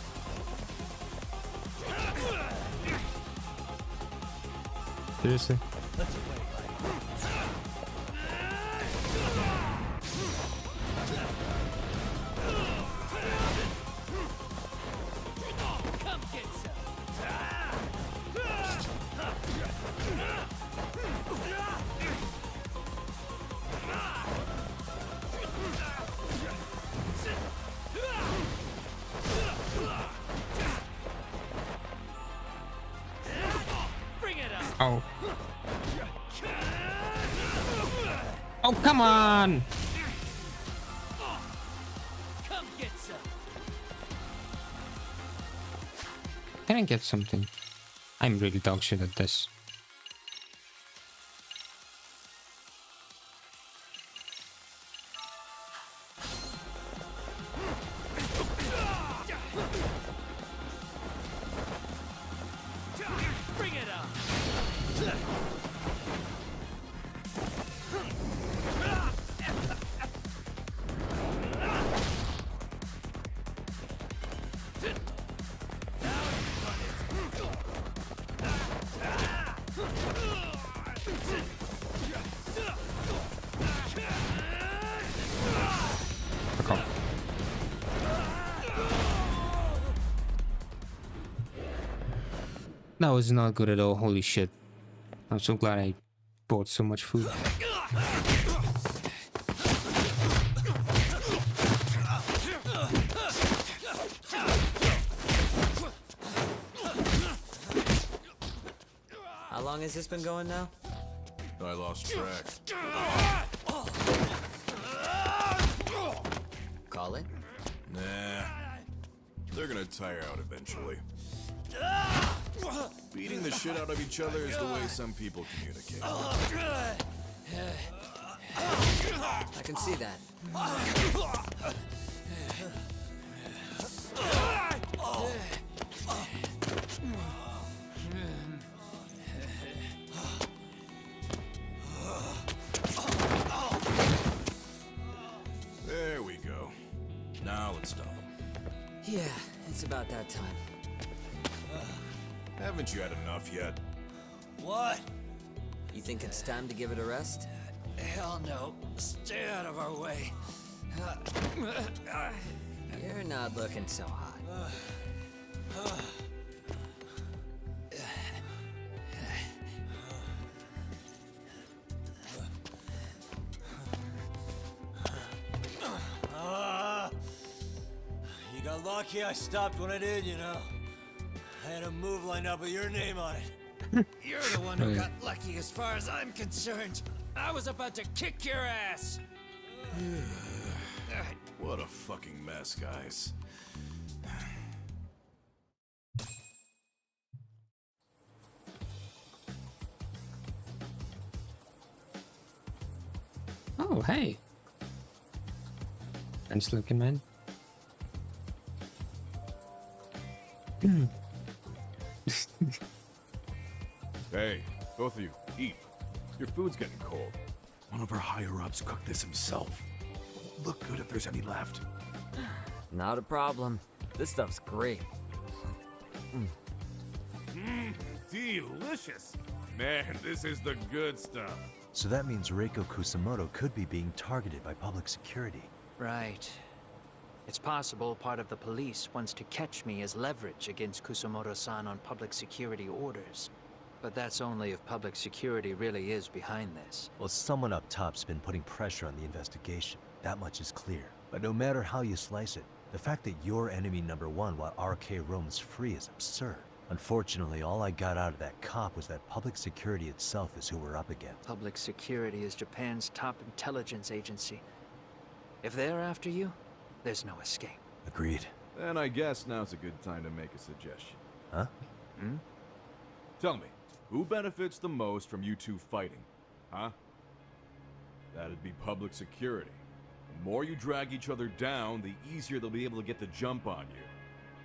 Seriously? Come get some. Bring it on. Oh. Oh, come on! Come get some. Can I get something? I'm really dog shit at this. Bring it on. Fuck off. That was not good at all. Holy shit. I'm so glad I bought so much food. How long has this been going now? I lost track. Call it? Nah. They're gonna tire out eventually. Beating the shit out of each other is the way some people communicate. I can see that. There we go. Now let's stop them. Yeah, it's about that time. Haven't you had enough yet? What? You think it's time to give it a rest? Hell no. Stay out of our way. You're not looking so hot. You got lucky I stopped when I did, you know. I had a move lined up with your name on it. You're the one who got lucky as far as I'm concerned. I was about to kick your ass. What a fucking mess, guys. Oh, hey. Nice looking man. Hey, both of you, eat. Your food's getting cold. One of our higher-ups cooked this himself. Won't look good if there's any left. Not a problem. This stuff's great. Delicious. Man, this is the good stuff. So that means Reiko Kusamoto could be being targeted by public security. Right. It's possible part of the police wants to catch me as leverage against Kusamoto-san on public security orders. But that's only if public security really is behind this. Well, someone up top's been putting pressure on the investigation. That much is clear. But no matter how you slice it, the fact that you're enemy number one while RK roams free is absurd. Unfortunately, all I got out of that cop was that public security itself is who we're up against. Public security is Japan's top intelligence agency. If they're after you, there's no escape. Agreed. Then I guess now's a good time to make a suggestion. Huh? Tell me, who benefits the most from you two fighting? Huh? That'd be public security. The more you drag each other down, the easier they'll be able to get the jump on you.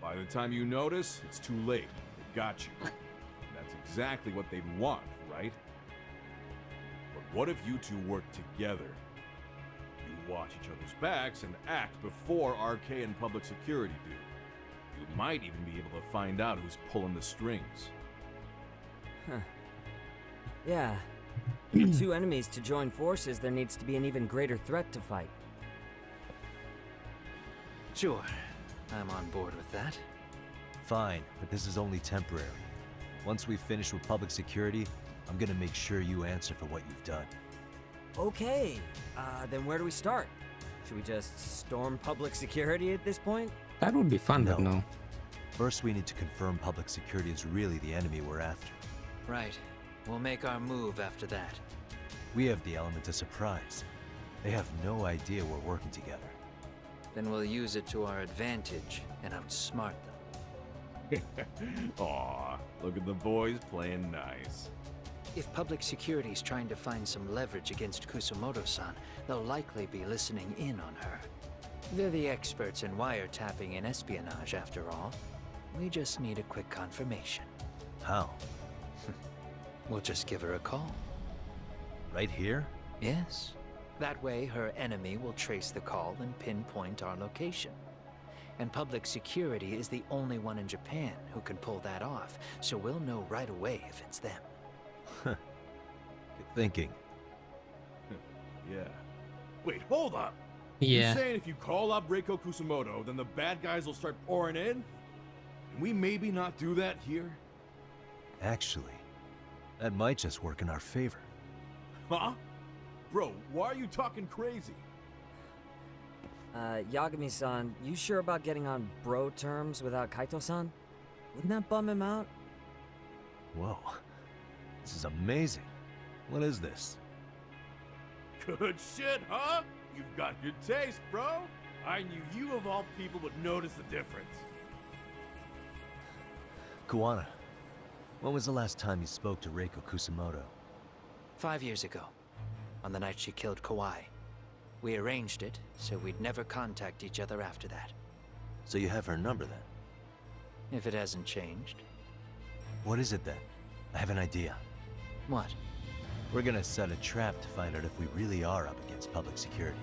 By the time you notice, it's too late. They've got you. And that's exactly what they'd want, right? But what if you two work together? You watch each other's backs and act before RK and public security do. You might even be able to find out who's pulling the strings. Huh. Yeah. For two enemies to join forces, there needs to be an even greater threat to fight. Sure. I'm on board with that. Fine, but this is only temporary. Once we finish with public security, I'm gonna make sure you answer for what you've done. Okay. Then where do we start? Should we just storm public security at this point? That would be fun, but no. First, we need to confirm public security is really the enemy we're after. Right. We'll make our move after that. We have the element of surprise. They have no idea we're working together. Then we'll use it to our advantage and outsmart them. Aw, look at the boys playing nice. If public security's trying to find some leverage against Kusamoto-san, they'll likely be listening in on her. They're the experts in wiretapping and espionage, after all. We just need a quick confirmation. How? We'll just give her a call. Right here? Yes. That way, her enemy will trace the call and pinpoint our location. And public security is the only one in Japan who can pull that off, so we'll know right away if it's them. Good thinking. Yeah. Wait, hold up! Yeah. You're saying if you call up Reiko Kusamoto, then the bad guys will start pouring in? Can we maybe not do that here? Actually, that might just work in our favor. Huh? Bro, why are you talking crazy? Yagami-san, you sure about getting on bro terms without Kaito-san? Wouldn't that bum him out? Whoa. This is amazing. What is this? Good shit, huh? You've got good taste, bro. I knew you of all people would notice the difference. Kuwana, when was the last time you spoke to Reiko Kusamoto? 5 years ago, on the night she killed Kawai. We arranged it, so we'd never contact each other after that. So you have her number then? If it hasn't changed. What is it then? I have an idea. What? We're gonna set a trap to find out if we really are up against public security.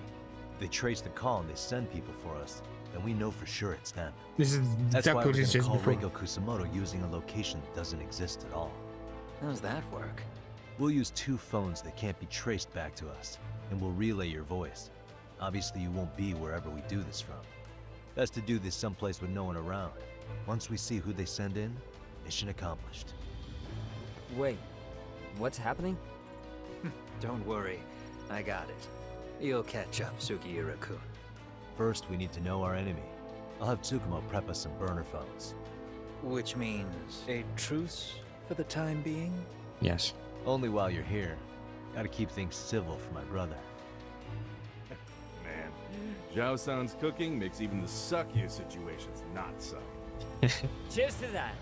If they trace the call and they send people for us, then we know for sure it's them. This is That's why exactly we're what gonna it's call before. Reiko Kusamoto using a location that doesn't exist at all. How's that work? We'll use 2 phones that can't be traced back to us, and we'll relay your voice. Obviously, you won't be wherever we do this from. Best to do this someplace with no one around. Once we see who they send in, mission accomplished. Wait, what's happening? Don't worry, I got it. You'll catch up, Sugiura-kun. First, we need to know our enemy. I'll have Tsukumo prep us some burner phones. Which means a truce for the time being? Yes. Only while you're here. Gotta keep things civil for my brother. Man, Zhao-san's cooking makes even the suckiest situations not suck. Cheers to that!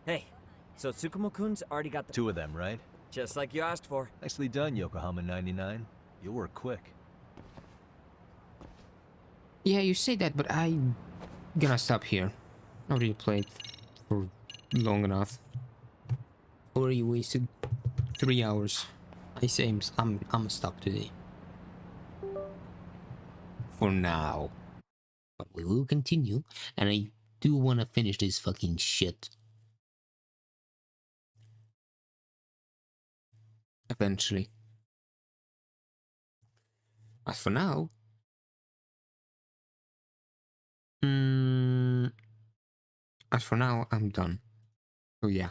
Hey, so Tsukumo-kun's already got the... 2 of them, right? Just like you asked for. Nicely done, Yokohama 99. You were quick. Yeah, you say that, but I'm gonna stop here. I already played for long enough. Already wasted 3 hours. I say I'm gonna stop today. For now. But we will continue, and I do want to finish this fucking shit. Eventually. As for now... as for now, I'm done. So yeah.